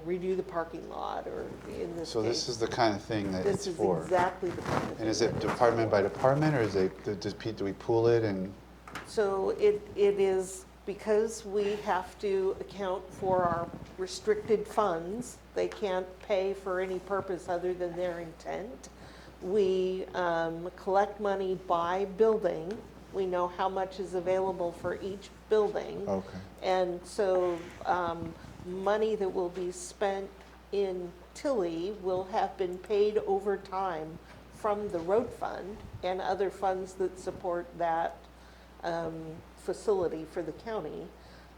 redo the parking lot, or in this So case. this is the kind of thing that it's for. This is exactly the kind of thing. And is it department by department, or do we pool it and? So it is, because we have to account for our restricted funds, they can't pay for any purpose other than their intent. We collect money by building. We know how much is available for each building. Okay. And so money that will be spent in Tilly will have been paid over time from the road fund and other funds that support that facility for the county.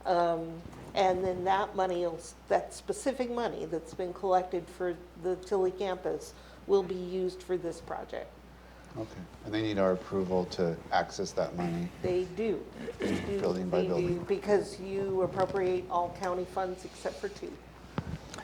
And then that money, that specific money that's been collected for the Tilly campus will be used for this project. Okay. And they need our approval to access that money? They do. Building by They do, building. because you appropriate all county funds except for two.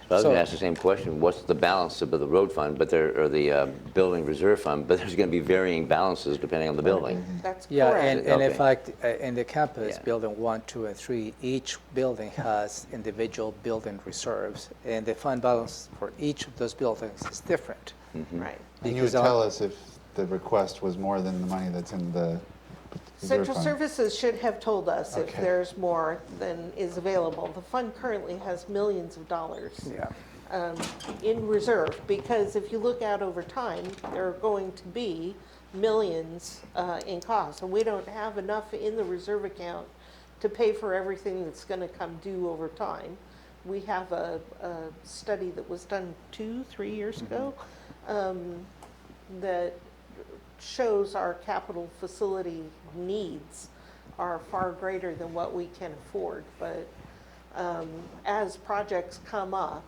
So I was going So- to ask the same question. What's the balance of the road fund, or the building reserve fund? But there's going to be varying balances depending on the building. That's Yeah, correct. and in Okay. fact, in the campus, Yeah. building 1, 2, and 3, each building has individual building reserves, and the fund balance for each of those buildings is different. Right. And you would Because on- tell us if the request was more than the money that's in the reserve Central fund? Services should have told us if Okay. there's more than is available. The fund currently has millions of dollars Yeah. in reserve, because if you look out over time, there are going to be millions in costs. And we don't have enough in the reserve account to pay for everything that's going to come due over time. We have a study that was done 2-3 years ago that shows our capital facility needs are far greater than what we can afford. But as projects come up,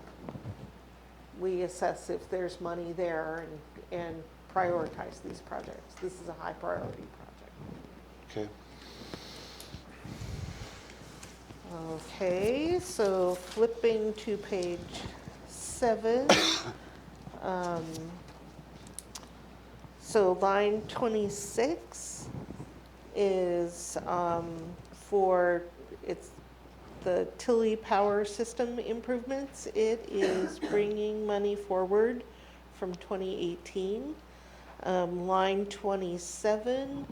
we assess if there's money there and prioritize these projects. This is a high priority project. Okay. Okay, so flipping to page 7. So line 26 is for, it's the Tilly Power System improvements. It is bringing money forward from 2018. Line 27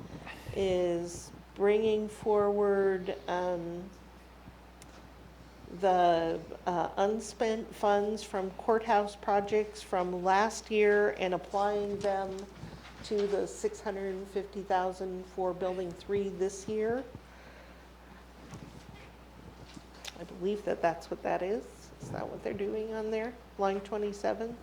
is bringing forward the unspent funds from courthouse projects from last year and applying them to the $650,000 for Building 3 this year. I believe that that's what that is. Is that what they're doing on there? Line 27?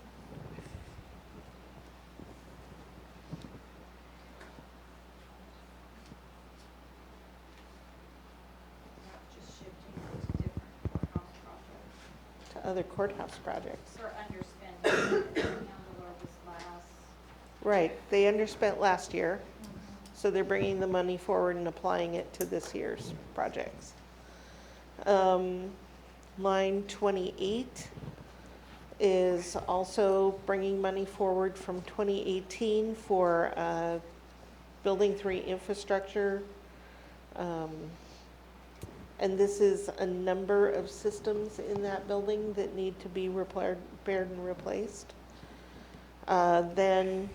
Just shifting to different courthouse projects. To other courthouse projects. For underspending, Angela was last. Right, they underspent last year, so they're bringing the money forward and applying it to this year's projects. Line 28 is also bringing money forward from 2018 for Building 3 infrastructure. And this is a number of systems in that building that need to be repaired and replaced. Then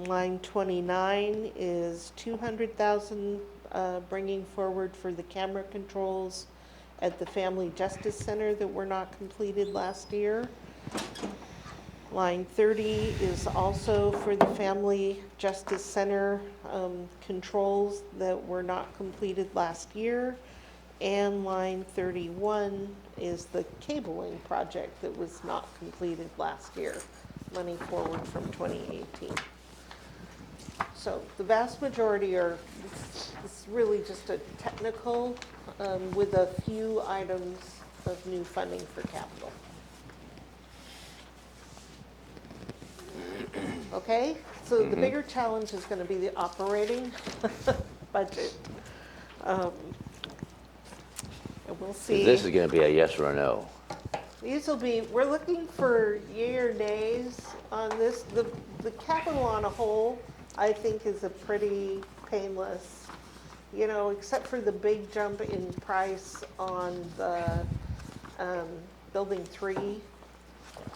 line 29 is 200,000 bringing forward for the camera controls at the Family Justice Center that were not completed last year. Line 30 is also for the Family Justice Center controls that were not completed last year. And line 31 is the cabling project that was not completed last year, money forward from 2018. So the vast majority are, it's really just a technical with a few items of new funding for capital. Okay, so the bigger challenge is going to be the operating budget. And we'll see. This is going to be a yes or a no. These will be, we're looking for yay or nays on this. The capital on a whole, I think, is a pretty painless, you know, except for the big jump in price on the Building 3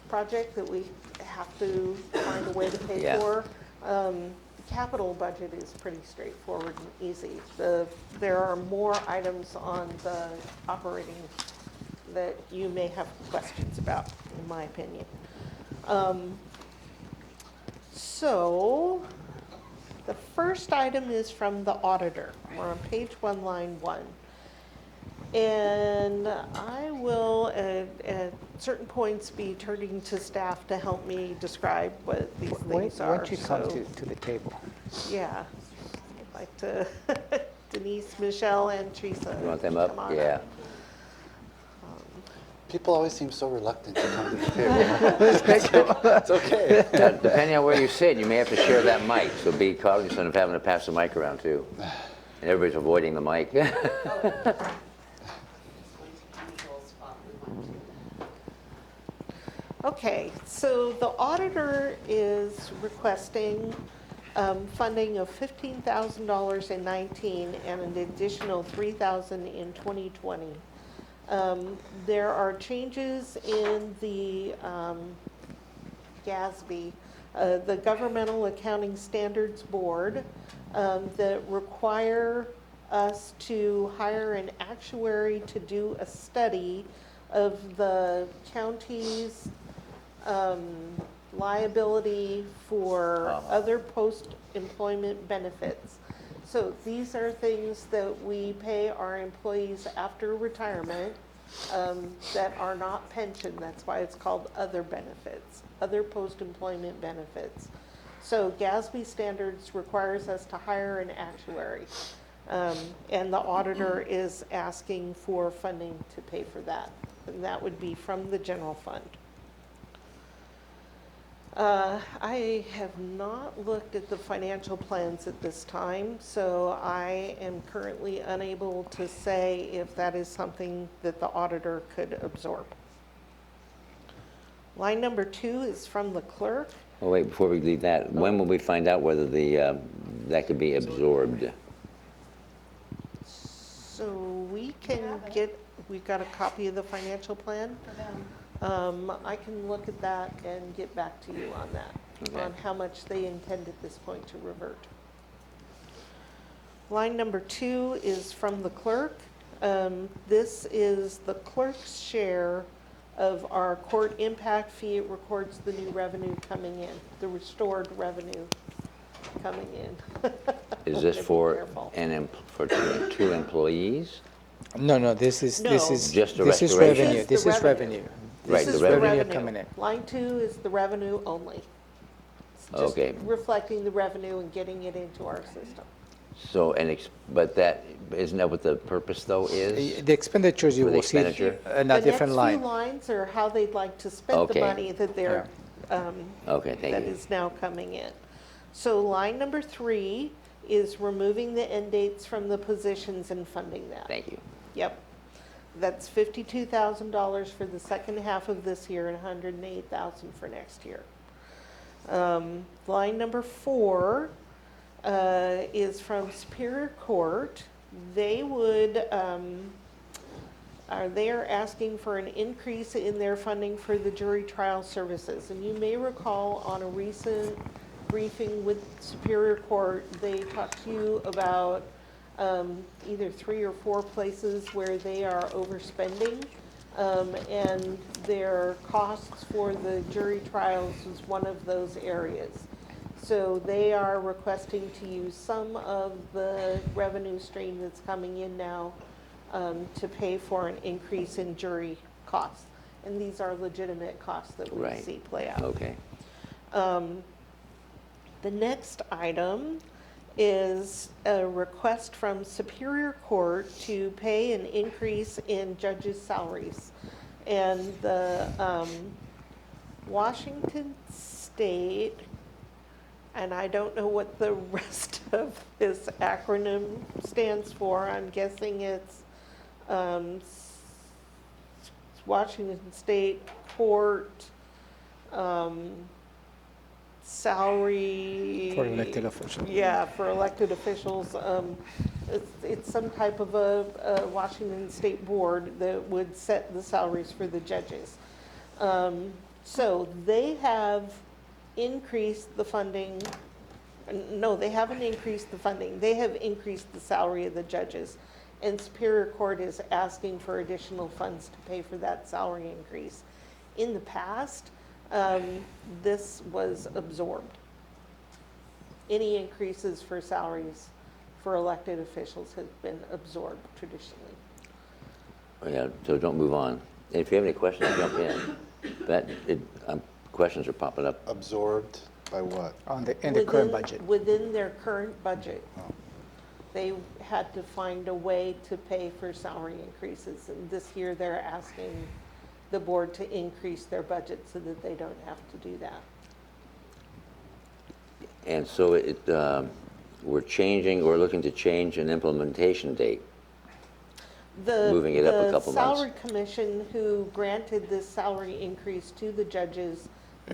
project that we have to find a way to pay Yeah. for. Capital budget is pretty straightforward and easy. There are more items on the operating that you may have questions about, in my opinion. So the first item is from the auditor. We're on page 1, line 1. And I will, at certain points, be turning to staff to help me describe what these things are. Why don't you come So, to the table? yeah, I'd like to, Denise, Michelle, and Teresa. You want them come up? on Yeah. People always seem so reluctant to come to the table. It's okay. Now, depending on where you sit, you may have to share that mic, so be cognizant of having to pass the mic around too. And everybody's avoiding the mic. Okay, so the auditor is requesting funding of $15,000 in 19 and an additional $3,000 in 2020. There are changes in the GASB, the Governmental Accounting Standards Board, that require us to hire an actuary to do a study of the county's liability for other post-employment benefits. So these are things that we pay our employees after retirement that are not pension. That's why it's called other benefits, other post-employment benefits. So GASB standards requires us to hire an actuary. And the auditor is asking for funding to pay for that. And that would be from the general fund. I have not looked at the financial plans at this time, so I am currently unable to say if that is something that the auditor could absorb. Line number 2 is from the clerk. Oh, wait, before we leave that, when will we find out whether that could be absorbed? So we can we've got a copy of the financial plan. I can look at that and get back to you on that, Okay. on how much they intend at this point to revert. Line number 2 is from the clerk. This is the clerk's share of our court impact fee. It records the new revenue coming in, the restored revenue coming in. Is I'm this gonna be for careful. for two employees? No, this is Just a this is restoration? revenue. This is This the is revenue. revenue. Right, This the is the revenue revenue. coming in. Line 2 is the revenue only. It's just Okay. reflecting the revenue and getting it into our system. So, but isn't that what the purpose though is? The expenditures you For the will see expenditure? in a different The line. next few lines are how they'd like to spend the Okay. money that they're, Okay, thank that you. is now coming in. So line number 3 is removing the end dates from the positions and funding that. Thank you. Yep. That's $52,000 for the second half of this year and $108,000 for next year. Line number 4 is from Superior Court. They are asking for an increase in their funding for the jury trial services. And you may recall on a recent briefing with Superior Court, they talked to you about either 3 or 4 places where they are overspending. And their costs for the jury trials was one of those areas. So they are requesting to use some of the revenue stream that's coming in now to pay for an increase in jury costs. And these are legitimate costs that we Right. see play out. Okay. The next item is a request from Superior Court to pay an increase in judges' salaries. And the Washington State, and I don't know what the rest of this acronym stands for. I'm guessing it's Washington State Court salary. For elected officials. Yeah, for elected officials. It's some type of a Washington State board that would set the salaries for the judges. So they have increased the funding. No, they haven't increased the funding. They have increased the salary of the judges. And Superior Court is asking for additional funds to pay for that salary increase. In the past, this was absorbed. Any increases for salaries for elected officials have been absorbed traditionally. Yeah, so don't move on. If you have any questions, jump in. Questions are popping up. Absorbed by what? In the current budget. Within their current budget. Oh. They had to find a way to pay for salary increases. And this year, they're asking the board to increase their budget so that they don't have to do that. And so we're looking to change an implementation date. Moving it up a couple The months. salary commission who granted this salary increase to the judges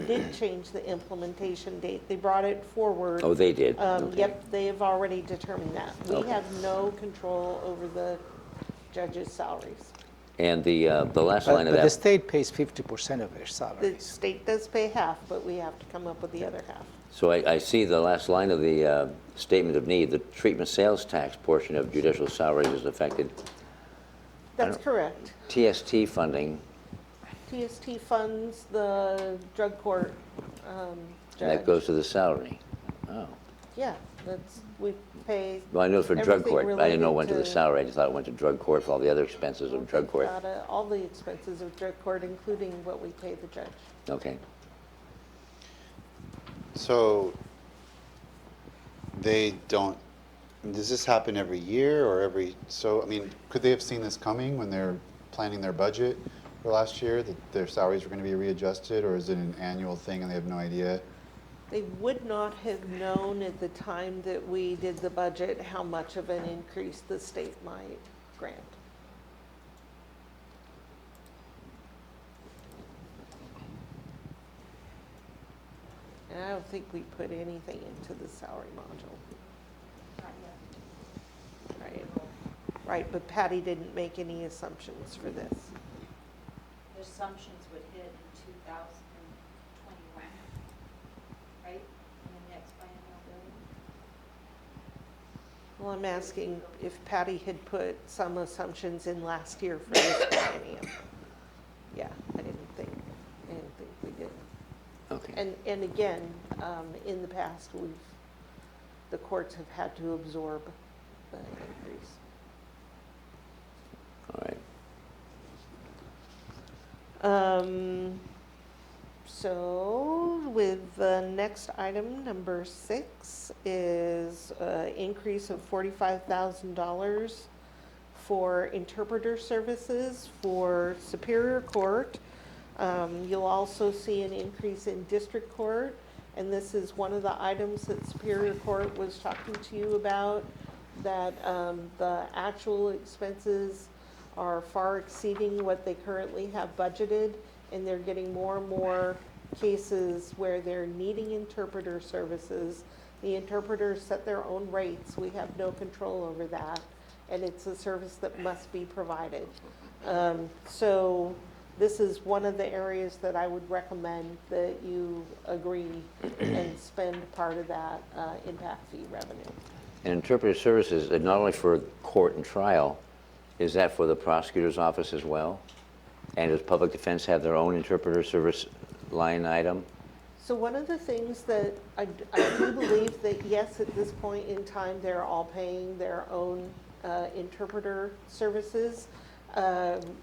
did change the implementation date. They brought it forward. Oh, they did? Okay. Yep, they have already determined that. We Okay. have no control over the judges' salaries. And the last line of But the that, state pays 50% of their The salaries. state does pay half, but we have to come up with the other half. so I see the last line of the statement of need, the treatment sales tax portion of judicial salaries is affected. That's correct. TST funding, TST funds the drug court and judge. that goes to the salary. Oh. Yeah, we pay. Well, I know for drug everything court, I didn't know it went to the related salary, I just thought it went to drug court for all the other expenses of drug court. All the expenses of drug court, including what we pay the judge. Okay. So they don't, does this happen every year or I mean, could they have seen this coming when they're planning their budget for last year, that their salaries were going to be readjusted, or is it an annual thing and they have no idea? They would not have known at the time that we did the budget how much of an increase the state might grant. don't think we put anything into the salary module. Not yet. Right, right, but Patty didn't make any assumptions for this. The assumptions would hit in 2021, right? In the next biennial billing. Well, I'm asking if Patty had put some assumptions in last year for this biennium. Yeah, I didn't think we did. Okay. And again, in the past, the courts have had to absorb the increase. All right. So with the next item, number 6, is increase of $45,000 for interpreter services for Superior Court. You'll also see an increase in District Court, and this is one of the items that Superior Court was talking to you about, that the actual expenses are far exceeding what they currently have budgeted, and they're getting more and more cases where they're needing interpreter services. The interpreters set their own rates. We have no control over that, and it's a service that must be provided. So this is one of the areas that I would recommend that you agree and spend part of that impact fee revenue. And interpreter services, not only for court and trial, is that for the prosecutor's office as well? And does public defense have their own interpreter service line item? So one of the things that I do believe that, yes, at this point in time, they're all paying their own interpreter services.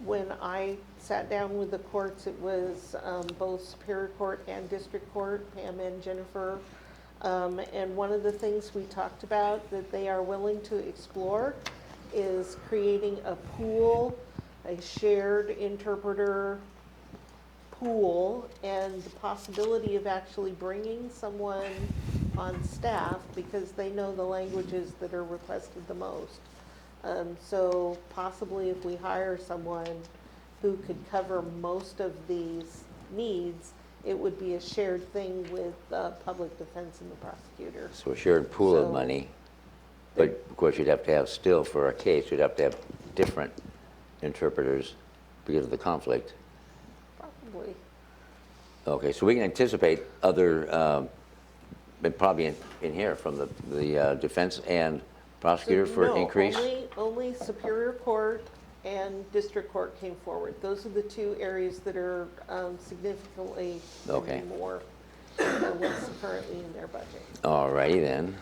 When I sat down with the courts, it was both Superior Court and District Court, Pam and Jennifer. And one of the things we talked about that they are willing to explore is creating a pool, a shared interpreter pool, and the possibility of actually bringing someone on staff because they know the languages that are requested the most. So possibly if we hire someone who could cover most of these needs, it would be a shared thing with public defense and the prosecutor. So a shared pool of So- money. But of course, you'd have to have still for a case, you'd have to have different interpreters because of the conflict. Probably. Okay, so we can anticipate other, but probably in here from the defense and prosecutor for No, increase? only Superior Court and District Court came forward. Those are the two areas that are significantly Okay. more than what's currently in their budget. All righty then.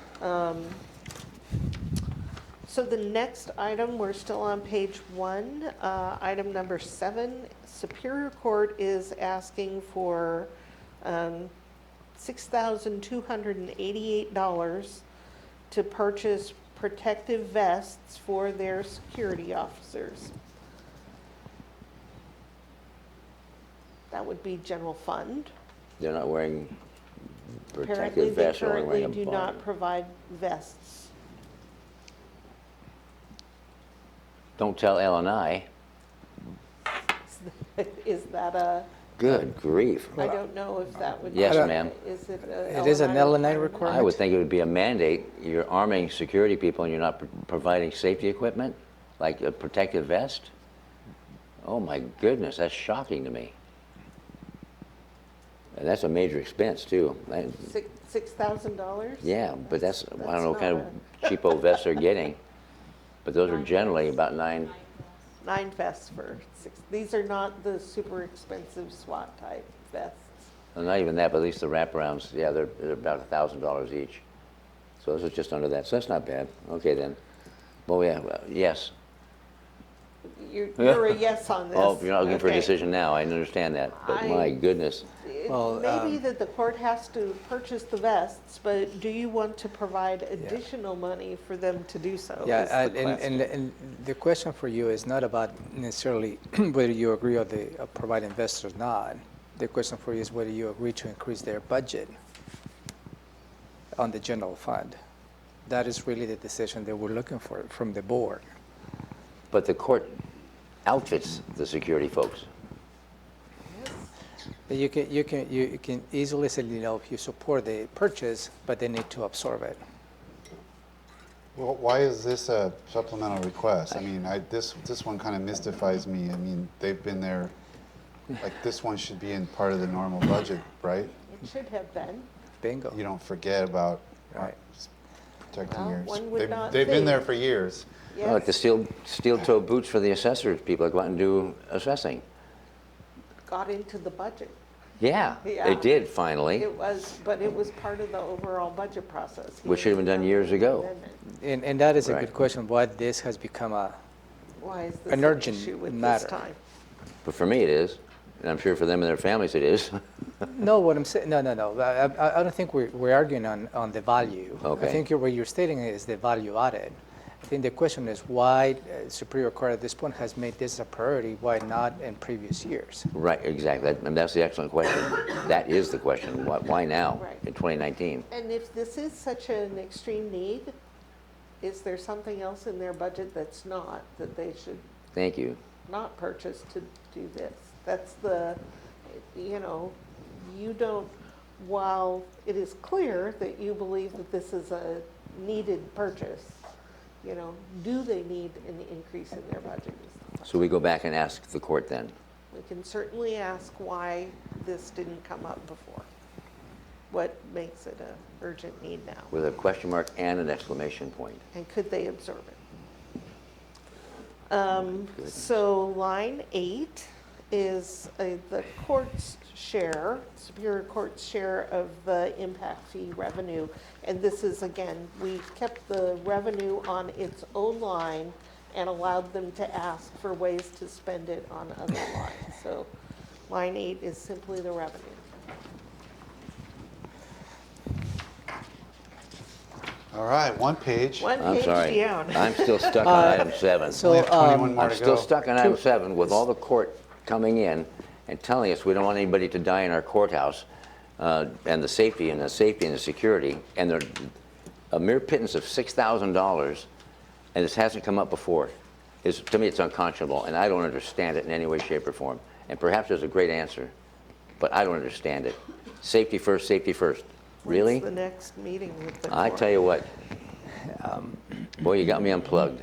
So the next item, we're still on page 1, item number 7. Superior Court is asking for $6,288 to purchase protective vests for their security officers. That would be general fund. They're not wearing Apparently, protective they vests, they're only currently wearing a do bar. not provide vests. Don't tell L&I. Is that a, Good grief. I don't know if that would. Yes, be- ma'am. Is it a It is an L&I requirement? requirement? I would think it would be a mandate. You're arming security people and you're not providing safety equipment, like a protective vest? Oh my goodness, that's shocking to me. And that's a major expense too. $6,000? Yeah, but that's, I don't know what That's kind of cheapo vests they're getting. But those are generally about 9, 9 vests for these are not the super expensive SWAT type vests. well, not even that, but at least the wraparounds, yeah, they're about $1,000 each. So this is just under that, so that's not bad. Okay then. Well, yeah, yes. You're a yes on this. Oh, you're not looking for a Okay. decision now, I understand that, but my goodness. It Well, may be that the court has to purchase the vests, but do you want to provide additional money for them to do so? is Yeah, the question. and the question for you is not about necessarily whether you agree or they provide investors or not. The question for you is whether you agree to increase their budget on the general fund. That is really the decision that we're looking for from the board. But the court outfits the security folks. You can easily say, you support the purchase, but they need to absorb it. Well, why is this a supplemental request? I mean, this one kind of mystifies me. I mean, they've been there, like this one should be in part of the normal budget, right? It should have been. Bingo. You don't forget about Right. protecting Well, yours. one would not They've been there think. for years. Well, like the steel-toe boots for the assessors, people that go out and do assessing. Got into the budget. Yeah, Yeah. they did finally, But it was part of the overall budget process. which should have been done years ago. And that is a Right. good question, why this has become Why is this an an urgent issue with matter. this time? But for me, it is, and I'm sure for them and their families it is. No, what I'm saying, no. I don't think we're arguing on the value. Okay. I think what you're stating is the value added. I think the question is why Superior Court at this point has made this a priority, why not in previous years? Right, exactly, and that's the excellent question. That is the question, why now, Right. in 2019? And if this is such an extreme need, is there something else in their budget that's not, that they should Thank you. not purchase to do this? That's you don't, while it is clear that you believe that this is a needed purchase, do they need an increase in their budget? So we go back and ask the court then. We can certainly ask why this didn't come up before. What makes it an urgent need now? With a question mark and an exclamation point. And could they absorb it? So line 8 is the court's share, Superior Court's share of the impact fee revenue. And this is, again, we kept the revenue on its own line and allowed them to ask for ways to spend it on other lines. So line 8 is simply the revenue. All right, one page. One I'm page sorry. down. I'm still stuck on item 7. So, Only have 21 more I'm to still go. stuck on item 7 with all the court coming in and telling us we don't want anybody to die in our courthouse, and the safety and the security, and a mere pittance of $6,000, and this hasn't come up before. To me, it's unconscionable, and I don't understand it in any way, shape, or form. And perhaps there's a great answer, but I don't understand it. Safety first, safety first. Really? When's the next meeting with the I court? tell you what, boy, you got me unplugged.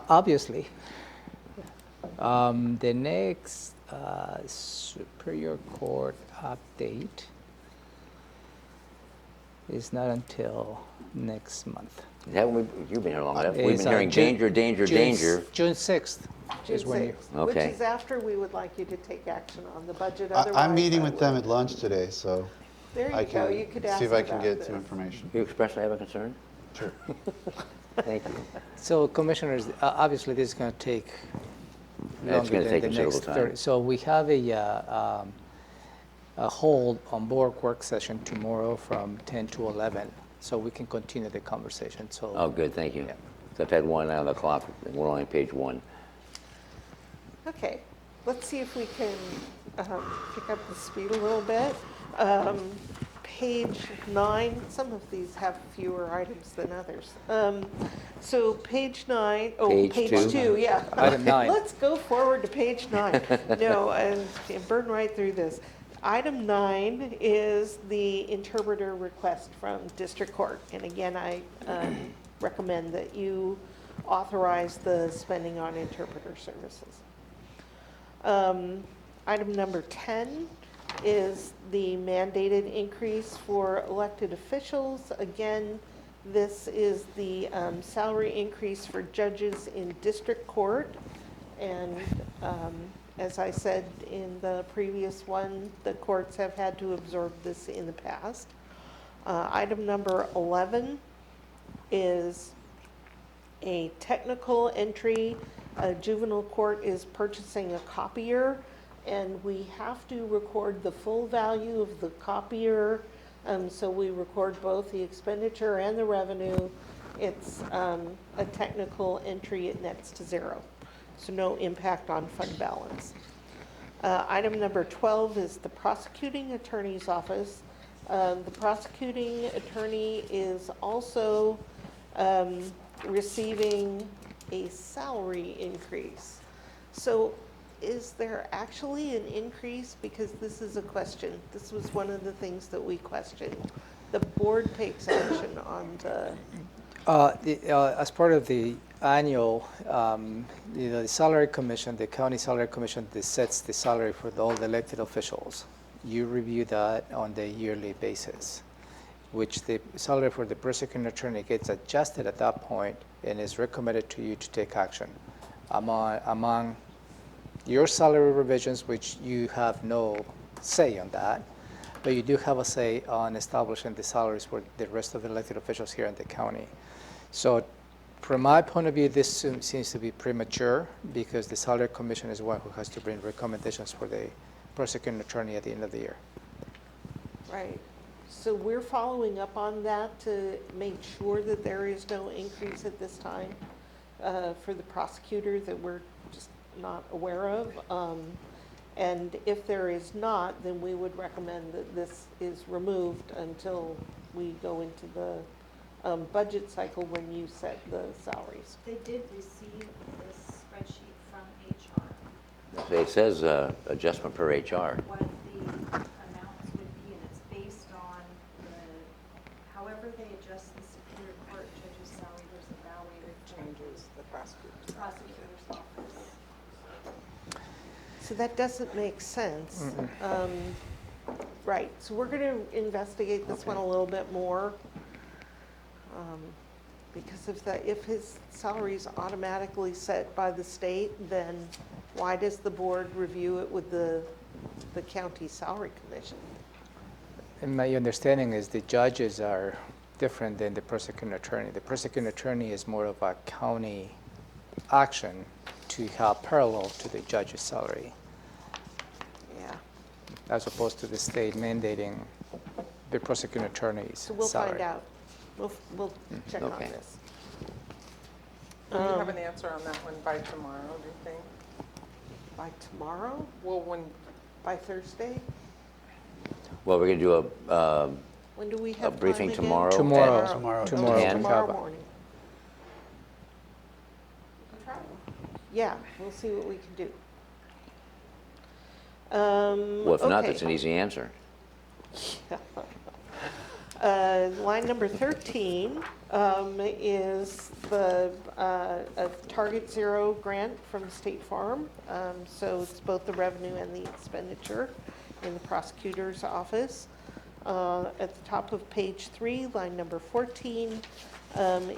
Obviously. The next Superior Court update is not until next month. You've been here long enough. We've It's, been hearing danger, danger, danger. June 6th is June when you. 6th, which Okay. is after we would like you to take action on the budget. I'm meeting Otherwise, with them at lunch today, so There I you go, can you could ask see if I can about get some this. information. You expressly have a concern? Sure. Thank you. So commissioners, obviously this is going to take It's longer gonna than take the considerable next time. 30. So we have a hold on board work session tomorrow from 10 to 11, so we can continue the conversation. So. Oh, good, thank you. Yeah. So I've had one out on the clock, and we're only on page 1. Okay, let's see if we can pick up the speed a little bit. Page 9, some of these have fewer items than others. So page 9, Page page two. 2, yeah. Item 9. Let's go forward to page 9. No, and burn right through this. Item 9 is the interpreter request from District Court. And again, I recommend that you authorize the spending on interpreter services. Item number 10 is the mandated increase for elected officials. Again, this is the salary increase for judges in district court. And as I said in the previous one, the courts have had to absorb this in the past. Item number 11 is a technical entry. A juvenile court is purchasing a copier, and we have to record the full value of the copier. So we record both the expenditure and the revenue. It's a technical entry, it nets to 0. So no impact on fund balance. Item number 12 is the prosecuting attorney's office. The prosecuting attorney is also receiving a salary increase. So is there actually an increase? Because this is a question. This was one of the things that we questioned. The board takes action on the, As part of the annual, the salary commission, the county salary commission, that sets the salary for all the elected officials. You review that on the yearly basis, which the salary for the prosecuting attorney gets adjusted at that point and is recommended to you to take action among your salary revisions, which you have no say on that, but you do have a say on establishing the salaries for the rest of the elected officials here in the county. So from my point of view, this seems to be premature because the salary commission is one who has to bring recommendations for the prosecuting attorney at the end of the year. right? So we're following up on that to make sure that there is no increase at this time for the prosecutor that we're just not aware of. And if there is not, then we would recommend that this is removed until we go into the budget cycle when you set the salaries. They did receive this spreadsheet from HR, It says adjustment per HR. what the amounts would be, and it's based on however they adjust the Superior Court judge's salary, there's a evaluated Changes the prosecutor's. prosecutor's office. So that doesn't make sense. Right, so we're going to investigate this one a little bit more. Because if his salary is automatically set by the state, then why does the board review it with the county salary commission? And my understanding is the judges are different than the prosecuting attorney. The prosecuting attorney is more of a county action to have parallel to the judge's salary, Yeah, as opposed to the state mandating the prosecuting attorney's so we'll salary. find out. We'll check on Okay. this. Do you have an answer on that one by tomorrow, do you think? By tomorrow? Well, when, By Thursday? Well, we're going to do a When do we have time briefing again? tomorrow. Tomorrow. Tomorrow. Tomorrow. Ten. Tomorrow morning. Yeah, we'll see what we can do. Well, if not, okay. that's an easy answer. Line number 13 is the a Target Zero grant from State Farm. So it's both the revenue and the expenditure in the prosecutor's office. At the top of page 3, line number 14,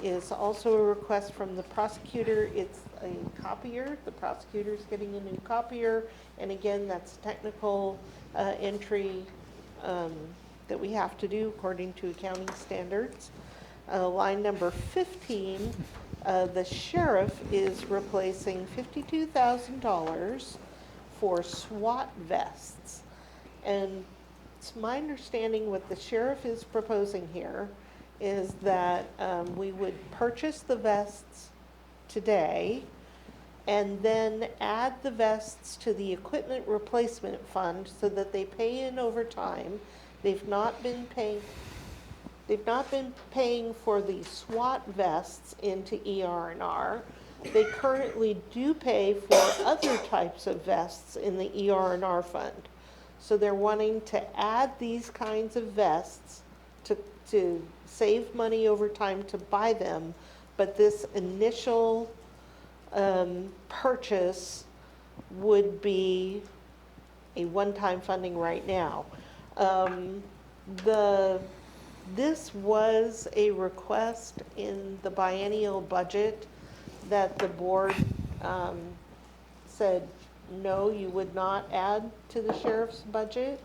is also a request from the prosecutor. It's a copier. The prosecutor's getting a new copier. And again, that's technical entry that we have to do according to accounting standards. Line number 15, the sheriff is replacing $52,000 for SWAT vests. And it's my understanding what the sheriff is proposing here is that we would purchase the vests today and then add the vests to the equipment replacement fund so that they pay in over time. They've not been paying for the SWAT vests into ER&R. They currently do pay for other types of vests in the ER&R fund. So they're wanting to add these kinds of vests to save money over time to buy them, but this initial purchase would be a one-time funding right now. This was a request in the biennial budget that the board said, no, you would not add to the sheriff's budget.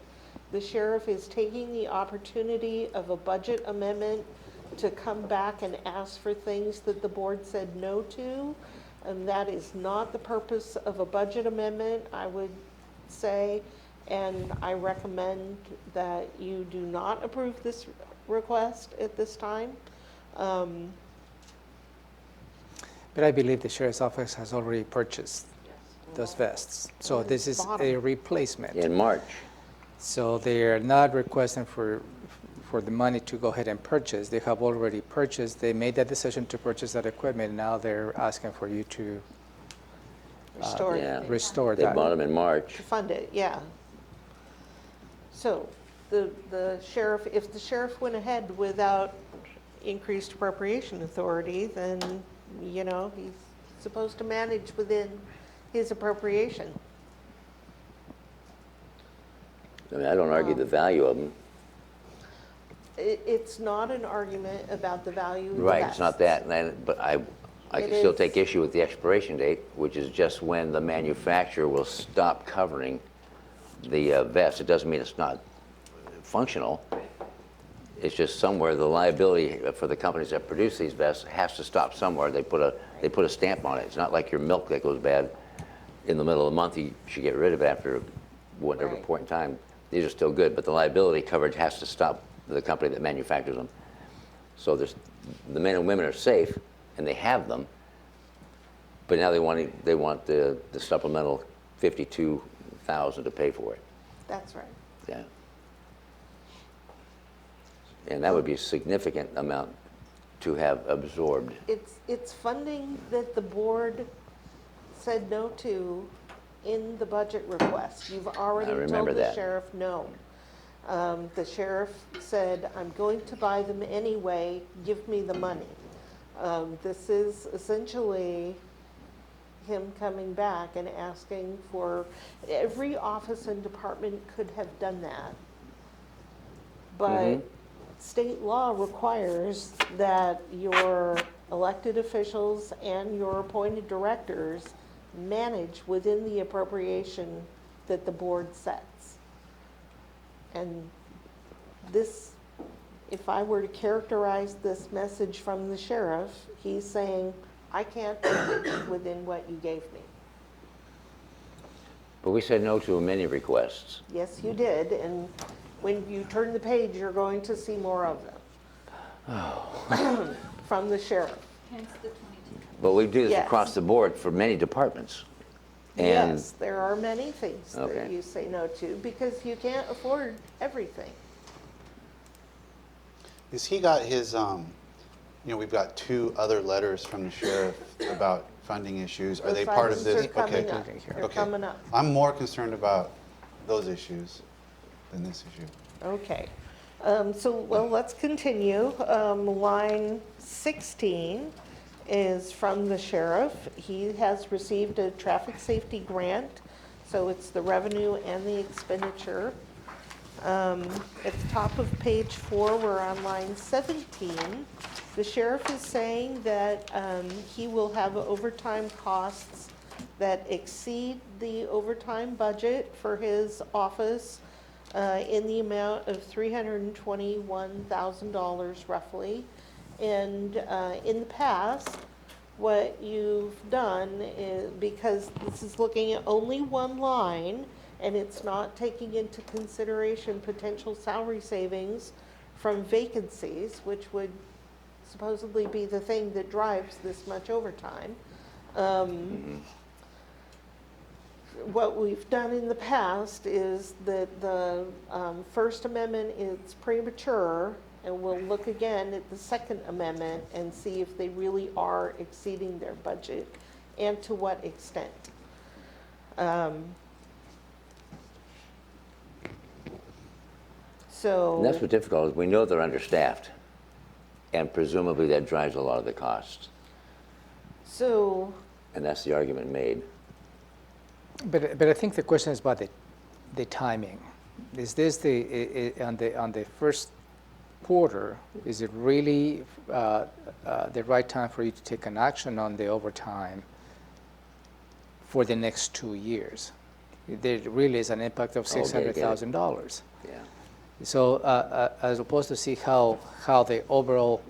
The sheriff is taking the opportunity of a budget amendment to come back and ask for things that the board said no to. And that is not the purpose of a budget amendment, I would say. And I recommend that you do not approve this request at this time. But I believe the sheriff's office has already purchased those vests. So this is a replacement. In March. So they are not requesting for the money to go ahead and purchase. They have already purchased. They made that decision to purchase that equipment. Now they're asking for you to Restore. Yeah. restore They that. bought them in March. To fund it, yeah. So the sheriff, if the sheriff went ahead without increased appropriation authority, then, you know, he's supposed to manage within his appropriation. I mean, I don't argue the value of them. It's not an argument about the value of the Right, it's not vests. that, but I It can still is- take issue with the expiration date, which is just when the manufacturer will stop covering the vest. It doesn't mean it's not functional. It's just somewhere the liability for the companies that produce these vests has to stop somewhere. They put a stamp on it. It's not like your milk that goes bad in the middle of the month. You should get rid of it after whatever Right. point in time. These are still good, but the liability coverage has to stop the company that manufactures them. So the men and women are safe, and they have them, but now they want the supplemental $52,000 to pay for it. That's right. Yeah. And that would be a significant amount to have absorbed. It's funding that the board said no to in the budget request. You've already I told remember the that. sheriff no. The sheriff said, I'm going to buy them anyway, give me the money. This is essentially him coming back and asking for, every office and department could have done that. But state law requires that your elected officials and your appointed directors manage within the appropriation that the board sets. And this, if I were to characterize this message from the sheriff, he's saying, I can't manage within what you gave me. But we said no to many requests. Yes, you did, and when you turn the page, you're going to see more of them. From the sheriff. Hence the 22. But we do this Yes. across the board for many departments. And Yes, there are many things that Okay. you say no to because you can't afford everything. Is he got his, we've got 2 other letters from the sheriff about funding issues. Are Those they part of items this? are coming up. Okay. They're Okay. coming up. I'm more concerned about those issues than this issue. Okay. Well, let's continue. Line 16 is from the sheriff. He has received a traffic safety grant, so it's the revenue and the expenditure. At the top of page 4, we're on line 17. The sheriff is saying that he will have overtime costs that exceed the overtime budget for his office in the amount of $321,000 roughly. And in the past, what you've done is, because this is looking at only one line, and it's not taking into consideration potential salary savings from vacancies, which would supposedly be the thing that drives this much overtime. What we've done in the past is that the First Amendment is premature, and we'll look again at the Second Amendment and see if they really are exceeding their budget and to what extent. and that's what's difficult, is we know they're understaffed. And presumably that drives a lot of the costs. So, And that's the argument made. But I think the question is about the timing. Is this on the first quarter, is it really the right time for you to take an action on the overtime for the next 2 years? There really is an impact of Okay, I get it. $600,000. Yeah. So as opposed to see how the overall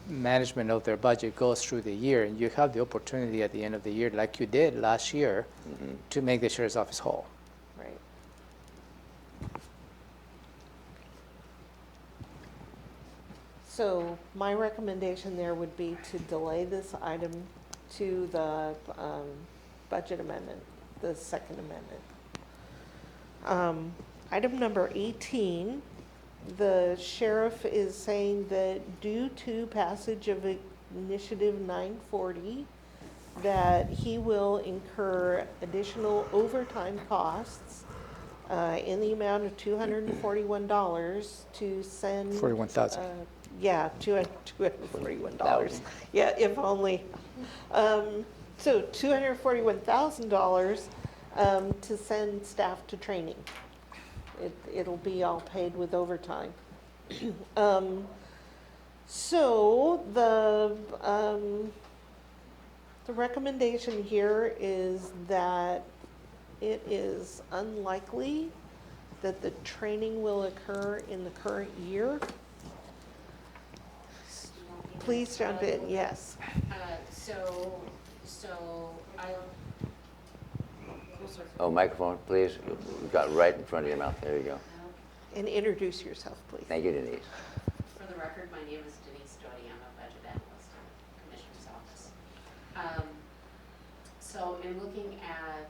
management of their budget goes through the year, and you have the opportunity at the end of the year, like you did last year, to make the sheriff's office whole. right. So my recommendation there would be to delay this item to the budget amendment, the Second Amendment. Item number 18, the sheriff is saying that due to passage of Initiative 940, that he will incur additional overtime costs in the amount of $241 to send. 41,000. Yeah, $241. Yeah, if only. So $241,000 to send staff to training. It'll be all paid with overtime. So the recommendation here is that it is unlikely that the training will occur in the current year. Please jump in, yes. So I, Oh, microphone, please. You've got right in front of your mouth. There you go. And introduce yourself, please. Thank you, Denise. for the record, my name is Denise Doty. I'm a budget analyst in the Commissioner's office. So in looking at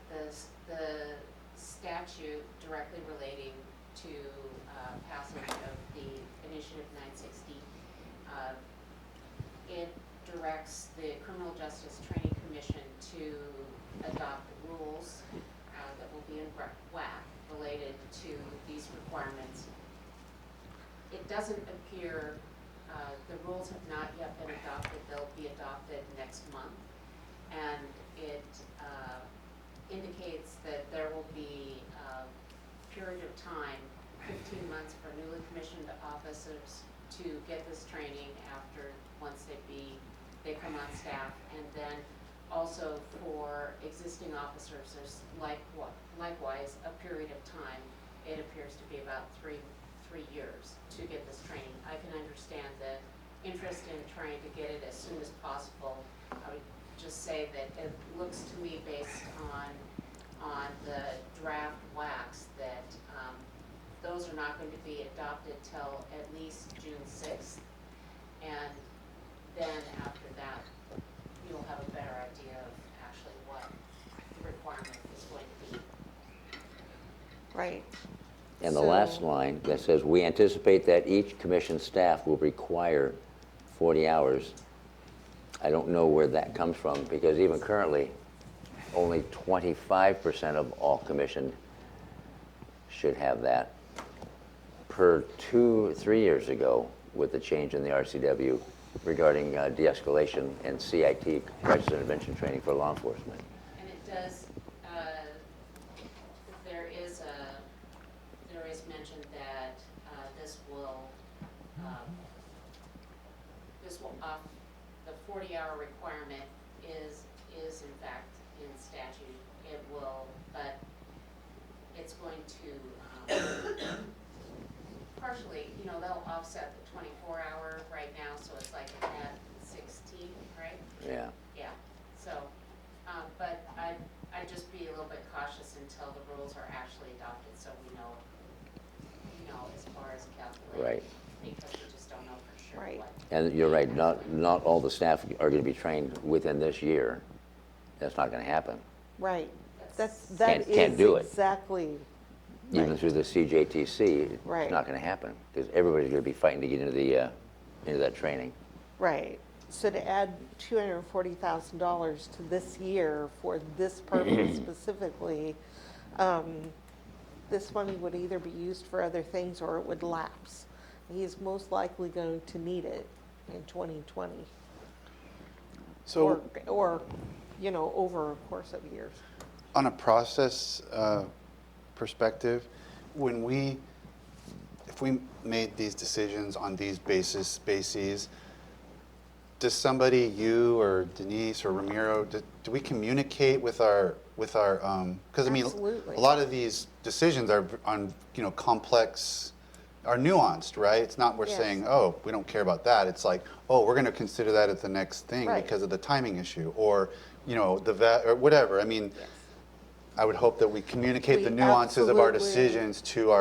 the statute directly relating to passage of the Initiative 960, it directs the Criminal Justice Training Commission to adopt rules that will be in WAC related to these requirements. It doesn't appear, the rules have not yet been adopted. They'll be adopted next month. And it indicates that there will be a period of time, 15 months for newly commissioned officers to get this training after, once they come on staff. And then also for existing officers, there's likewise a period of time. It appears to be about three years to get this training. I can understand the interest in trying to get it as soon as possible. I would just say that it looks to me, based on the draft WACs, that those are not going to be adopted till at least June 6th. And then after that, you'll have a better idea of actually what the requirement is going to be. Right. And the last line that says, we anticipate that each commission staff will require 40 hours. I don't know where that comes from, because even currently, only 25% of all commissioned should have that. Per 3 years ago, with the change in the RCW regarding de-escalation and CIT, crisis intervention training for law enforcement. And it does, there is mention that this will off, the 40-hour requirement is in fact in statute. It will, but it's going to partially, they'll offset the 24-hour right now, so it's like a net 16, right? Yeah. Yeah, so, but I'd just be a little bit cautious until the rules are actually adopted, so we know as far as calculating. Right. Because we just don't know for sure Right. what. And you're right, not all the staff are going to be trained within this year. That's not going to happen. Right. That Can't do it. Exactly. Even Right. through the CJTC, Right. it's not going to happen, because everybody's going to be fighting to get into that training. Right. So to add $240,000 to this year for this purpose specifically, this money would either be used for other things or it would lapse. He is most likely going to need it in 2020. So Or over a course of years. on a process perspective, if we made these decisions on these bases, does somebody, you or Denise or Ramiro, do we communicate with our, because I mean, Absolutely. a lot of these decisions are on, complex, are nuanced, right? It's not we're Yes. saying, oh, we don't care about that. It's like, oh, we're going to consider that at the next thing Right. because of the timing issue, or, the vet, or whatever. I mean, Yes. I would hope that we communicate We the nuances of our absolutely- decisions to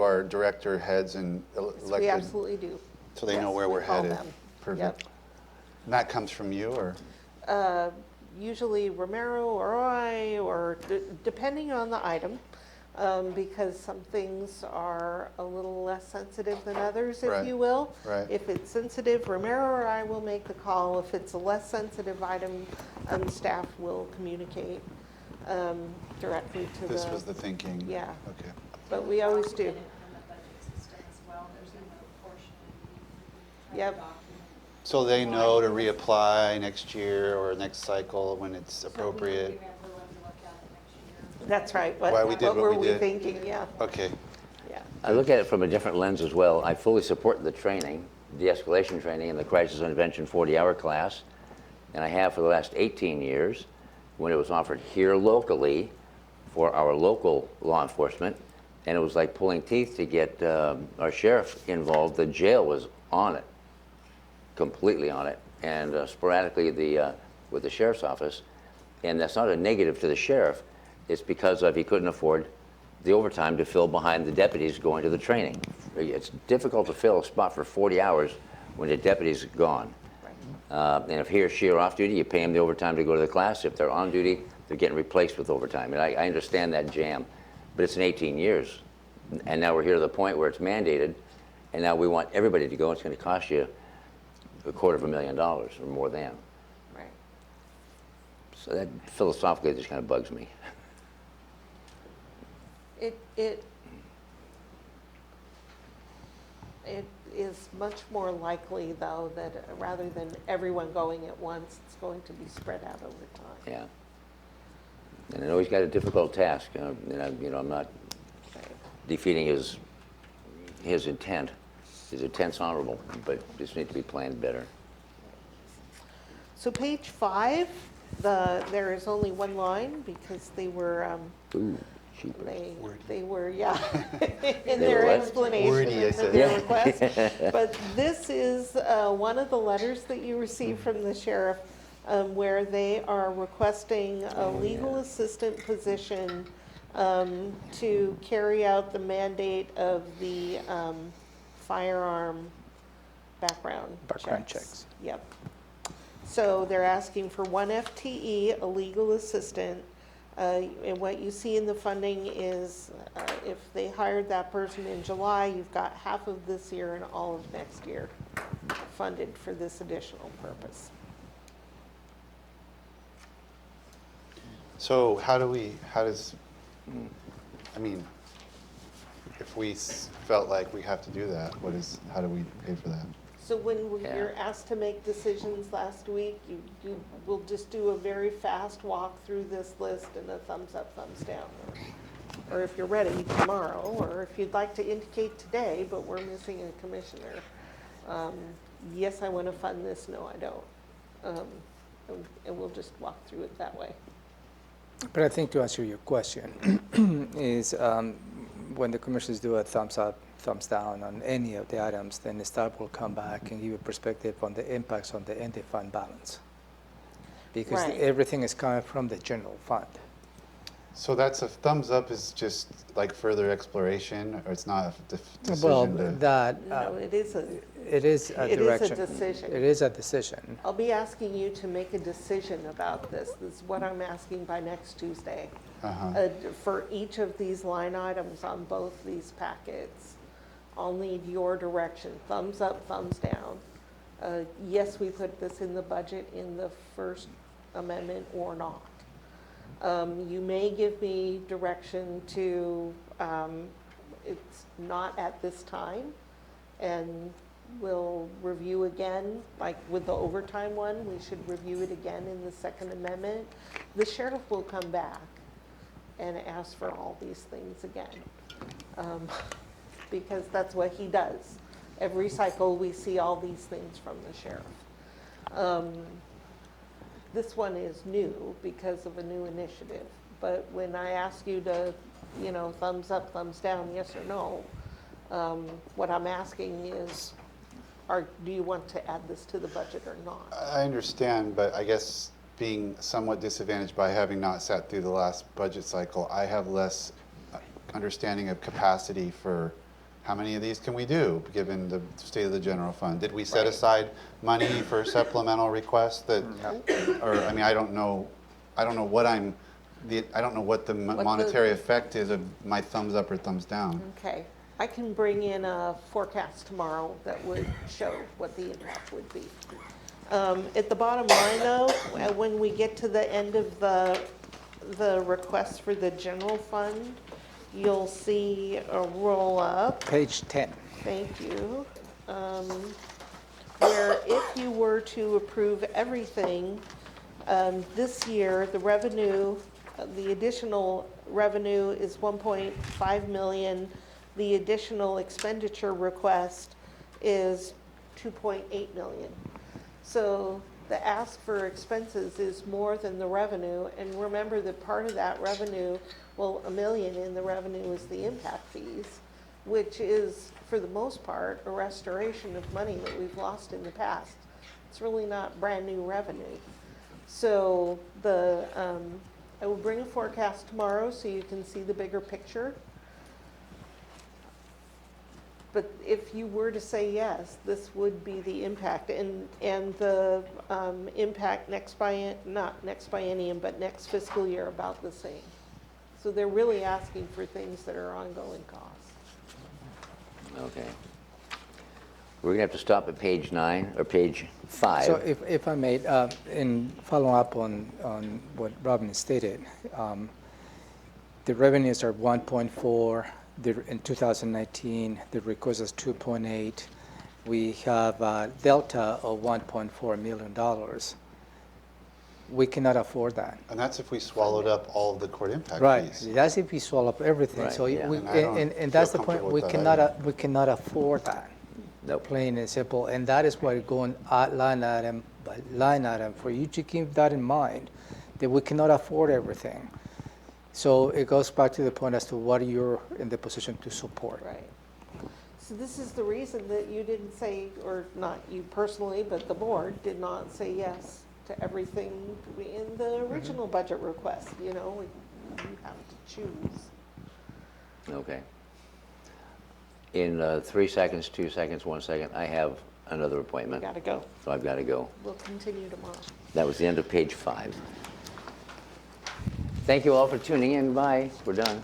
our director heads and elected. We absolutely do. So they know Yes, where we we're call headed. them. Perfect. Yep. And that comes from you, or? Usually Romero or I, or depending on the item. because some things are a little less sensitive than others, if Right. you will. Right. If it's sensitive, Romero or I will make the call. If it's a less sensitive item, staff will communicate directly to the. This was the thinking? Yeah. Okay. But we always do. In the budget system as well, there's a portion. Yep. So they know to reapply next year or next cycle when it's appropriate? That's right. Why we did what were we we did. thinking? Yeah. Okay. Yeah. I look at it from a different lens as well. I fully support the training, de-escalation training, and the crisis intervention 40-hour class, and I have for the last 18 years when it was offered here locally for our local law enforcement, and it was like pulling teeth to get our sheriff involved. The jail was on it, completely on it, and sporadically with the sheriff's office, and that's not a negative to the sheriff. It's because of he couldn't afford the overtime to fill behind the deputies going to the training. It's difficult to fill a spot for 40 hours when the deputy's gone. And if he or she are off duty, you pay them the overtime to go to the class. If they're on duty, they're getting replaced with overtime. And I understand that jam, but it's in 18 years. And now we're here to the point where it's mandated, and now we want everybody to go. It's going to cost you $250,000 or more than. Right. So that philosophically just kind of bugs me. It is much more likely, though, that rather than everyone going at once, it's going to be spread out over time. Yeah. And I know he's got a difficult task. I'm not defeating his intent. His intent's honorable, but this needs to be planned better. So page 5, there is only one line because they were Ooh, cheaper. they were yeah in They their were what? explanation Wordy, I and said. their request. But this is one of the letters that you received from the sheriff, where they are requesting a legal assistant position to carry out the mandate of the firearm background checks. Yep. So they're asking for 1 FTE, a legal assistant. And what you see in the funding is if they hired that person in July, you've got half of this year and all of next year funded for this additional purpose. So how does, I mean, if we felt like we have to do that, how do we pay for that? So when Yeah. you're asked to make decisions last week, you will just do a very fast walk through this list and a thumbs up, thumbs down. Or if you're ready tomorrow, or if you'd like to indicate today, but we're missing a commissioner. Yes, I want to fund this, no, I don't. And we'll just walk through it that way. But I think to answer your question is when the commissioners do a thumbs up, thumbs down on any of the items, then the staff will come back and give a perspective on the impacts on the ending fund balance. Because Right. everything is coming from the general fund. So that's a thumbs up is just like further exploration, or it's not a decision Well, to? that, No, it is a direction. decision. It is a decision. I'll be asking you to make a decision about this. This is what I'm asking by next Tuesday. For each of these line items on both these packets, I'll need your direction, thumbs up, thumbs down. Yes, we put this in the budget in the first amendment or not. You may give me direction to, it's not at this time, and we'll review again, like with the overtime one, we should review it again in the second amendment. The sheriff will come back and ask for all these things again, because that's what he does. Every cycle, we see all these things from the sheriff. This one is new because of a new initiative, but when I ask you to, thumbs up, thumbs down, yes or no, what I'm asking is, do you want to add this to the budget or not? I understand, but I guess being somewhat disadvantaged by having not sat through the last budget cycle, I have less understanding of capacity for how many of these can we do, given the state of the general fund? Did we set aside money for supplemental requests that, or, I mean, I don't know what I'm I don't know what the monetary effect is of my thumbs up or thumbs down. Okay, I can bring in a forecast tomorrow that would show what the impact would be. At the bottom line though, when we get to the end of the request for the general fund, you'll see a roll up. Page 10. Thank you. Where if you were to approve everything, this year, the revenue, the additional revenue is 1.5 million. The additional expenditure request is 2.8 million. So the ask for expenses is more than the revenue. And remember that part of that revenue, well, $1 million in the revenue is the impact fees, which is, for the most part, a restoration of money that we've lost in the past. It's really not brand new revenue. So I will bring a forecast tomorrow so you can see the bigger picture. But if you were to say yes, this would be the impact, and the impact not next biennium, but next fiscal year about the same. So they're really asking for things that are ongoing costs. Okay. We're going to have to stop at page 9 or page 5. So if I may, in follow up on what Robin stated, the revenues are 1.4. In 2019, the request is 2.8. We have a delta of $1.4 million. We cannot afford that. And that's if we swallowed up all of the court impact Right. fees. That's if we swallow up everything. Right, So yeah. and that's the point. We cannot afford that. Nope. Plain and simple. And that is why we're going line item by line item for you to keep that in mind, that we cannot afford everything. So it goes back to the point as to what you're in the position to support. Right. So this is the reason that you didn't say, or not you personally, but the board did not say yes to everything in the original budget request. You know, you have to choose. Okay. In 3 seconds, 2 seconds, 1 second, I have another appointment. Got to go. So I've got to go. We'll continue tomorrow. That was the end of page 5. Thank you all for tuning in. Bye. We're done.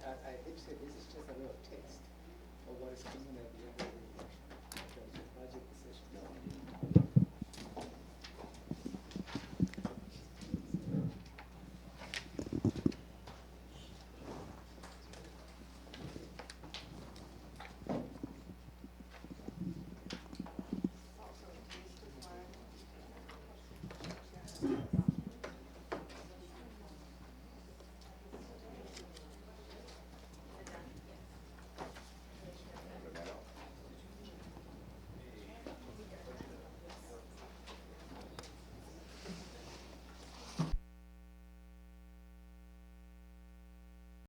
I hate to say this is just a little taste of what is coming at the end of the year in terms of budget decisions. Also,